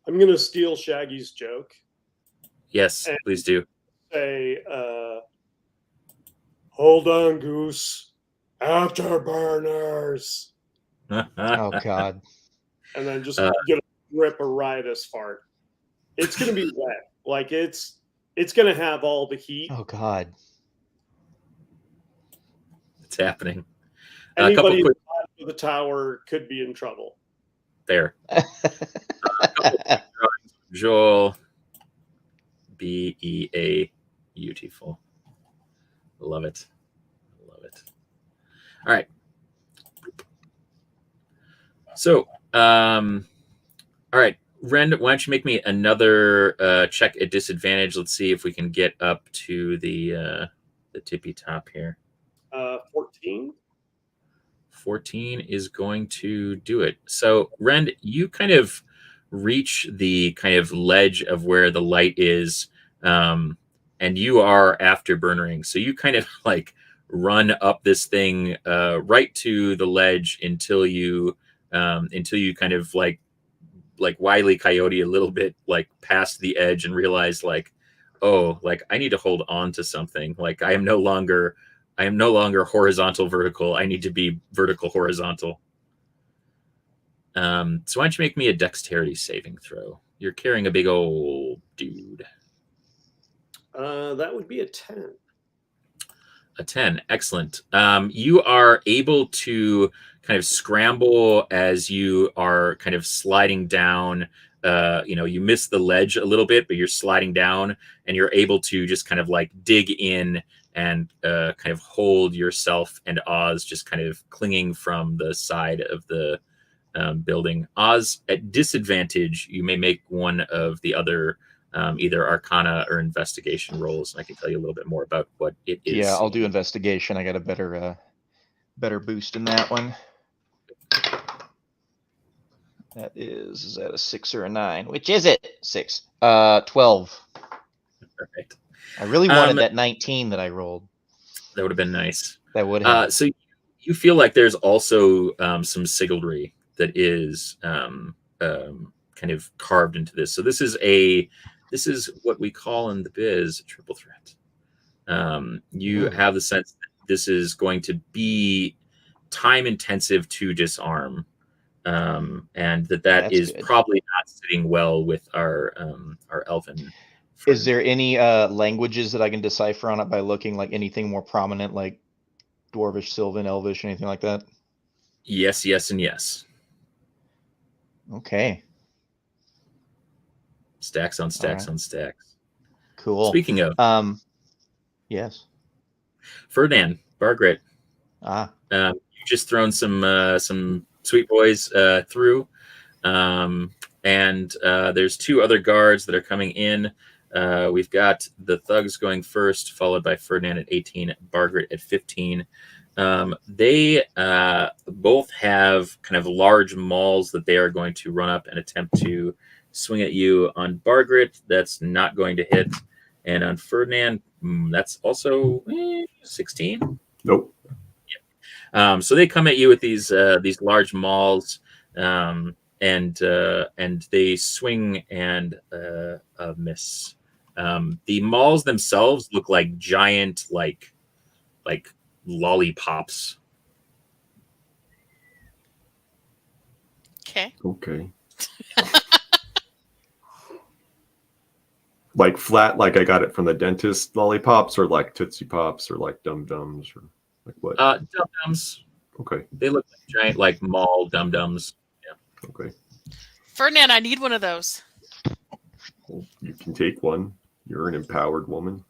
I'm gonna steal Shaggy's joke. Yes, please do. Say, hold on, Goose. Afterburners, Oh God. and then just Uh, gonna rip a riotous fart. It's gonna be wet. Like it's gonna have all the heat. Oh God. it's happening. A couple Anybody in quick the bottom of the tower could be in trouble. there. Joel. BEA. Beautiful. Love it. Love it. All right. So, all right, Ren, why don't you make me another check at disadvantage? Let's see if we can get up to the tippy top here. 14. 14 is going to do it. So, Ren, you kind of reach the kind of ledge of where the light is, and you are afterburnering. So you kind of like run up this thing right to the ledge until you kind of like Wile E. Coyote a little bit like past the edge and realize like, oh, like I need to hold on to something. Like I am no longer horizontal vertical. I need to be vertical horizontal. So why don't you make me a dexterity saving throw? You're carrying a big old dude. That would be a 10. A 10. Excellent. You are able to kind of scramble as you are kind of sliding down. You miss the ledge a little bit, but you're sliding down and you're able to just kind of like dig in and kind of hold yourself and Oz just kind of clinging from the side of the building. Oz, at disadvantage, you may make one of the other either Arcana or Investigation rolls, and I can tell you a little bit more about what it is. Yeah, I'll do Investigation. I got a better boost in that one. That is that a 6 or a 9? Which is it? 6. 12. Perfect. I really wanted that 19 that I rolled. That would have been nice. That would have. So you feel like there's also some sigildry that is kind of carved into this. So this is what we call in the biz a triple threat. You have the sense that this is going to be time intensive to disarm, and that is good. Probably not sitting well with our elven friend. Is there any languages that I can decipher on it by looking, like anything more prominent, like Dwarvish, Sylvan, Elvish, anything like that? Yes, yes, and yes. Okay. Stacks on stacks on stacks. Cool. Speaking of, yes, Ferdinand, Bargret. You've just thrown some sweet boys through, and there's 2 other guards that are coming in. We've got the thugs going first, followed by Ferdinand at 18, Bargret at 15. They both have kind of large mauls that they are going to run up and attempt to swing at you. On Bargret, that's not going to hit. And on Ferdinand, that's also 16. Nope. Yeah. So they come at you with these large mauls, and they swing and miss. The mauls themselves look like giant, like lollipops. Okay. Like flat, like I got it from the dentist lollipops, or like Tootsie Pops, or like Dum Dums, or like what? Dum Dums. Okay. They look like giant, like mall Dum Dums. Yeah. Okay. Ferdinand, I need one of those. Well, you can take one. You're an empowered woman.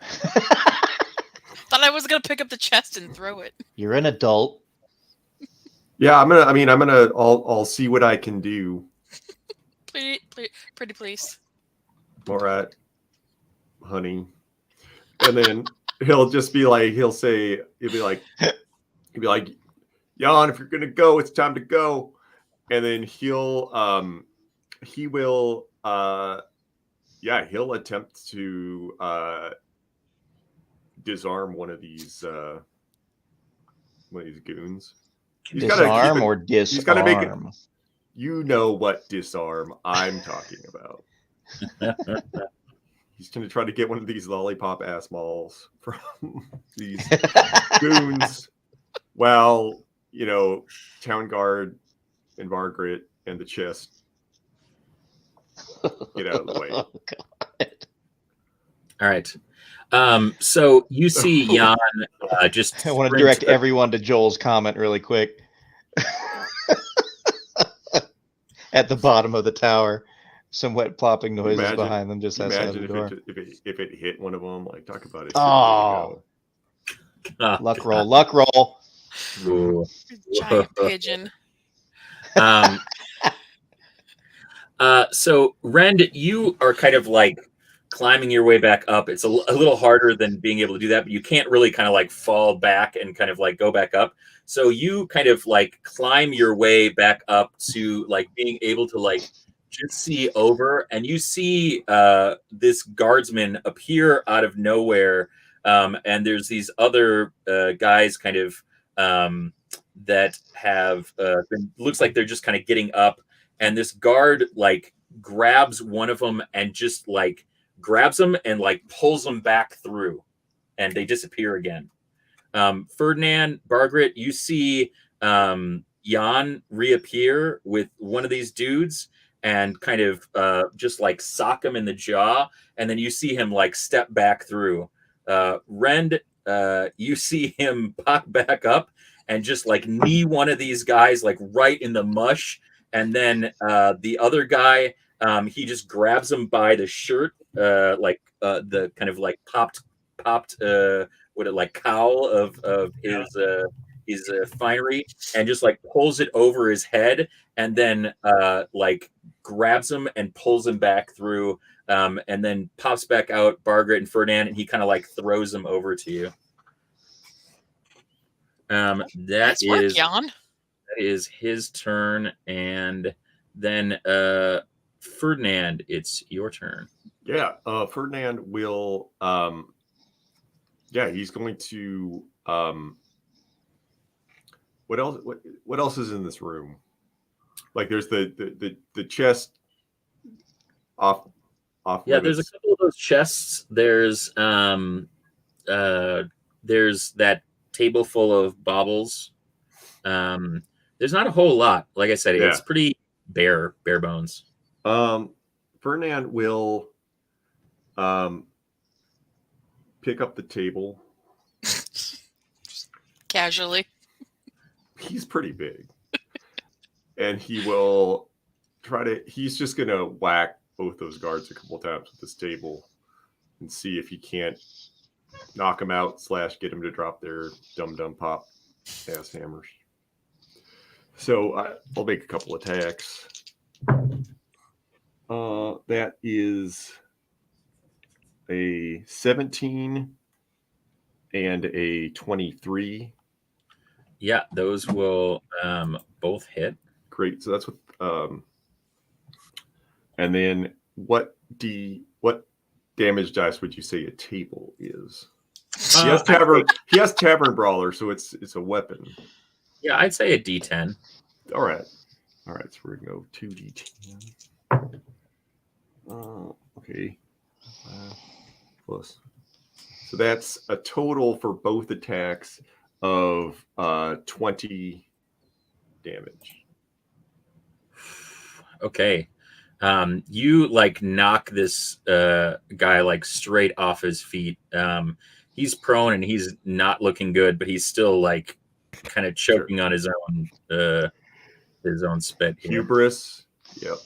Thought I was gonna pick up the chest and throw it. You're an adult. Yeah, I'll see what I can do. Pretty please. All right, honey. And then he'll be like, Jan, if you're gonna go, it's time to go. And then he'll attempt to disarm one of these goons. Disarm or disarm? He's got to make it. You know what disarm I'm talking about. He's going to try to get one of these lollipop ass malls from these goons. Well, Town Guard and Margaret and the chest get out of the way. Oh, God. All right. So you see Jan just. I want to sprint direct everyone to Joel's comment really quick. At the bottom of the tower, some wet plopping noises behind them just outside the door. If it hit one of them, like talk about it. Oh, luck roll. Ooh. Giant pigeon. So Rend, you are kind of like climbing your way back up. It's a little harder than being able to do that, but you can't really kind of like fall back and kind of like go back up. So you kind of like climb your way back up to like being able to like just see over, and you see this guardsman appear out of nowhere. And there's these other guys kind of that have looks like they're just kind of getting up, and this guard like grabs one of them and just like grabs them and like pulls them back through, and they disappear again. Ferdinand, Margaret, you see Jan reappear with one of these dudes and kind of just like sock him in the jaw, and then you see him like step back through. Rend, you see him pop back up and just like knee one of these guys like right in the mush, and then the other guy, he just grabs him by the shirt, the kind of like popped like cowl of his finery, and just like pulls it over his head, and then like grabs him and pulls him back through, and then pops back out Margaret and Ferdinand, and he kind of like throws them over to you. That is his turn, and then Ferdinand, it's your turn. Yeah, Ferdinand will. He's going to. What else? What else is in this room? Like, there's the chest off. Yeah, there's a couple of those chests. There's that table full of baubles. There's not a whole lot. Like I said, it's pretty bare bones. Ferdinand will pick up the table Casually. He's pretty big. And he will he's just going to whack both those guards a couple times with this table and see if he can't knock them out / get them to drop their dum-dum pop ass hammers. So I'll make a couple attacks. That is a 17 and a 23. Yeah, those will both hit. Great. So that's what. And then what damage dice would you say a table is? He has tavern brawler, so it's a weapon. Yeah, I'd say a D10. All right. So we're gonna go 2d10. Okay. Plus. So that's a total for both attacks of 20 damage. Okay. You like knock this guy like straight off his feet. He's prone and he's not looking good, but he's still like kind of choking on his own spit here. Hubris. Yep.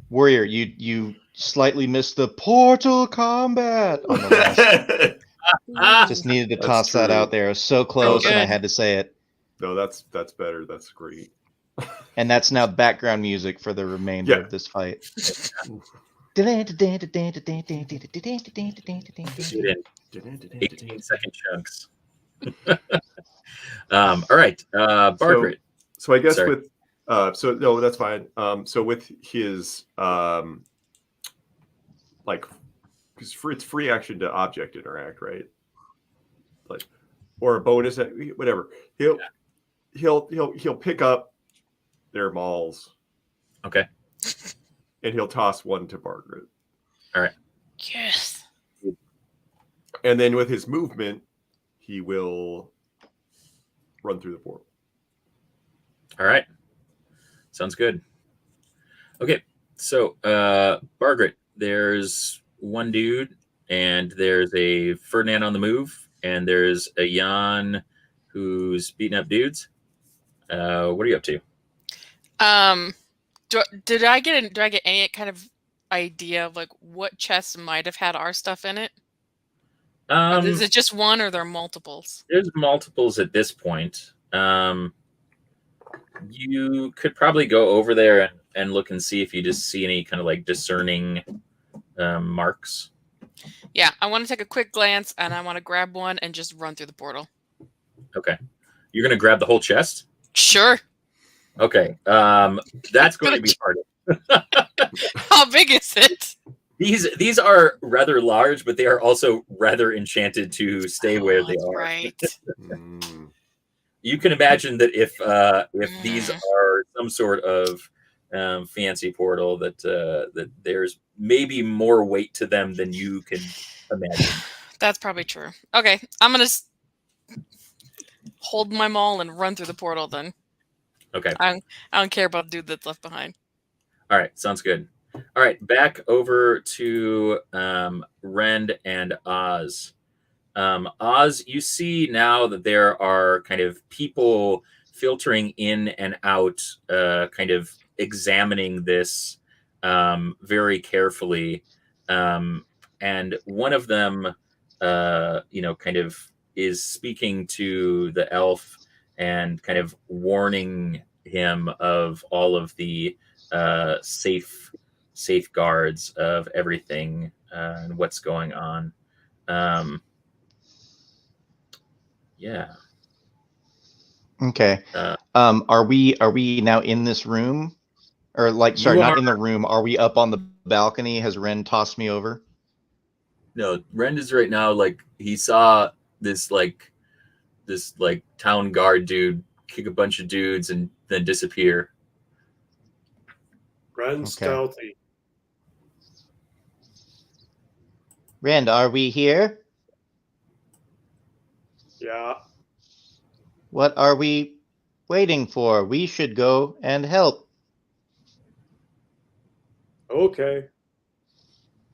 Warrior, you slightly missed the portal combat on the last. Just needed to toss that out there. It was so close, and I had to say it. No, that's better. That's great. And that's now background music for the remainder of this fight. 18-second chunks. All right, Margaret. So I guess with no, that's fine. So with his because it's free action to object interact, right? Like, or a bonus, whatever. He'll pick up their mauls. Okay. And he'll toss one to Margaret. All right. Yes. And then with his movement, he will run through the portal. All right. Sounds good. Okay. So, Margaret, there's one dude, and there's a Ferdinand on the move, and there's a Jan who's beating up dudes. What are you up to? Did I get any kind of idea of like what chests might have had our stuff in it? Is it just one, or are there multiples? There's multiples at this point. You could probably go over there and look and see if you just see any kind of like discerning marks. Yeah, I want to take a quick glance, and I want to grab one and just run through the portal. Okay. You're going to grab the whole chest? Sure. Okay. That's going to be hard. How big is it? These are rather large, but they are also rather enchanted to stay where they are. Right. You can imagine that if these are some sort of fancy portal, that there's maybe more weight to them than you can imagine. That's probably true. Okay, I'm gonna hold my maul and run through the portal then. Okay. I don't care about the dude that's left behind. All right, sounds good. All right, back over to Rend and Oz. Oz, you see now that there are kind of people filtering in and out, kind of examining this very carefully. And one of them, kind of is speaking to the elf and kind of warning him of all of the safeguards of everything and what's going on. Yeah. Okay. Are we now in this room? Or like, sorry, not in the room. Are we up on the balcony? Has Ren tossed me over? No, Ren is right now, like, he saw this town guard dude kick a bunch of dudes and then disappear. Ren's stealthy. Rand, are we here? Yeah. What are we waiting for? We should go and help. Okay.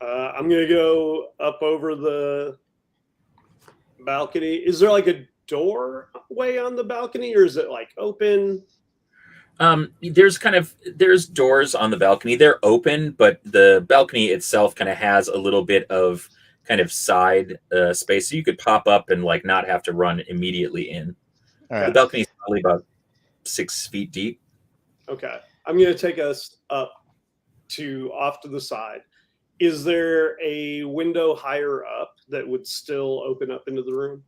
I'm going to go up over the balcony. Is there like a doorway on the balcony, or is it like open? There's doors on the balcony. They're open, but the balcony itself kind of has a little bit of kind of side space, so you could pop up and like not have to run immediately in. All right. The balcony is probably about 6 feet deep. Okay. I'm going to take us up to off to the side. Is there a window higher up that would still open up into the room?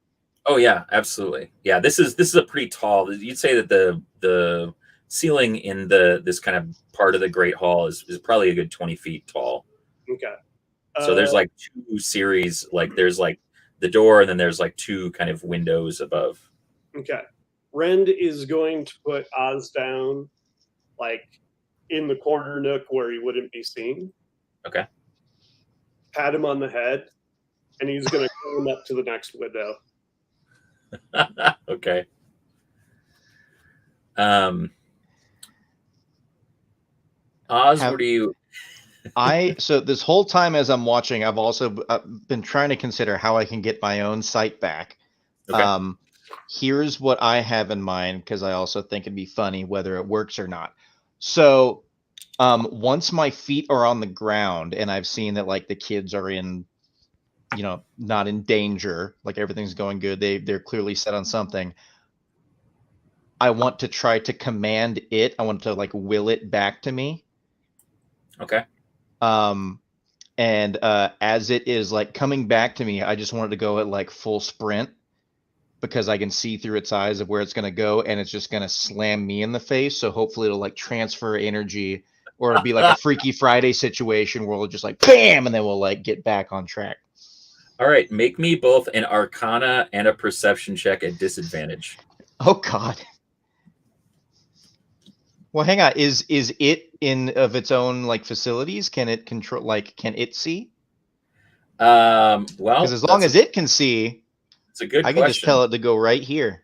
Oh yeah, absolutely. Yeah, this is a pretty tall. You'd say that the ceiling in this kind of part of the Great Hall is probably a good 20 feet tall. Okay. So there's like two series, like there's like the door, and then there's like two kind of windows above. Okay. Rend is going to put Oz down, like in the corner nook where he wouldn't be seen. Okay. Pat him on the head, and he's going to climb up to the next window. Okay. Oz, what do you? So this whole time as I'm watching, I've also been trying to consider how I can get my own sight back. Okay. Here's what I have in mind, because I also think it'd be funny whether it works or not. So once my feet are on the ground and I've seen that like the kids are in, not in danger, like everything's going good, they're clearly set on something, I want to try to command it. I want to like will it back to me. Okay. And as it is like coming back to me, I just wanted to go at like full sprint, because I can see through its eyes of where it's going to go, and it's just going to slam me in the face. So hopefully it'll like transfer energy, or it'll be like a Freaky Friday situation where we'll just like bam, and then we'll like get back on track. All right, make me both an Arcana and a Perception check at disadvantage. Oh God. Well, hang on. Is it in of its own like facilities? Can it control? Like, can it see? Well, Because as long as it can see, It's a good I question. can just tell it to go right here.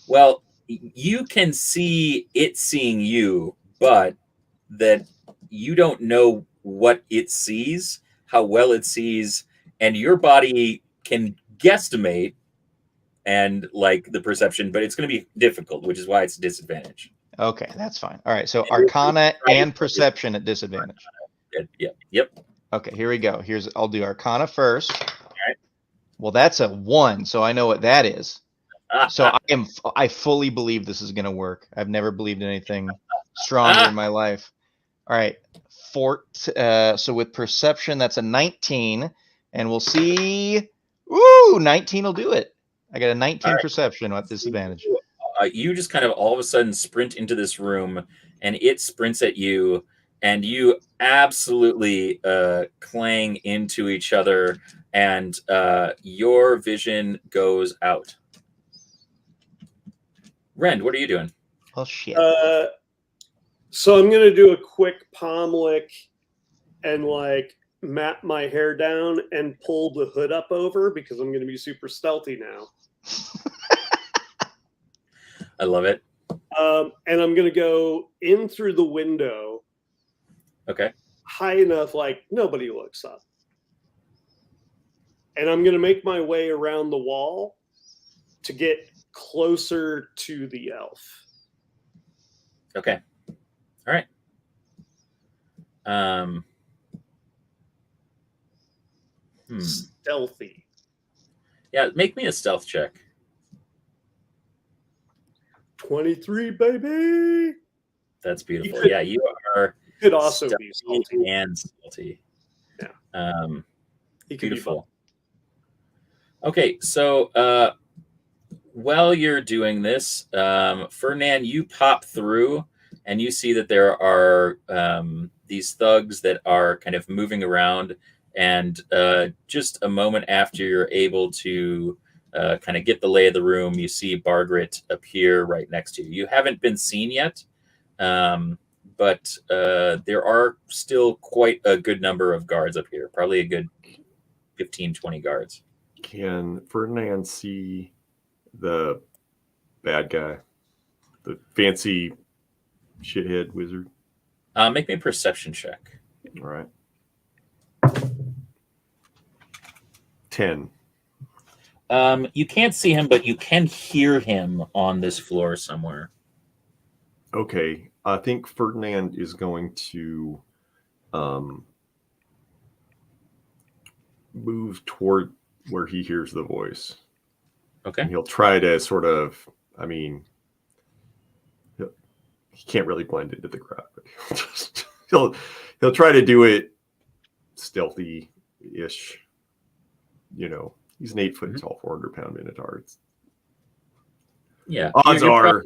Well, you can see it seeing you, but that you don't know what it sees, how well it sees, and your body can guesstimate and like the perception, but it's going to be difficult, which is why it's a disadvantage. Okay, that's fine. All right, so Arcana and Perception at disadvantage. Yep. Okay, here we go. I'll do Arcana first. right. Well, that's a 1, so I know what that is. So I fully believe this is going to work. I've never believed in anything stronger in my life. All right, so with Perception, that's a 19, and we'll see. Ooh, 19 will do it. I got a 19 Perception at disadvantage. You just kind of all of a sudden sprint into this room, and it sprints at you, and you absolutely clang into each other, and your vision goes out. Rend, what are you doing? Oh, shit. So I'm going to do a quick palm lick and like map my hair down and pull the hood up over because I'm going to be super stealthy now. I love it. And I'm going to go in through the window. Okay. High enough, like nobody looks up. And I'm going to make my way around the wall to get closer to the elf. Okay. All right. Stealthy. Yeah, make me a stealth check. 23, baby. That's beautiful. Yeah, you are could also be stealthy and stealthy. Yeah. Beautiful. Okay, so while you're doing this, Ferdinand, you pop through and you see that there are these thugs that are kind of moving around, and just a moment after you're able to kind of get the lay of the room, you see Bargret appear right next to you. You haven't been seen yet, but there are still quite a good number of guards up here, probably a good 15, 20 guards. Can Ferdinand see the bad guy, the fancy shithead wizard? Make me a perception check. All right. 10. You can't see him, but you can hear him on this floor somewhere. Okay. I think Ferdinand is going to move toward where he hears the voice. Okay. And he'll try to sort of, I mean, he can't really blend into the crowd, but he'll try to do it stealthy-ish. You know, he's an 8 foot tall, 400-pound minotaur. Yeah. Odds are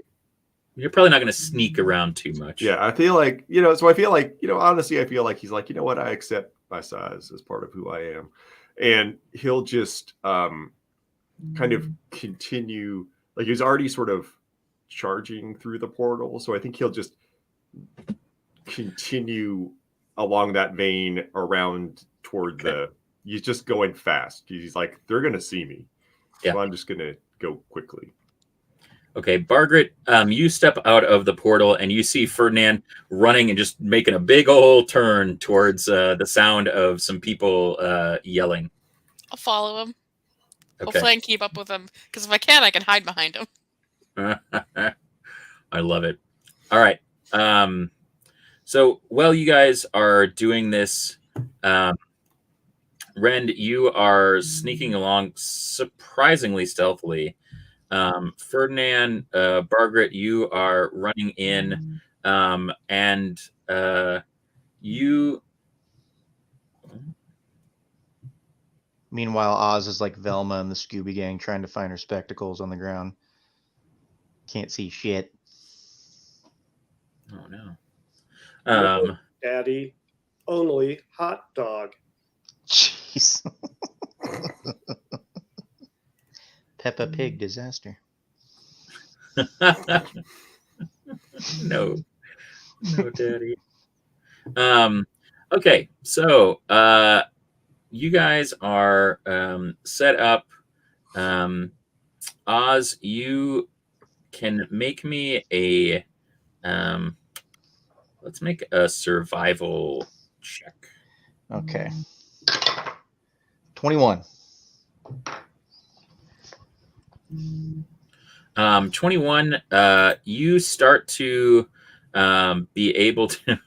you're probably not going to sneak around too much. Yeah, I feel like, honestly, I feel like he's like, you know what, I accept my size as part of who I am. And he'll just kind of continue, like he's already sort of charging through the portal. So I think he'll just continue along that vein around toward he's just going fast. He's like, they're going to see me. Yeah. So I'm just going to go quickly. Okay, Bargret, you step out of the portal and you see Ferdinand running and just making a big old turn towards the sound of some people yelling. I'll follow him. Okay. Hopefully I can keep up with him, because if I can hide behind him. I love it. All right. So while you guys are doing this, Rend, you are sneaking along surprisingly stealthily. Ferdinand, Bargret, you are running in, and you. Meanwhile, Oz is like Velma and the Scooby Gang trying to find her spectacles on the ground. Can't see shit. Oh no. Daddy, only hot dog. Jeez. Peppa Pig disaster. No, Daddy. Okay, so you guys are set up Oz, you can make me a let's make a survival check. Okay. 21. 21, you start to be able to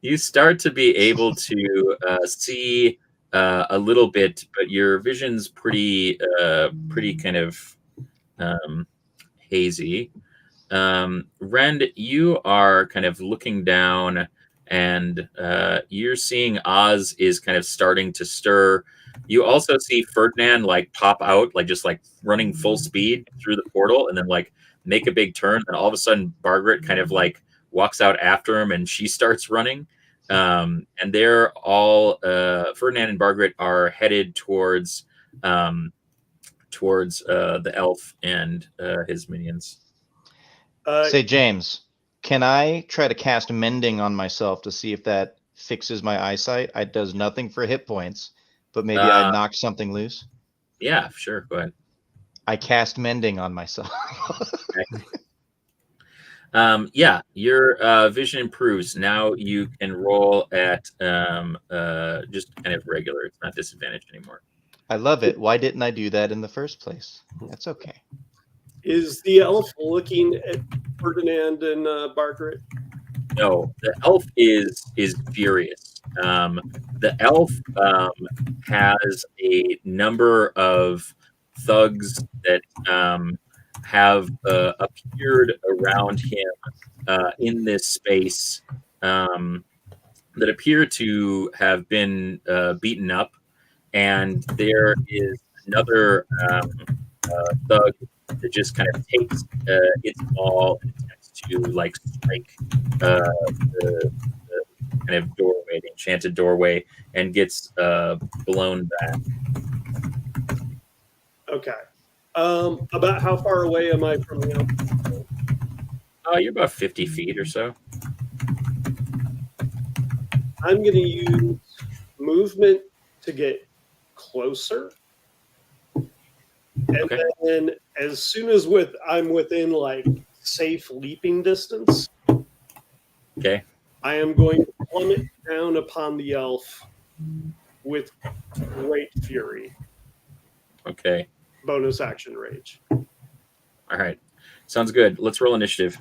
you start to be able to see a little bit, but your vision's pretty kind of hazy. Rend, you are kind of looking down, and you're seeing Oz is kind of starting to stir. You also see Ferdinand like pop out, like just like running full speed through the portal, and then like make a big turn. And all of a sudden, Margaret kind of like walks out after him, and she starts running. And they're all Ferdinand and Margaret are headed towards the elf and his minions. Say, James, can I try to cast Mending on myself to see if that fixes my eyesight? It does nothing for hit points, but maybe I knocked something loose. Yeah, sure. Go ahead. I cast Mending on myself. Yeah, your vision improves. Now you can roll at just kind of regular. It's not disadvantaged anymore. I love it. Why didn't I do that in the first place? That's okay. Is the elf looking at Ferdinand and Margaret? No, the elf is furious. The elf has a number of thugs that have appeared around him in this space that appear to have been beaten up, and there is another thug that just kind of takes its ball and attempts to like strike the kind of doorway, the enchanted doorway, and gets blown back. Okay. About how far away am I from the elf? You're about 50 feet or so. I'm going to use movement to get closer. And Okay. then as soon as I'm within like safe leaping distance, Okay. I am going to plummet down upon the elf with great fury. Okay. Bonus action rage. All right. Sounds good. Let's roll initiative.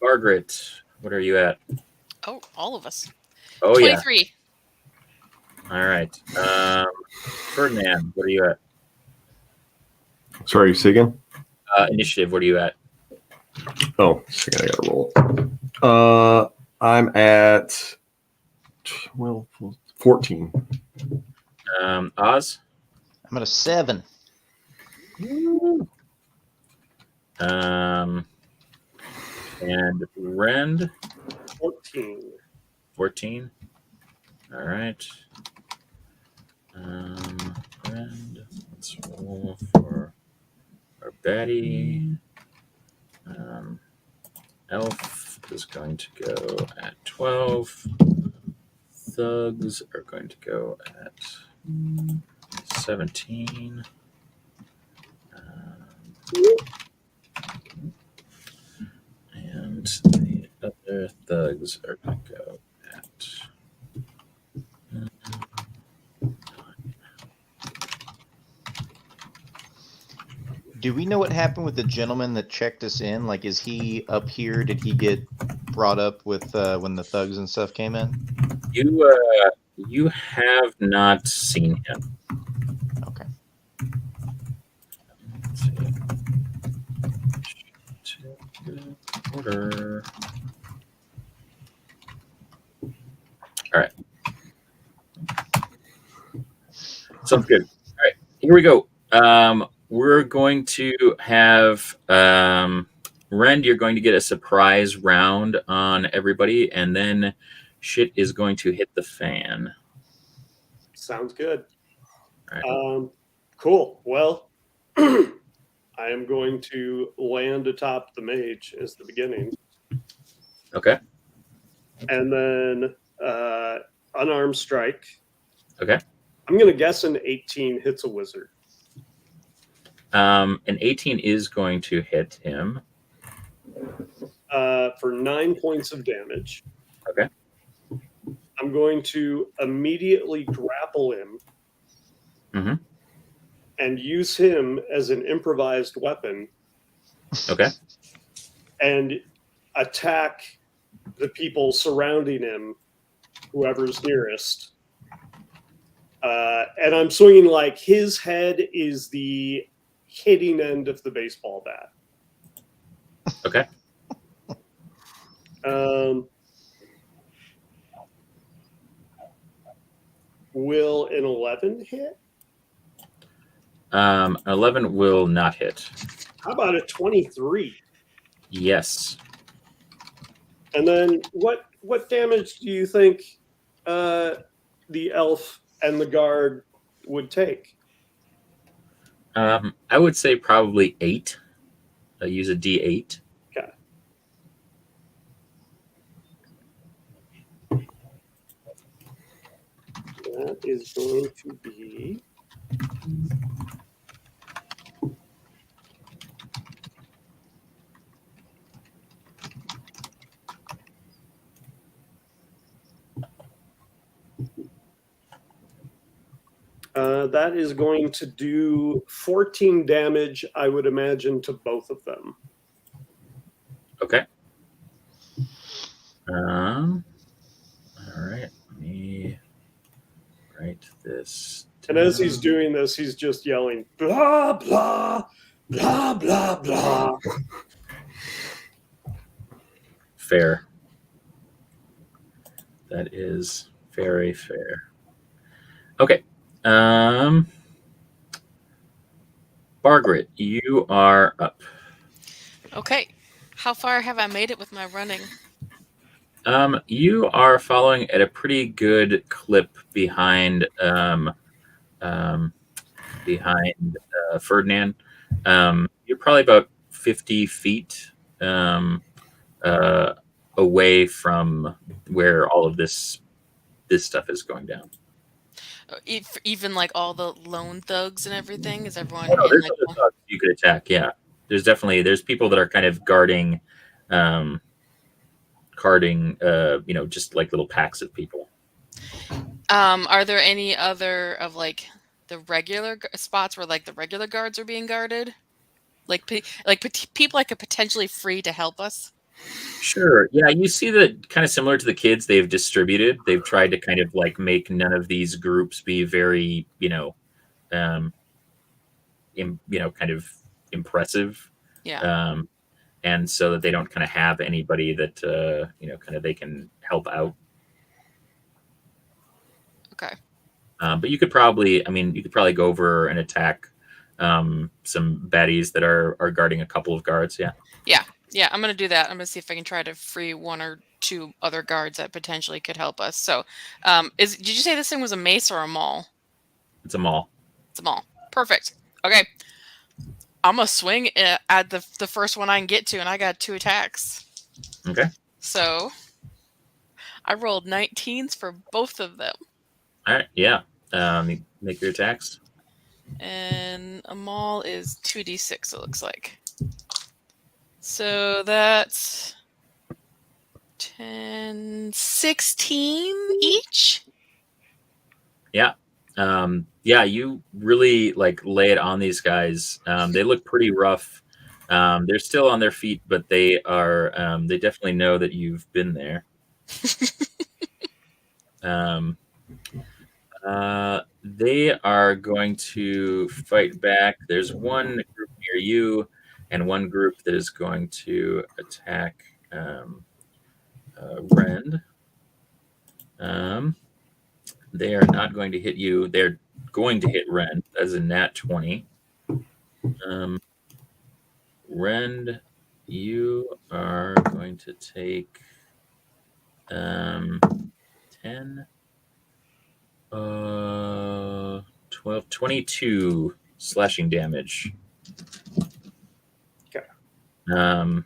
Margaret, what are you at? Oh, all of us. Oh, 23. Yeah. All right. Ferdinand, what are you at? Sorry, say again? Initiative, what are you at? Oh, second, I gotta roll. I'm at 12, 14. Oz? I'm at a 7. And Rend? 14. 14. All right. Rend, let's roll for our baddie. Elf is going to go at 12. Thugs are going to go at 17. And the other thugs are going to go at 9. Do we know what happened with the gentleman that checked us in? Like, is he up here? Did he get brought up with when the thugs and stuff came in? You have not seen him. Okay. Let's see. Order. All right. Sounds good. All right, here we go. We're going to have Rend. You're going to get a surprise round on everybody, and then shit is going to hit the fan. Sounds good. All right. Cool. Well, I am going to land atop the mage as the beginning. Okay. And then unarmed strike. Okay. I'm going to guess an 18 hits a wizard. An 18 is going to hit him. For 9 points of damage. Okay. I'm going to immediately grapple him Mhm. and use him as an improvised weapon Okay. and attack the people surrounding him, whoever's nearest. And I'm swinging like his head is the hitting end of the baseball bat. Okay. Will an 11 hit? 11 will not hit. How about a 23? Yes. And then what damage do you think the elf and the guard would take? I would say probably 8. Use a D8. Okay. That is going to be that is going to do 14 damage, I would imagine, to both of them. Okay. All right. Let me write this And as down. he's doing this, he's just yelling, blah, blah, blah, blah, blah. Fair. That is very fair. Okay. Margaret, you are up. Okay. How far have I made it with my running? You are following at a pretty good clip behind Ferdinand. You're probably about 50 feet away from where all of this stuff is going down. Even like all the lone thugs and everything? Is everyone Oh, no, in there's like other one? thugs you could attack. Yeah, there's people that are kind of guarding, just like little packs of people. Are there any other of like the regular spots where like the regular guards are being guarded? Like people like potentially free to help us? Sure. Yeah, you see that kind of similar to the kids they've distributed. They've tried to kind of like make none of these groups be very, kind of impressive. Yeah. And so that they don't kind of have anybody that kind of they can help out. Okay. But you could probably go over and attack some baddies that are guarding a couple of guards. Yeah. Yeah, I'm gonna do that. I'm gonna see if I can try to free 1 or 2 other guards that potentially could help us. So, did you say this thing was a mace or a maul? It's a maul. It's a maul. Perfect. Okay. I'm gonna swing at the first one I can get to, and I got 2 attacks. Okay. So I rolled 19s for both of them. All right. Yeah. Make your attacks. And a maul is 2d6, it looks like. So that's 10, 16 each? Yeah. You really like lay it on these guys. They look pretty rough. They're still on their feet, but they are, they definitely know that you've been there. They are going to fight back. There's one group near you and one group that is going to attack Rend. They are not going to hit you. They're going to hit Rend as a nat 20. Rend, you are going to take 10, 12, 22 slashing damage. Okay. And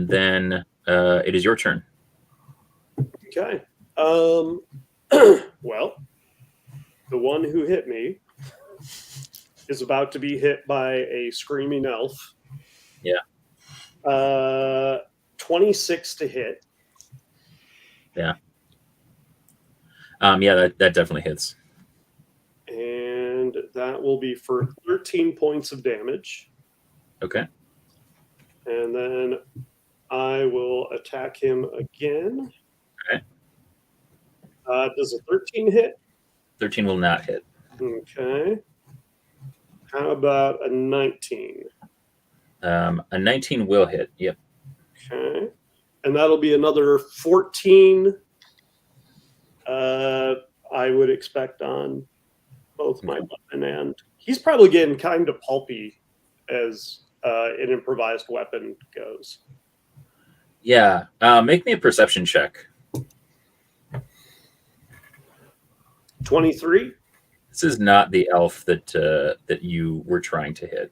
then it is your turn. Okay. Well, the one who hit me is about to be hit by a screaming elf. Yeah. 26 to hit. Yeah. That definitely hits. And that will be for 13 points of damage. Okay. And then I will attack him again. Okay. Does a 13 hit? 13 will not hit. Okay. How about a 19? A 19 will hit. Yep. Okay. And that'll be another 14. I would expect on both my weapon and he's probably getting kind of pulpy as an improvised weapon goes. Yeah. Make me a perception check. 23. This is not the elf that you were trying to hit.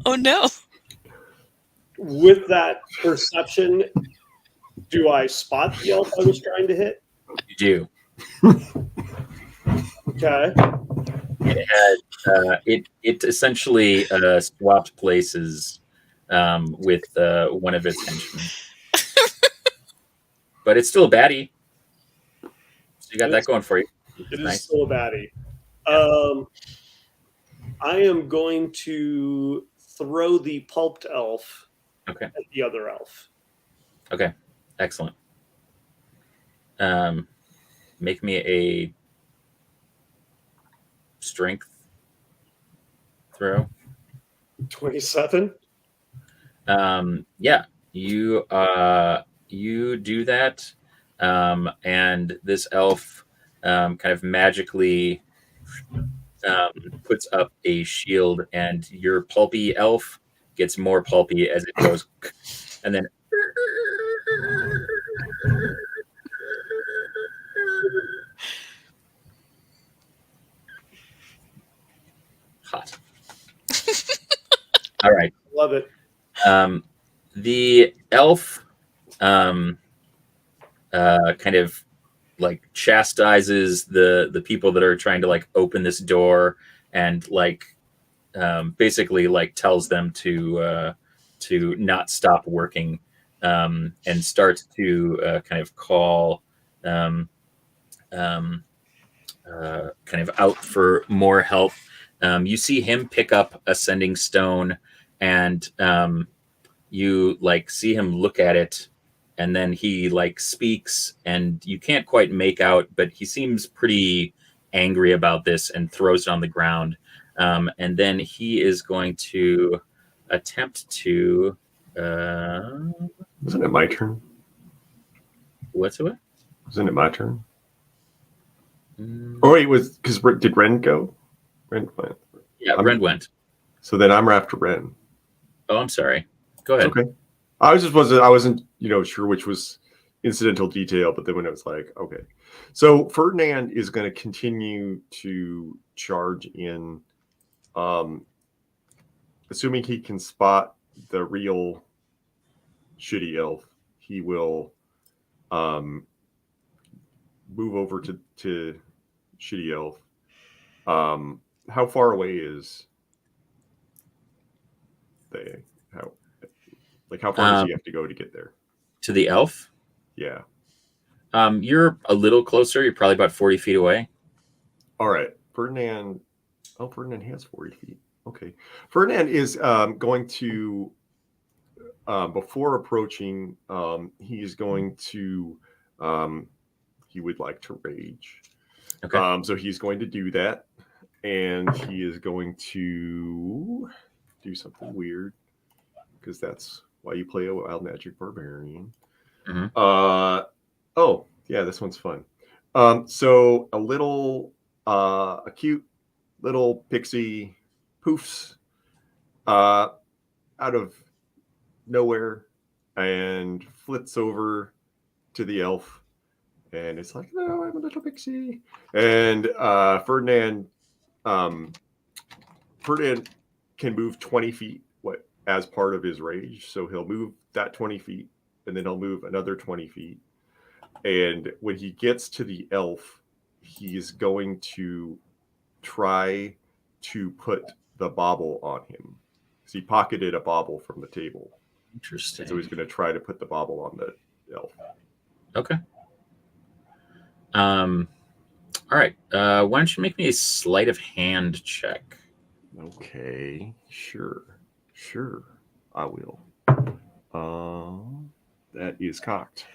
Oh no. With that perception, do I spot the elf I was trying to hit? You do. Okay. It had it essentially swapped places with one of its henchmen, but it's still a baddie. So you got that going for you. It is Nice. still a baddie. I am going to throw the pulped elf Okay. at the other elf. Okay. Excellent. Make me a strength throw. 27. Yeah, you do that, and this elf kind of magically puts up a shield, and your pulpy elf gets more pulpy as it goes, and then hot. All right. Love it. The elf kind of like chastises the people that are trying to like open this door and like basically like tells them to not stop working and start to kind of call kind of out for more help. You see him pick up a sending stone and you like see him look at it, and then he like speaks, and you can't quite make out, but he seems pretty angry about this and throws it on the ground. And then he is going to attempt to Wasn't it my turn? what's it? Wasn't it my turn? Oh, it was because did Ren go? Ren went. Yeah, Ren went. So then I'm after Ren. Oh, I'm sorry. Go ahead. Okay. I wasn't sure which was incidental detail, but then when it was like, okay. So Ferdinand is going to continue to charge in, assuming he can spot the real shitty elf, he will move over to shitty elf. How far away is they? How far does he have to go to get there? To the elf? Yeah. You're a little closer. You're probably about 40 feet away. All right. Ferdinand has 40 feet. Okay. Ferdinand is going to, before approaching, he is going to, he would like to rage. Okay. So he's going to do that. And he is going to do something weird, because that's why you play a Wild Magic Barbarian. Mm-hmm. Oh, yeah, this one's fun. So a cute little pixie poofs out of nowhere and flits over to the elf. And it's like, no, I'm a little pixie. And Ferdinand can move 20 feet as part of his rage. So he'll move that 20 feet, and then he'll move another 20 feet. And when he gets to the elf, he's going to try to put the bauble on him. So he pocketed a bauble from the table. Interesting. And so he's going to try to put the bauble on the elf. Okay. All right. Why don't you make me a sleight of hand check? Okay, sure, I will. That is cocked.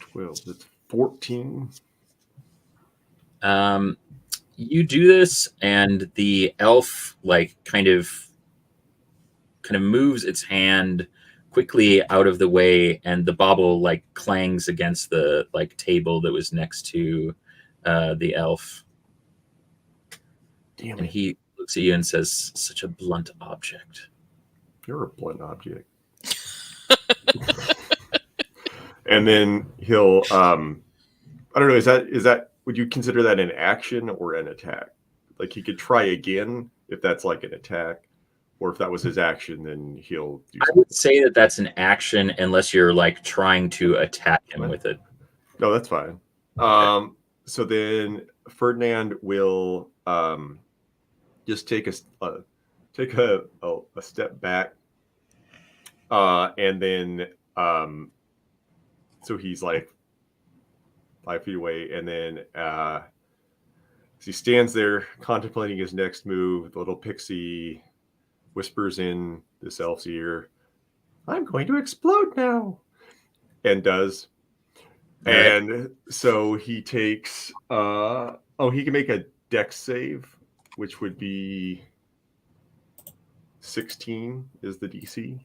12. That's 14. You do this, and the elf kind of moves its hand quickly out of the way, and the bauble clangs against the table that was next to the elf. Damn And it. he looks at you and says, "Such a blunt object." You're a blunt object. And then he'll I don't know, is that would you consider that an action or an attack? Like he could try again if that's like an attack, or if that was his action, then he'll do I something. would say that that's an action unless you're trying to attack him with it. No, that's fine. So then Ferdinand will just take a step back, and then so he's 5 feet away, and then as he stands there contemplating his next move, the little pixie whispers in this elf's ear, "I'm going to explode now," and does. And so he takes he can make a dex save, which would be 16 is the DC.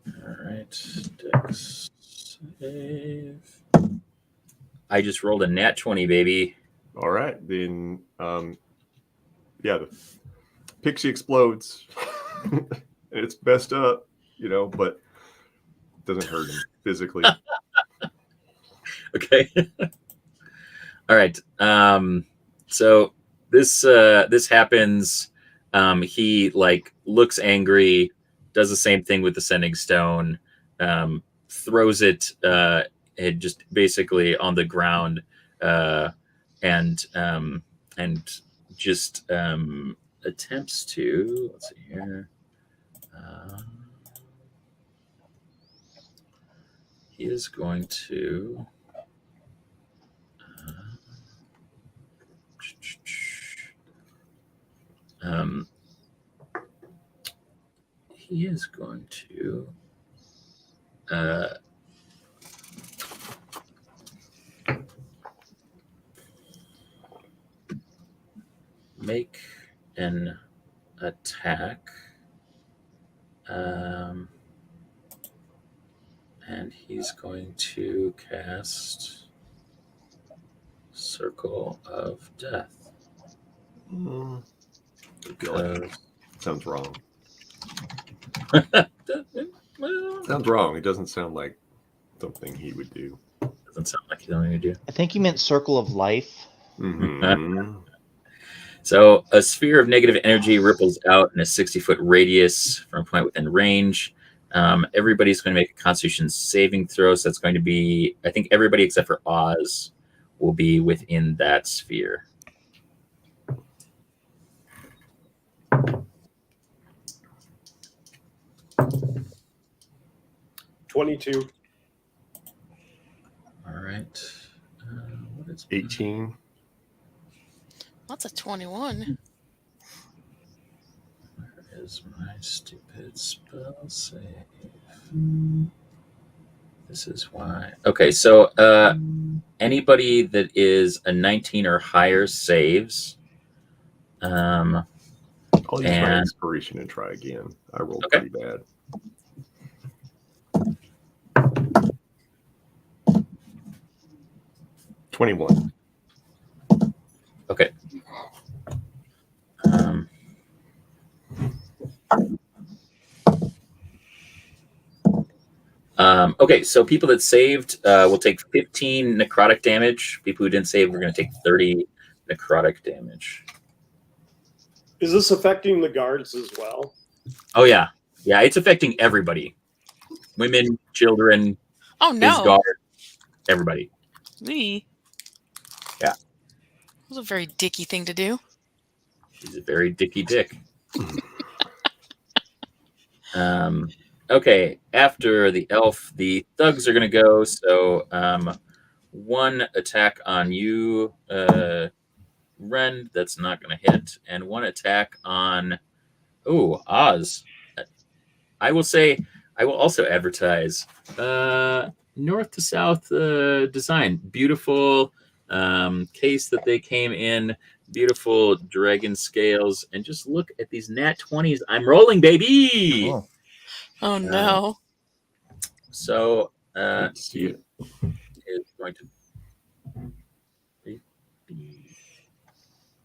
All right, dex save. I just rolled a nat 20, baby. All right, then the pixie explodes. And it's messed up, but it doesn't hurt him physically. Okay. All right. So this happens. He looks angry, does the same thing with the sending stone, throws it just basically on the ground, and just attempts to, let's see here. He is going to he is going to make an attack, and he's going to cast Circle of Death. I feel like sounds wrong. Sounds wrong. It doesn't sound like something he would do. Doesn't sound like something he would do. I think you meant Circle of Life. Mm-hmm. So a sphere of negative energy ripples out in a 60-foot radius from a point within range. Everybody's going to make a Constitution saving throw. So that's going to be, I think everybody except for Oz will be within that sphere. $22. All right. What is 18. That's a 21. Where is my stupid spell save? This is why. Okay, so anybody that is a 19 or higher saves. I'll use my And- inspiration and try again. I rolled Okay. pretty bad. $21. Okay. Okay, so people that saved will take 15 necrotic damage. People who didn't save are going to take 30 necrotic damage. Is this affecting the guards as well? Oh yeah, yeah. It's affecting everybody: women, children, Oh his no. guard, everybody. Me. Yeah. That was a very dicky thing to do. He's a very dicky dick. Okay, after the elf, the thugs are gonna go. So one attack on you, Ren. That's not gonna hit, and one attack on Oz. I will say I will also advertise north to south design. Beautiful case that they came in. Beautiful dragon scales, and just look at these nat 20s. I'm rolling, baby. Oh. Oh no. So Good to see it. is going to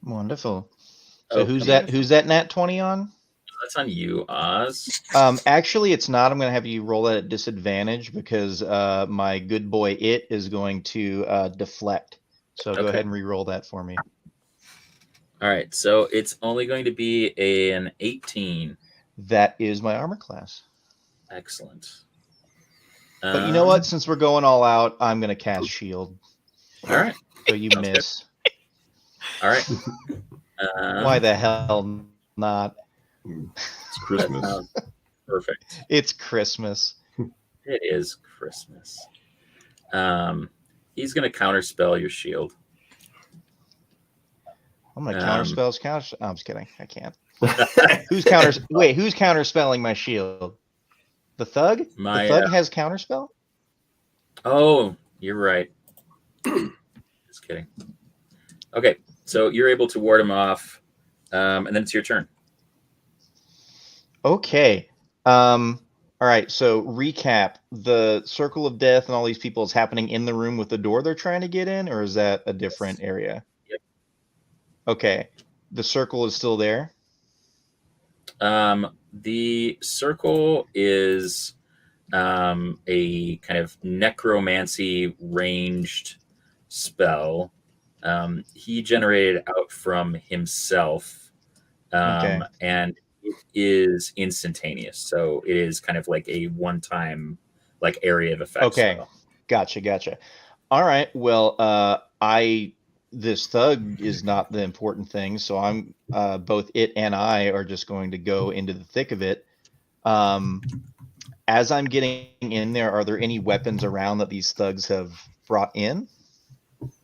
Wonderful. So Oh, who's come that? on. Who's that nat 20 on? That's on you, Oz. Actually, it's not. I'm going to have you roll that at disadvantage because my good boy It is going to deflect. So go Okay. ahead and re-roll that for me. All right, so it's only going to be an 18. That is my armor class. Excellent. But you know what? Since we're going all out, I'm going to cast shield. All right. So you Sounds good. miss. All right. Why the hell not? It's Christmas. That sounds perfect. It's Christmas. It is Christmas. He's going to counterspell your shield. I'm going to counterspell. Oh, I'm just kidding. I can't. Who's counterspelling my shield? The thug? My, the thug has counterspell? Oh, you're right. Just kidding. Okay, so you're able to ward him off, and then it's your turn. Okay. All right. So recap: the circle of death and all these people is happening in the room with the door they're trying to get in, or is that a different area? Yep. Okay. The circle is still there. The circle is a kind of necromancy ranged spell. He generated out from himself, Okay. and it is instantaneous. So it is kind of like a one-time, like area of effect. Okay. spell. Gotcha. All right. Well, this thug is not the important thing, so I'm both It and I are just going to go into the thick of it. As I'm getting in there, are there any weapons around that these thugs have brought in?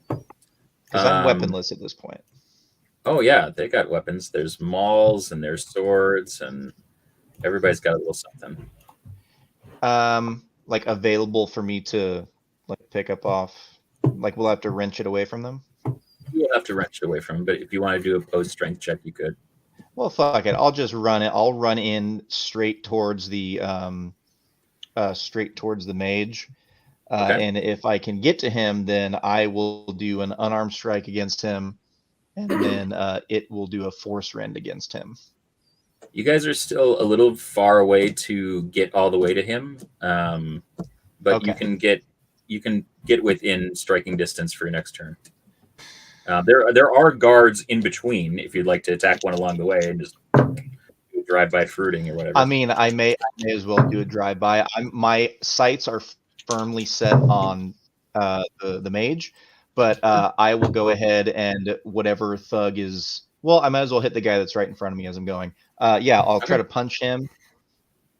Because I'm weaponless at this point. Oh yeah, they got weapons. There's mauls and there's swords, and everybody's got a little something. Like available for me to like pick up off. Like we'll have to wrench it away from them. You'll have to wrench it away from him, but if you want to do a post strength check, you could. Well, fuck it. I'll just run it. I'll run in straight towards the mage. Okay. And if I can get to him, then I will do an unarmed strike against him, and then it will do a force rend against him. You guys are still a little far away to get all the way to him, but Okay. you can get within striking distance for your next turn. There are guards in between if you'd like to attack one along the way and just drive by fruiting or whatever. I mean, I may as well do a drive by. My sights are firmly set on the mage, but I will go ahead and whatever thug is. Well, I might as well hit the guy that's right in front of me as I'm going. I'll try to punch him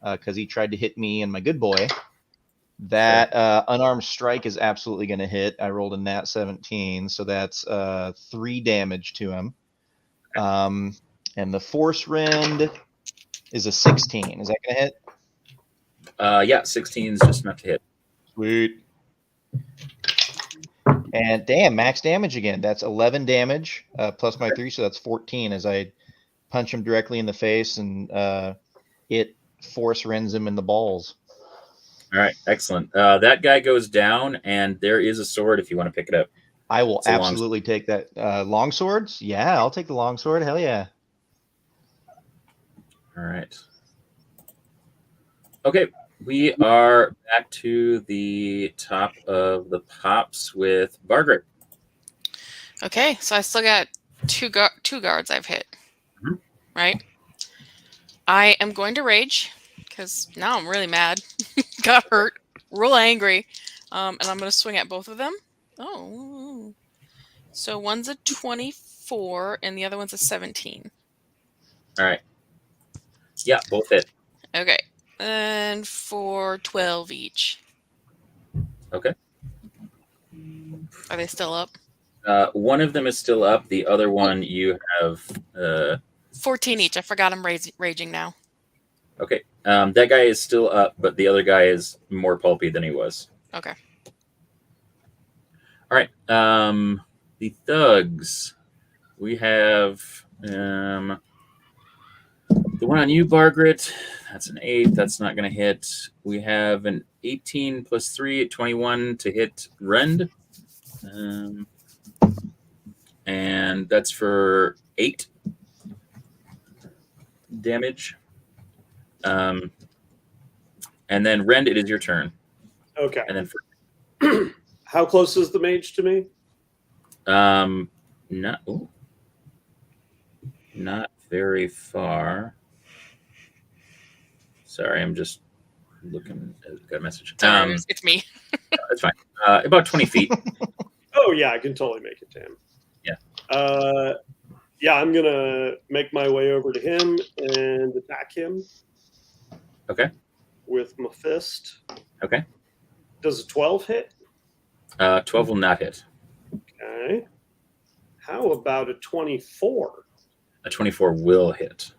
because he tried to hit me and my good boy. That unarmed strike is absolutely going to hit. I rolled a nat 17, so that's 3 damage to him. And the force rend is a 16. Is that going to hit? Yeah, 16 is just enough to hit. Sweet. And damn, max damage again. That's 11 damage plus my 3, so that's 14 as I punch him directly in the face, and it force rends him in the balls. All right, excellent. That guy goes down, and there is a sword if you want to pick it up. I will It's a absolutely take that. Long swords? Yeah, I'll take the long sword. Hell yeah. All right. Okay, we are back to the top of the pops with Margaret. Okay, so I still got two guards I've hit. Mhm. right? I am going to rage because now I'm really mad. Got hurt, real angry, and I'm going to swing at both of them. Oh, so one's a 24 and the other one's a 17. All right. Yeah, both hit. Okay, and for 12 each. Okay. Are they still up? One of them is still up. The other one you have. 14 each. I forgot I'm raging now. Okay. That guy is still up, but the other guy is more pulpy than he was. Okay. All right. The thugs. We have the one on you, Bargrit. That's an 8. That's not going to hit. We have an 18 plus 3, 21 to hit Rend. And that's for 8 damage. And then Rend, it is your turn. Okay. And then How close is the mage to me? Not very far. Sorry, I'm just looking. Got a message. Sorry, it's me. That's fine. About 20 feet. Oh yeah, I can totally make it to him. Yeah. Yeah, I'm gonna make my way over to him and attack him. Okay. With my fist. Okay. Does a 12 hit? 12 will not hit. Okay. How about a 24? A 24 will hit.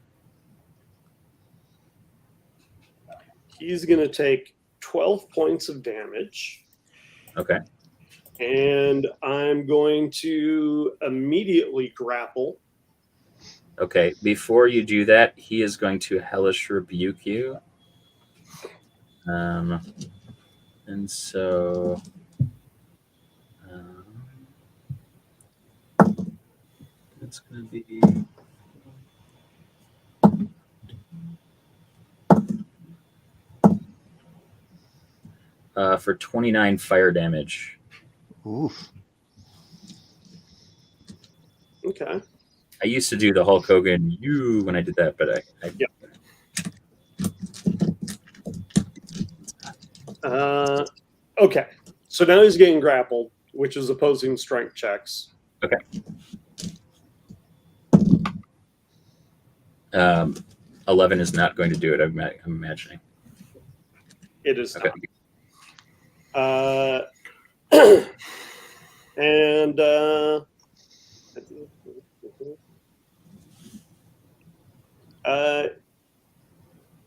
He's going to take 12 points of damage. Okay. And I'm going to immediately grapple. Okay. Before you do that, he is going to hellish rebuke you. And so it's going to be for 29 fire damage. Oof. Okay. I used to do the Hulk Hogan when I did that, but I yeah. Okay. So now he's getting grappled, which is opposing strength checks. Okay. 11 is not going to do it. I'm imagining. It is okay. Not. And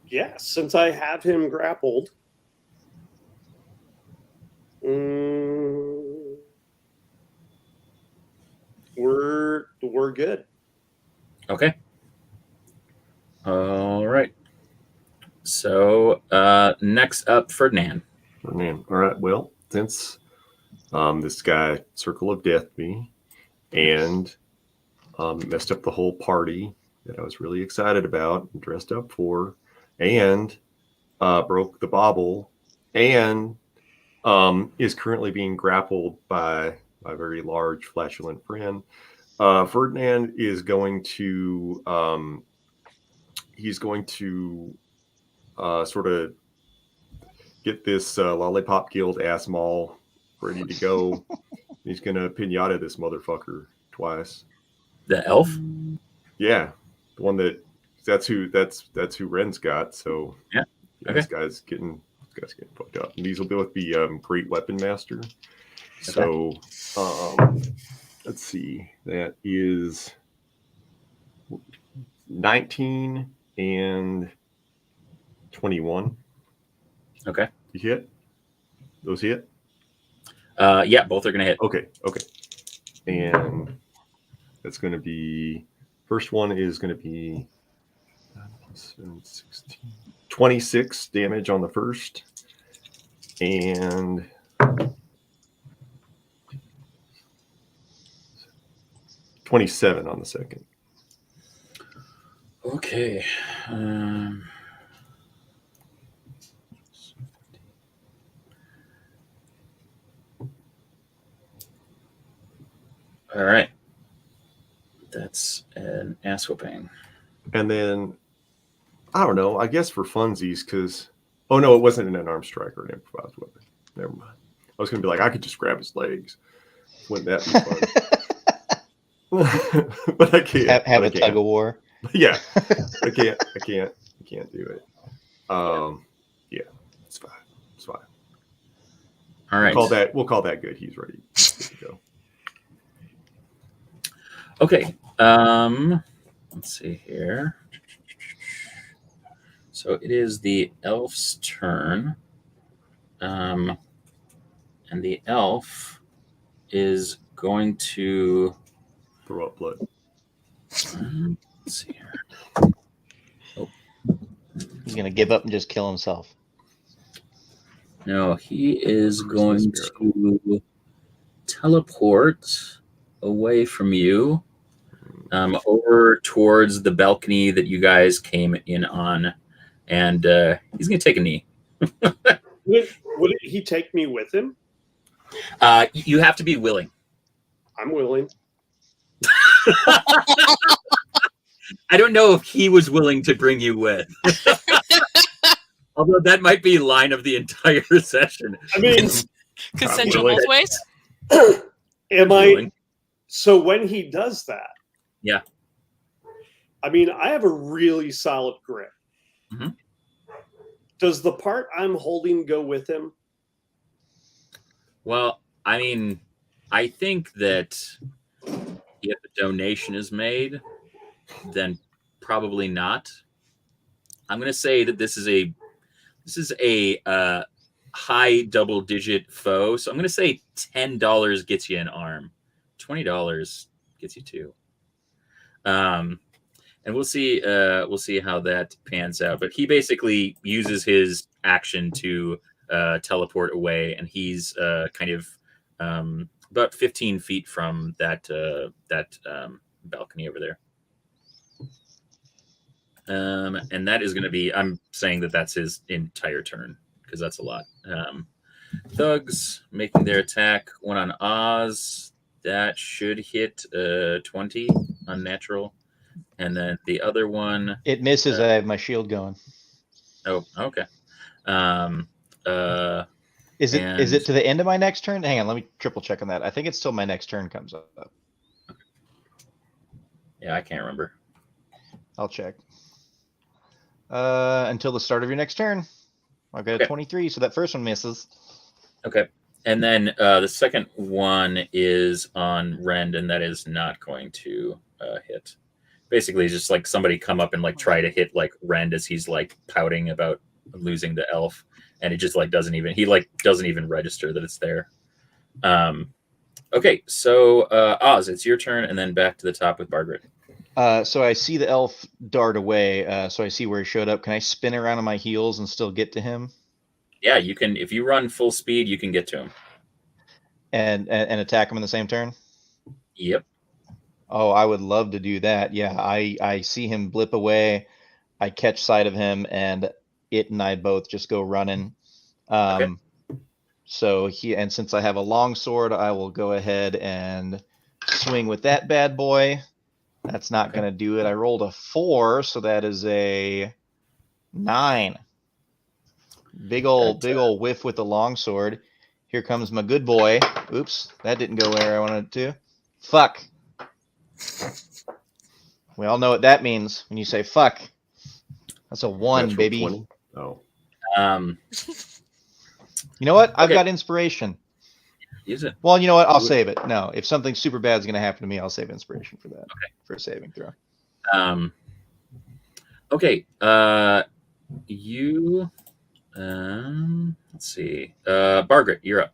yeah, since I have him grappled, we're good. Okay. All right. So next up, Ferdinand. Ferdinand. All right. Well, since this guy Circle of Death me and messed up the whole party that I was really excited about and dressed up for, and broke the bauble, and is currently being grappled by my very large flatulent friend. Ferdinand is going to sort of get this Lollipop Guild ass mall ready to go. He's gonna pinata this motherfucker twice. The elf? Yeah, the one that's who Ren's got. So yeah, okay. This guy's getting fucked up. And these will both be Great Weapon Master. So let's see, that is 19 and 21. Okay. You hit? Those hit? Yeah, both are going to hit. Okay. And that's going to be, first one is going to be 16, 26 damage on the first. And 27 on the second. Okay. All right. That's an ass whooping. And then, I don't know, I guess for funsies, because, oh no, it wasn't an unarmed strike or an improvised weapon. Never mind. I was going to be like, I could just grab his legs. Wouldn't that be fun? But I can't. Have a tug of war. Yeah, I can't do it. Yeah, it's fine. It's fine. All right. We'll call that good. He's ready to go. Okay. Let's see here. So it is the elf's turn. And the elf is going to Throw up blood. let's see here. He's gonna give up and just kill himself. No, he is going Christmas to teleport away from you, over towards the balcony that you guys came in on, and he's going to take a knee. Would he take me with him? You have to be willing. I'm willing. I don't know if he was willing to bring you with. Although that might be line of the entire session. I mean, Consensual both ways? am I? So when he does that, Yeah. I mean, I have a really solid grip. Mhm. Does the part I'm holding go with him? Well, I mean, I think that if a donation is made, then probably not. I'm going to say that this is a high double-digit foe, so I'm going to say $10 gets you an arm, $20 gets you two. And we'll see how that pans out. But he basically uses his action to teleport away, and he's kind of about 15 feet from that balcony over there. And that is going to be, I'm saying that that's his entire turn, because that's a lot. Thugs making their attack. One on Oz. That should hit 20 unnatural. And then the other one. It misses. I have my shield going. Oh, okay. Is it to the end of my next turn? Hang on, let me triple check on that. I think it's till my next turn comes up. Yeah, I can't remember. I'll check. Until the start of your next turn. I've got a 23, so that first one misses. Okay. And then the second one is on Rend, and that is not going to hit. Basically, it's just like somebody come up and like try to hit like Rend as he's like pouting about losing the elf, and it just like doesn't even register that it's there. Okay, so Oz, it's your turn, and then back to the top with Margaret. So I see the elf dart away. So I see where he showed up. Can I spin around on my heels and still get to him? Yeah, you can. If you run full speed, you can get to him. And attack him in the same turn? Yep. Oh, I would love to do that. Yeah, I see him blip away. I catch sight of him, and it and I both just go running. Okay. So since I have a long sword, I will go ahead and swing with that bad boy. That's not going to do it. I rolled a 4, so that is a 9. Big old whiff with the long sword. Here comes my good boy. Oops, that didn't go where I wanted it to. Fuck. We all know what that means when you say fuck. That's a 1, Natural baby. 20? Oh. You know what? I've Okay. got inspiration. Use it. Well, you know what? I'll save it. No, if something super bad is going to happen to me, I'll save inspiration for that. Okay. For a saving throw. Okay. You. Let's see. Margaret, you're up.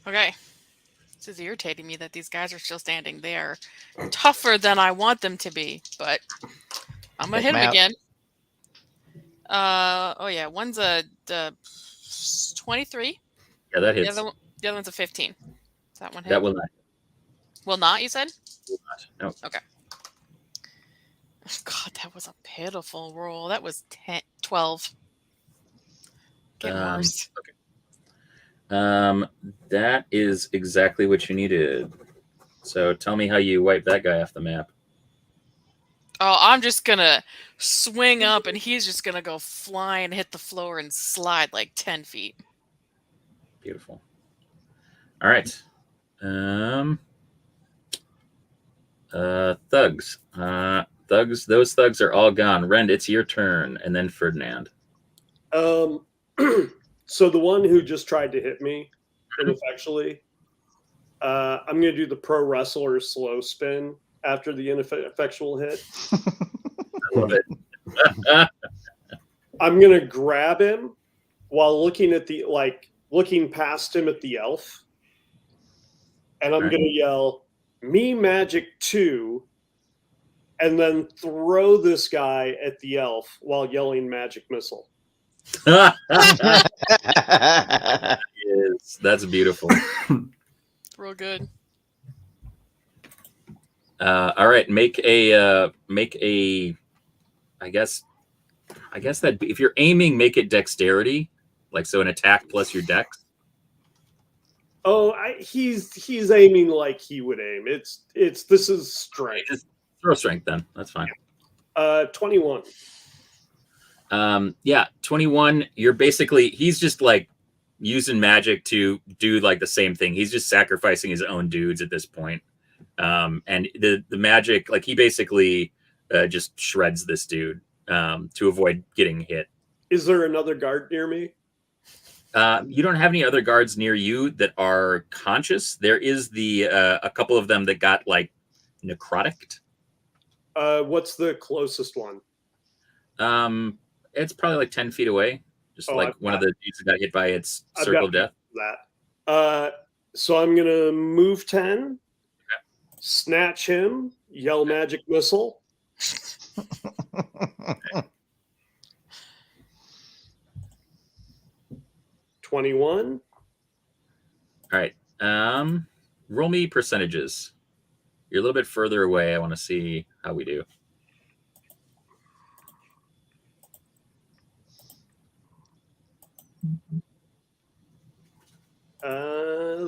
Okay. This is irritating me that these guys are still standing there. Tougher than I want them to be, but I'm going to hit him again. Oh, yeah. One's a 23. Yeah, that hits. The other one's a 15. Does that one hit? That will not. Will not, you said? Will not. No. Okay. God, that was a pitiful roll. That was 12. Get worse. Okay. That is exactly what you needed. So tell me how you wipe that guy off the map. Oh, I'm just gonna swing up, and he's just gonna go flying, hit the floor, and slide like 10 feet. Beautiful. All right. Thugs. Thugs. Those thugs are all gone. Rend, it's your turn, and then Ferdinand. So the one who just tried to hit me ineffectually, I'm going to do the pro wrestler slow spin after the ineffectual hit. I love it. I'm going to grab him while looking at looking past him at the elf. And I'm Right. going to yell, "Me Magic 2," and then throw this guy at the elf while yelling magic missile. Yes, that's beautiful. Real good. All right, make a. I guess that if you're aiming, make it dexterity, like so an attack plus your dex. Oh, he's aiming like he would aim. This is strength. Just throw strength then. That's fine. 21. Yeah, 21. You're basically he's just like using magic to do like the same thing. He's just sacrificing his own dudes at this point. And the magic, like he basically just shreds this dude to avoid getting hit. Is there another guard near me? You don't have any other guards near you that are conscious. There is a couple of them that got like necrotic. What's the closest one? It's probably like 10 feet away. Just like one of the dudes that got hit by its circle of death. That. So I'm gonna move 10, snatch him, yell magic missile. 21. All right. Roll me percentages. You're a little bit further away. I want to see how we do.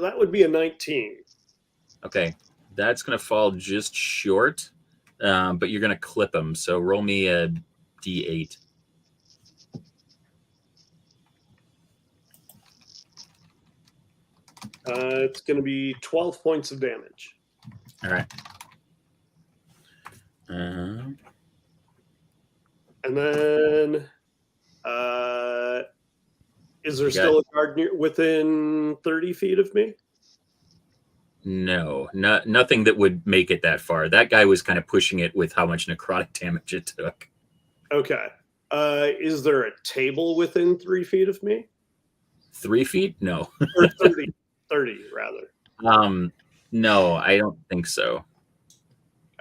That would be a 19. Okay. That's going to fall just short, but you're going to clip him. So roll me a D8. It's going to be 12 points of damage. All right. And then, is there still a guard within 30 feet of me? No, nothing that would make it that far. That guy was kind of pushing it with how much necrotic damage it took. Okay. Is there a table within 3 feet of me? 3 feet? No. Or 30, 30 rather. No, I don't think so.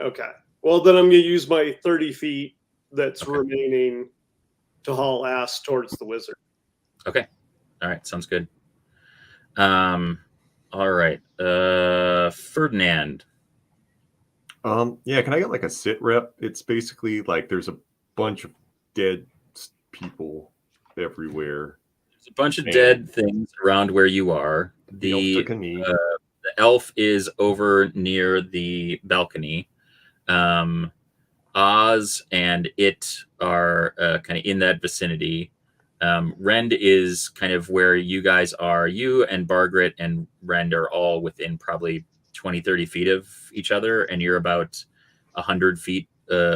Okay. Well, then I'm going to use my 30 feet that's remaining to haul ass towards the wizard. Okay. All right. Sounds good. All right. Ferdinand. Yeah, can I get like a sit rep? It's basically like there's a bunch of dead people everywhere. There's a bunch of dead things around where you are. The elf is over near the balcony. Oz and it are kind of in that vicinity. Rend is kind of where you guys are. You and Bargret and Rend are all within probably 20, 30 feet of each other, and you're about 100 feet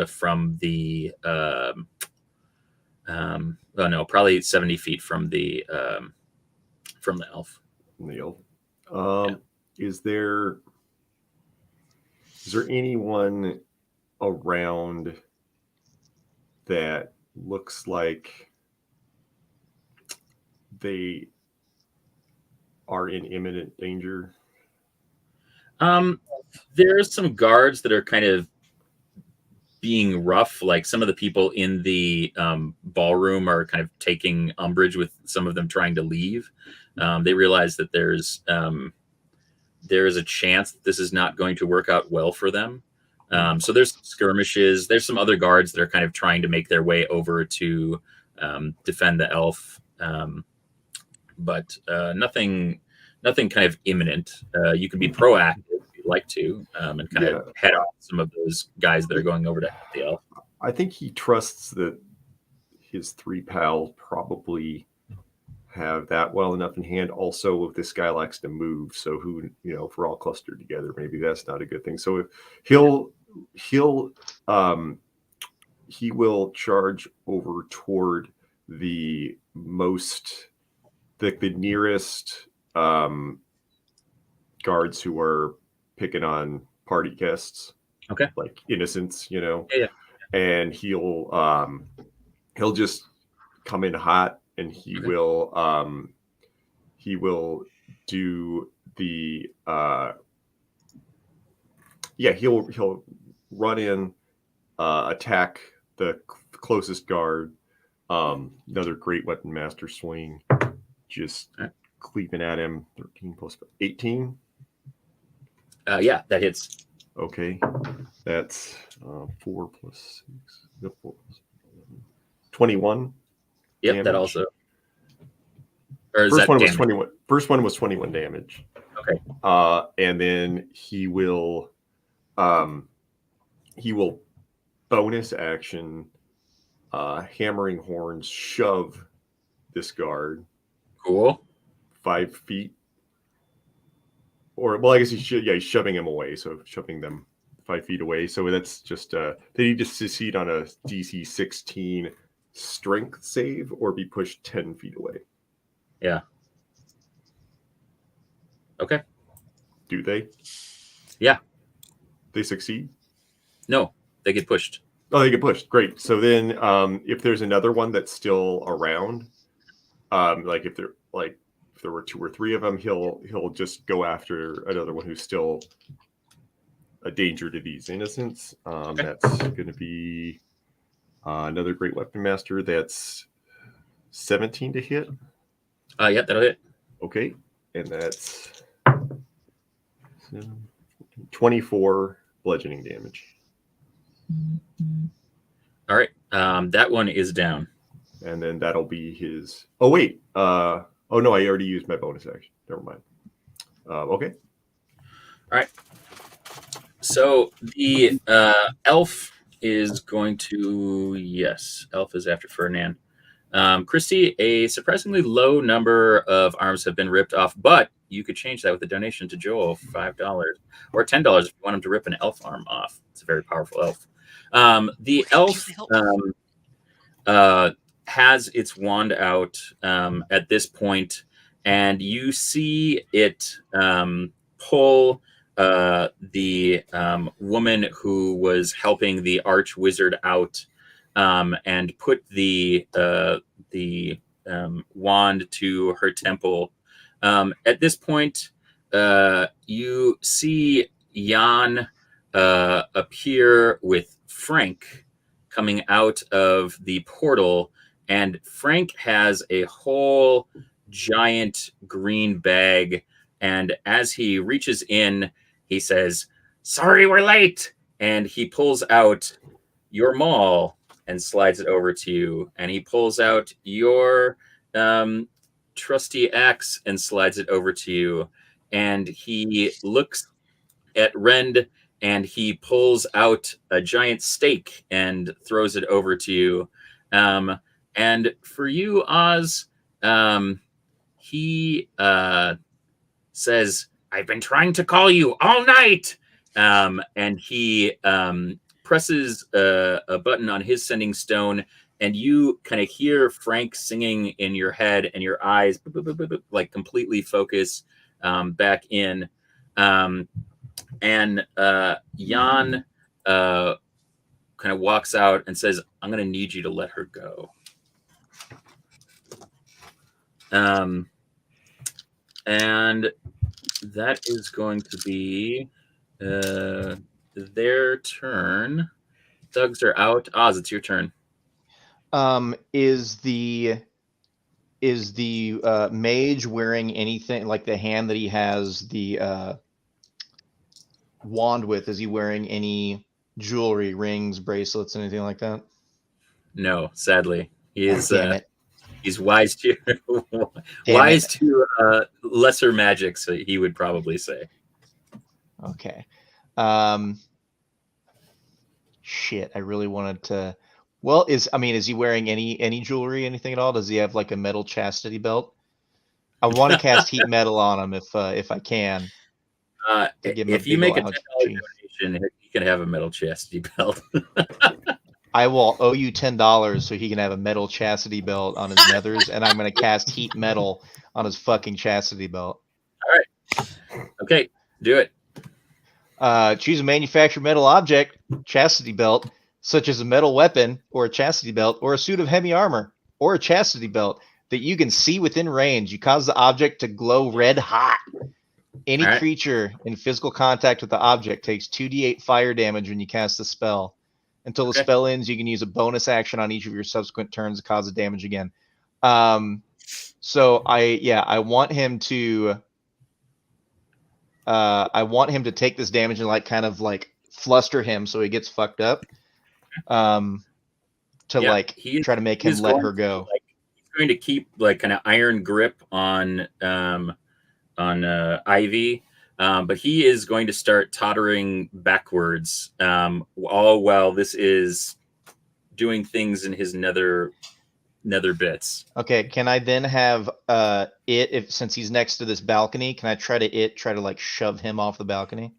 from the probably 70 feet from the elf. Is there anyone around that looks like they are in imminent danger? There's some guards that are kind of being rough. Like some of the people in the ballroom are kind of taking umbrage with some of them trying to leave. They realize that there is a chance that this is not going to work out well for them. So there's skirmishes. There's some other guards that are kind of trying to make their way over to defend the elf. But nothing kind of imminent. You can be proactive if you'd like to, and kind of head off some of those guys that are going over to the elf. I think he trusts that his 3 pals probably have that well enough in hand. Also, if this guy likes to move, so who, if we're all clustered together, maybe that's not a good thing. So if he will charge over toward the nearest guards who are picking on party guests. Okay. Like innocents, Yeah. And he'll just come in hot, and he will do the he'll run in, attack the closest guard. Another great weapon master swing, just cleaving at him. 13 plus 18. Yeah, that hits. Okay, that's 4 plus 6. No, 4 plus 21. Yep, damage. that also. Or is First that one damage? was 21. First one was 21 damage. Okay. And then he will bonus action, hammering horns, shove this guard. Cool. 5 feet. Or, well, I guess he's shoving him away. So shoving them 5 feet away. So that's just, they need to succeed on a DC 16 strength save or be pushed 10 feet away. Yeah. Okay. Do they? Yeah. They succeed? No, they get pushed. Oh, they get pushed. Great. So then, if there's another one that's still around, like if there were 2 or 3 of them, he'll just go after another one who's still a danger to these innocents. That's going to be another great weapon master. That's 17 to hit. Yeah, that'll hit. Okay, and that's 24 bludgeoning damage. All right. That one is down. And then that'll be his. Oh wait. Oh no, I already used my bonus action. Never mind. Okay. All right. So the elf is going to. Yes, elf is after Ferdinand. Christy, a surprisingly low number of arms have been ripped off, but you could change that with a donation to Joel, $5 or $10 if you want him to rip an elf arm off. It's a very powerful elf. The elf has its wand out at this point, and you see it pull the woman who was helping the arch wizard out, and put the wand to her temple. At this point, you see Jan appear with Frank coming out of the portal, and Frank has a whole giant green bag, and as he reaches in, he says, "Sorry we're late," and he pulls out your maul and slides it over to you, and he pulls out your trusty axe and slides it over to you, and he looks at Rend and he pulls out a giant steak and throws it over to you. And for you, Oz, he says, "I've been trying to call you all night." And he presses a button on his sending stone, and you kind of hear Frank singing in your head, and your eyes like completely focus back in. And Jan kind of walks out and says, "I'm going to need you to let her go." And that is going to be their turn. Thugs are out. Oz, it's your turn. Is the mage wearing anything, like the hand that he has the wand with? Is he wearing any jewelry, rings, bracelets, anything like that? No, sadly, he is. Damn it. He's wise to lesser magic, so he would probably say. Okay. Shit, I really wanted to. Well, is he wearing any jewelry, anything at all? Does he have like a metal chastity belt? I want to cast heat metal on him if I can. To give him If a you big make a ol' $10 ouchie. donation, he can have a metal chastity belt. I will owe you $10 so he can have a metal chastity belt on his nethers, and I'm gonna cast heat metal on his fucking chastity belt. All right. Okay, do it. Choose a manufactured metal object, chastity belt, such as a metal weapon, or a chastity belt, or a suit of heavy armor, or a chastity belt that you can see within range. You cause the object to glow red hot. Any All right. creature in physical contact with the object takes 2d8 fire damage when you cast the spell. Until the Okay. spell ends, you can use a bonus action on each of your subsequent turns to cause the damage again. So I want him to take this damage and like kind of like fluster him so he gets fucked up. To try to make him let her go. He's going to keep like kind of iron grip on Ivy, but he is going to start tottering backwards, all while this is doing things in his nether bits. Okay, can I then have since he's next to this balcony, can I try to like shove him off the balcony?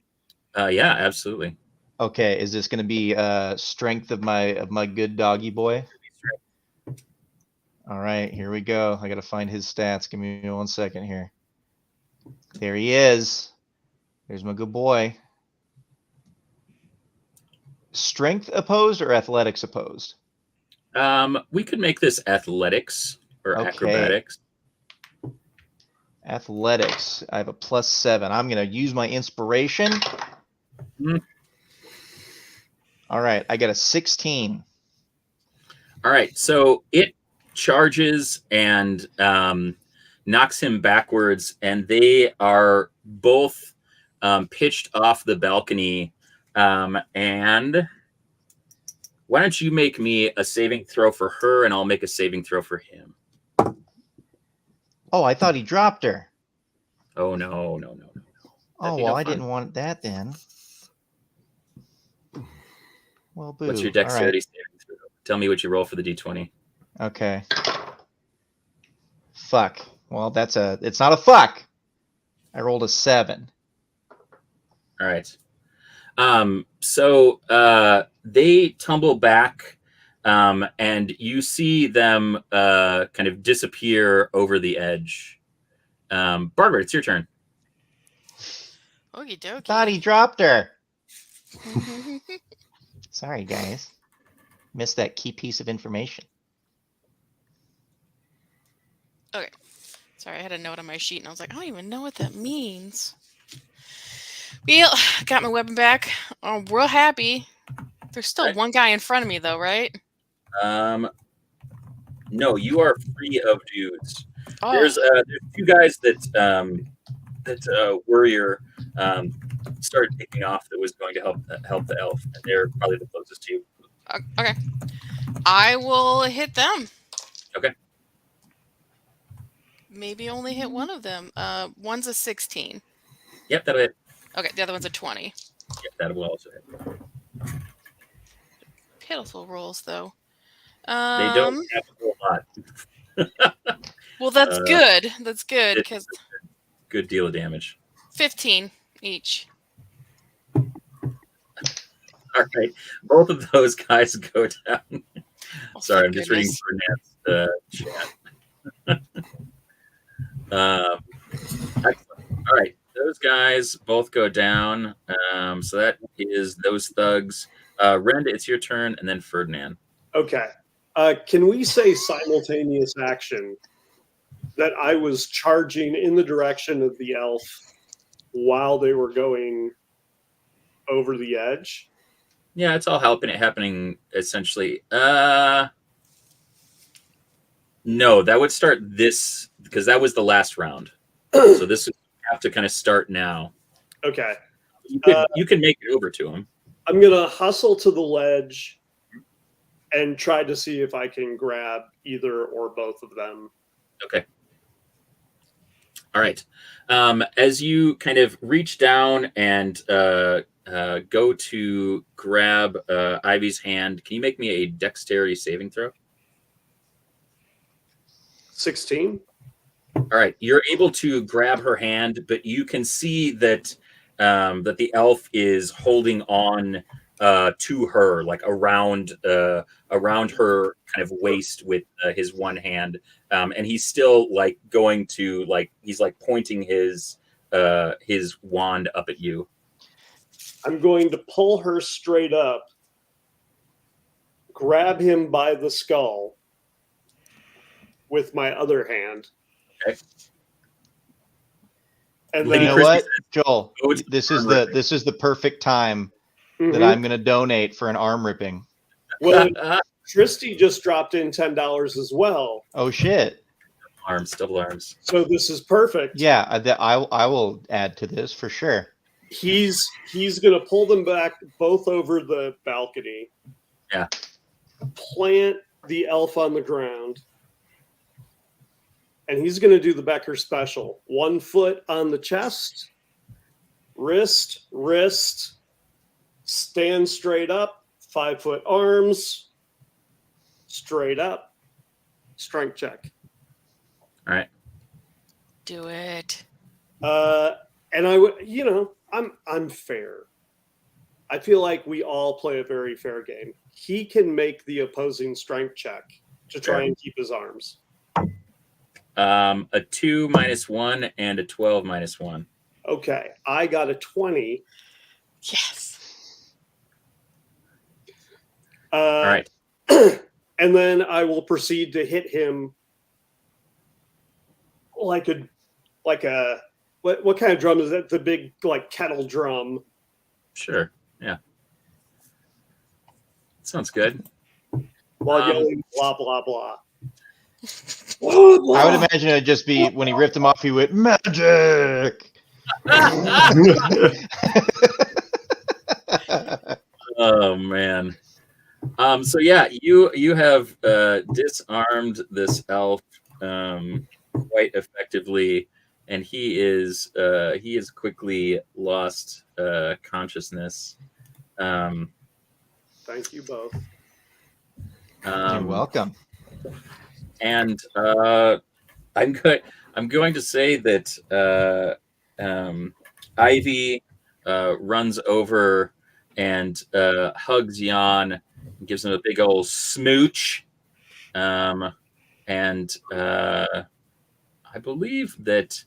Yeah, absolutely. Okay, is this going to be strength of my good doggy boy? All right, here we go. I got to find his stats. Give me 1 second here. There he is. There's my good boy. Strength opposed or athletics opposed? We could make this athletics or Okay. acrobatics. Athletics. I have a +7. I'm going to use my inspiration. Mhm. All right, I got a 16. All right, so it charges and knocks him backwards, and they are both pitched off the balcony. And why don't you make me a saving throw for her, and I'll make a saving throw for him. Oh, I thought he dropped her. Oh, no. Oh, be well, no I fun. didn't want that then. Well, boo. What's your All right. dexterity saving throw? Tell me what you roll for the d20. Okay. Fuck. Well, it's not a fuck. I rolled a 7. All right. So they tumble back, and you see them kind of disappear over the edge. Barbara, it's your turn. Okie dokie. Thought he dropped her. Sorry, guys. Missed that key piece of information. Okay. Sorry, I had a note on my sheet, and I was like, I don't even know what that means. Well, got my weapon back. I'm real happy. There's still Right. one guy in front of me, though, right? No, you are free of dudes. Oh, There's two guys that Warrior started picking off that was going to help the elf, and they're probably the closest to you. okay. I will hit them. Okay. Maybe only hit one of them. One's a 16. Yep, that'll hit. Okay, the other one's a 20. Yep, that will also hit. Pitiful rolls, though. They don't have a whole lot. Well, that's good. That's good, It's because a good deal of damage. 15 each. All right, both of those guys go down. Oh, Sorry, I'm thank just reading goodness. Fernand's chat. Excellent. All right, those guys both go down. So that is those thugs. Rend, it's your turn, and then Ferdinand. Okay. Can we say simultaneous action that I was charging in the direction of the elf while they were going over the edge? Yeah, it's all happening essentially. No, that would start this because that was the last round. So this would have to kind of start now. Okay. You can make it over to him. I'm going to hustle to the ledge and try to see if I can grab either or both of them. Okay. All right. As you kind of reach down and go to grab Ivy's hand, can you make me a dexterity saving throw? 16. All right, you're able to grab her hand, but you can see that that the elf is holding on to her, like around her kind of waist with his one hand, and he's still like going to he's like pointing his wand up at you. I'm going to pull her straight up, grab him by the skull with my other hand. Okay. And You then know Christie what, Joel? "Go to This arm is ripping." this is the perfect time that Mhm. I'm going to donate for an arm ripping. Well, Tristy just dropped in $10 as well. Oh shit! Arms, double arms. So this is perfect. Yeah, I will add to this for sure. He's going to pull them back both over the balcony. Yeah. Plant the elf on the ground. And he's going to do the Becker special. 1 foot on the chest, wrist, stand straight up, 5 foot arms, straight up, strength check. All right. Do it. And I would, I'm fair. I feel like we all play a very fair game. He can make the opposing strength check to try and keep his arms. A 2 -1 and a 12 -1. Okay, I got a 20. Yes. All right. And then I will proceed to hit him like a what kind of drum is that? The big like kettle drum. Sure. Yeah. Sounds good. While yelling blah blah blah. Blah, blah. I would imagine it'd just be when he ripped him off, he went magic. Oh man. So yeah, you have disarmed this elf quite effectively, and he is quickly lost consciousness. Thank you both. You're welcome. And I'm going to say that Ivy runs over and hugs Jan and gives him a big old smooch. And I believe that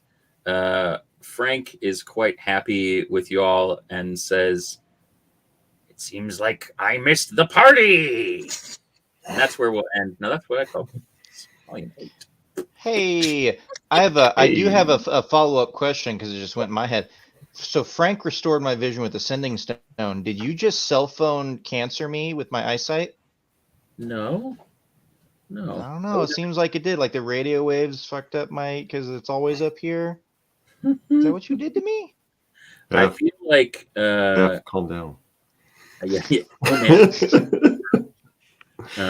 Frank is quite happy with you all and says, "It seems like I missed the party." And that's where we'll end. No, that's what I call volume 8. Hey, I do have a follow-up question because it just went in my head. So Frank restored my vision with the sending stone. Did you just cell phone cancer me with my eyesight? No. I don't know. It seems like it did. Like the radio waves fucked up because it's always up here. Is that what you did to me? I feel like calm down. yeah. Oh, man.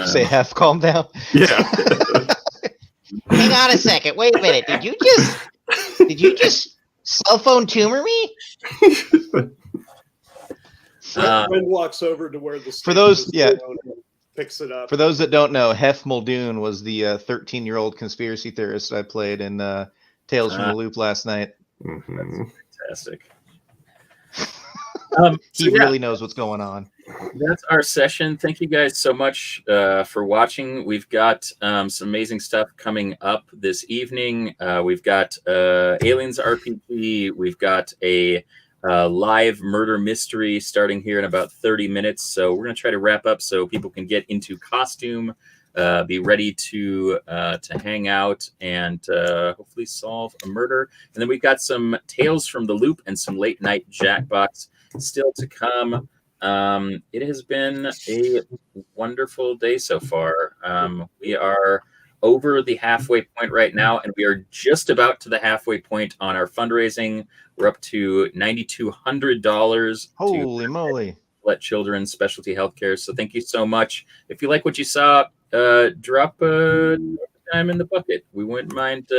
Say half calm down. Yeah. Hang on a second. Wait a minute. Did you just cell phone tumor me? Friend walks over to where the For those, yeah. Picks it up. For those that don't know, Hef Muldoon was the 13-year-old conspiracy theorist I played in Tales from the Loop last night. Mm-hmm. Fantastic. He really knows what's going on. That's our session. Thank you guys so much for watching. We've got some amazing stuff coming up this evening. We've got Aliens RPG. We've got a live murder mystery starting here in about 30 minutes. So we're going to try to wrap up so people can get into costume, be ready to hang out and hopefully solve a murder. And then we've got some Tales from the Loop and some late night Jackbox still to come. It has been a wonderful day so far. We are over the halfway point right now, and we are just about to the halfway point on our fundraising. We're up to $9,200. Holy moly. Let Children Specialty Healthcare. So thank you so much. If you like what you saw, drop a time in the bucket. We wouldn't mind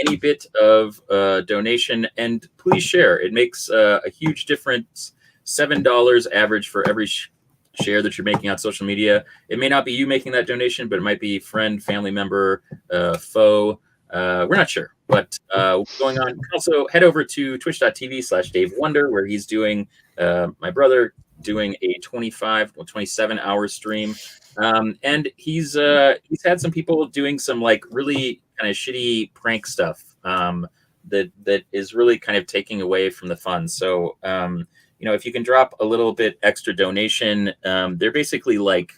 any bit of donation, and please share. It makes a huge difference. $7 average for every share that you're making on social media. It may not be you making that donation, but it might be friend, family member, foe. We're not sure, but going on. Also, head over to twitch.tv/Dave Wonder, where he's doing my brother doing a 27-hour stream. And he's had some people doing some like really kind of shitty prank stuff that is really kind of taking away from the fun. So if you can drop a little bit extra donation, they're basically like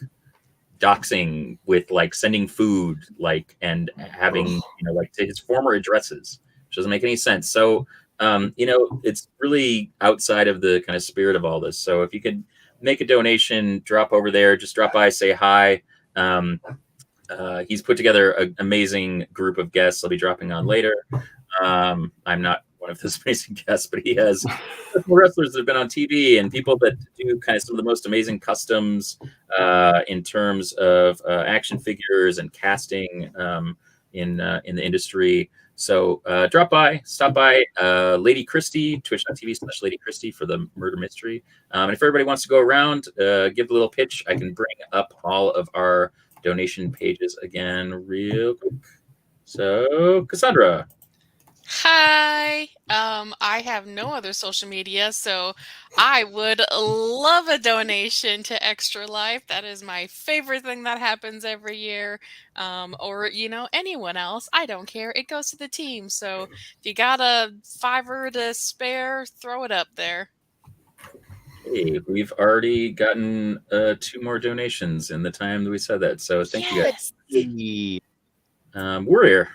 doxing with like sending food, like, and having like to his former addresses, which doesn't make any sense. So it's really outside of the kind of spirit of all this. So if you could make a donation, drop over there, just drop by, say hi. He's put together an amazing group of guests I'll be dropping on later. I'm not one of those amazing guests, but he has wrestlers that have been on TV and people that do kind of some of the most amazing customs in terms of action figures and casting in the industry. So stop by Lady Christie, twitch.tv/Lady Christie for the murder mystery. And if everybody wants to go around, give a little pitch, I can bring up all of our donation pages again real quick. So Cassandra. Hi. I have no other social media, so I would love a donation to Extra Life. That is my favorite thing that happens every year. Or anyone else. I don't care. It goes to the team. So if you got a $5 to spare, throw it up there. Hey, we've already gotten 2 more donations in the time that we said that. So thank you guys. Warrior.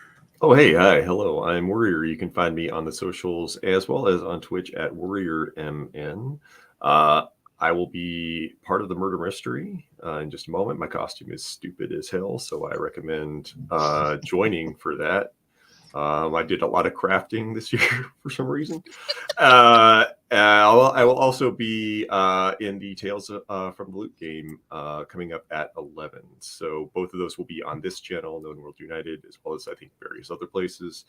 Oh, hey, hi, hello. I'm Warrior. You can find me on the socials as well as on Twitch at WarriorMN. I will be part of the murder mystery in just a moment. My costume is stupid as hell, so I recommend joining for that. I did a lot of crafting this year for some reason. I will also be in the Tales from the Loop game coming up at 11. So both of those will be on this channel, Known World United, as well as I think various other places.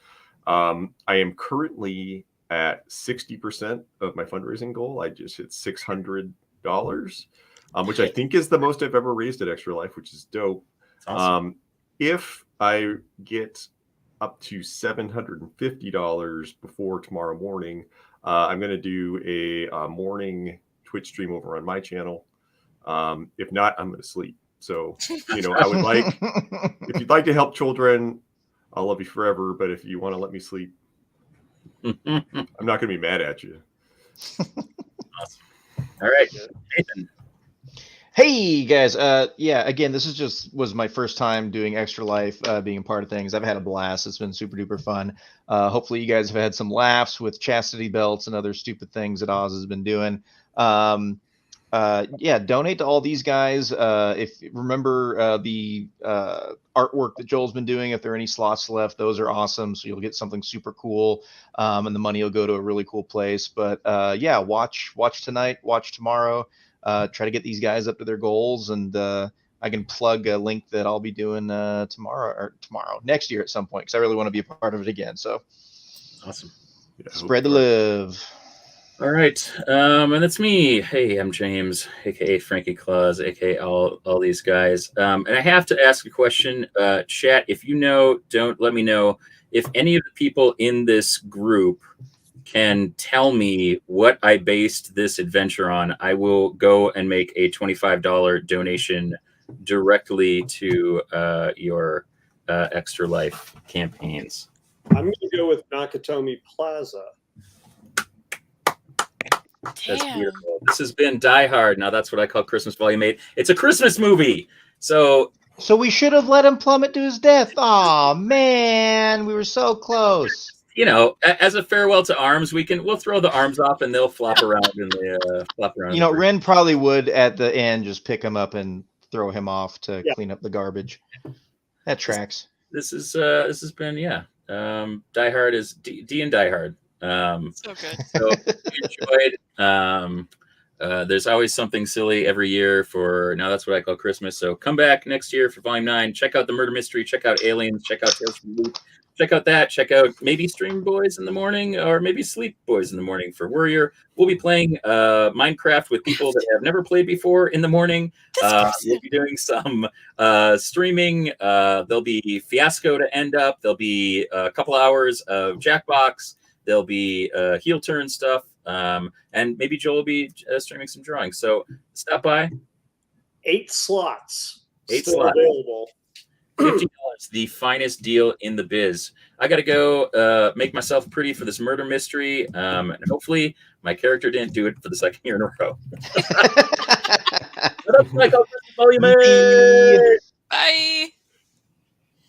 I am currently at 60% of my fundraising goal. I just hit $600, which I think is the most I've ever raised at Extra Life, which is dope. Awesome. If I get up to $750 before tomorrow morning, I'm going to do a morning Twitch stream over on my channel. If not, I'm going to sleep. So, I would like, if you'd like to help children, I'll love you forever. But if you want to let me sleep, I'm not going to be mad at you. Awesome. All right, Nathan. Hey guys, again, this was my first time doing Extra Life, being a part of things. I've had a blast. It's been super duper fun. Hopefully you guys have had some laughs with chastity belts and other stupid things that Oz has been doing. Donate to all these guys. If remember the artwork that Joel's been doing, if there are any slots left, those are awesome. So you'll get something super cool, and the money will go to a really cool place. But watch tonight, watch tomorrow. Try to get these guys up to their goals, and I can plug a link that I'll be doing next year at some point, because I really want to be a part of it again. So awesome. Spread the love. All right. And that's me. Hey, I'm James, aka Frankie Claus, aka all these guys. And I have to ask a question. Chat, if you know, don't let me know. If any of the people in this group can tell me what I based this adventure on, I will go and make a $25 donation directly to your Extra Life campaigns. I'm going to go with Nakatomi Plaza. That's beautiful. This has been Die Hard. Now that's what I call Christmas Volume 8. It's a Christmas movie. So we should have let him plummet to his death. Aw, man, we were so close. As a farewell to arms, we'll throw the arms off and they'll flop around in the flop around. Ren probably would at the end just pick him up and throw him off to clean up the garbage. That tracks. This has been Die Hard is D and Die Hard. So good. So if you enjoyed. There's always something silly every year for now. That's what I call Christmas. So come back next year for Volume 9. Check out the Murder Mystery. Check out Aliens. Check out Tales from the Loop. Check out that. Check out maybe Stream Boys in the morning or maybe Sleep Boys in the morning for Warrior. We'll be playing Minecraft with people that have never played before in the morning. We'll be doing some streaming. There'll be Fiasco to end up. There'll be a couple hours of Jackbox. There'll be heel turn stuff. And maybe Joel will be streaming some drawings. So stop by. 8 slots. 8 still slots. available. $50, the finest deal in the biz. I got to go make myself pretty for this murder mystery. And hopefully my character didn't do it for the second year in a row. What up, Michael? Volume 8? Bye.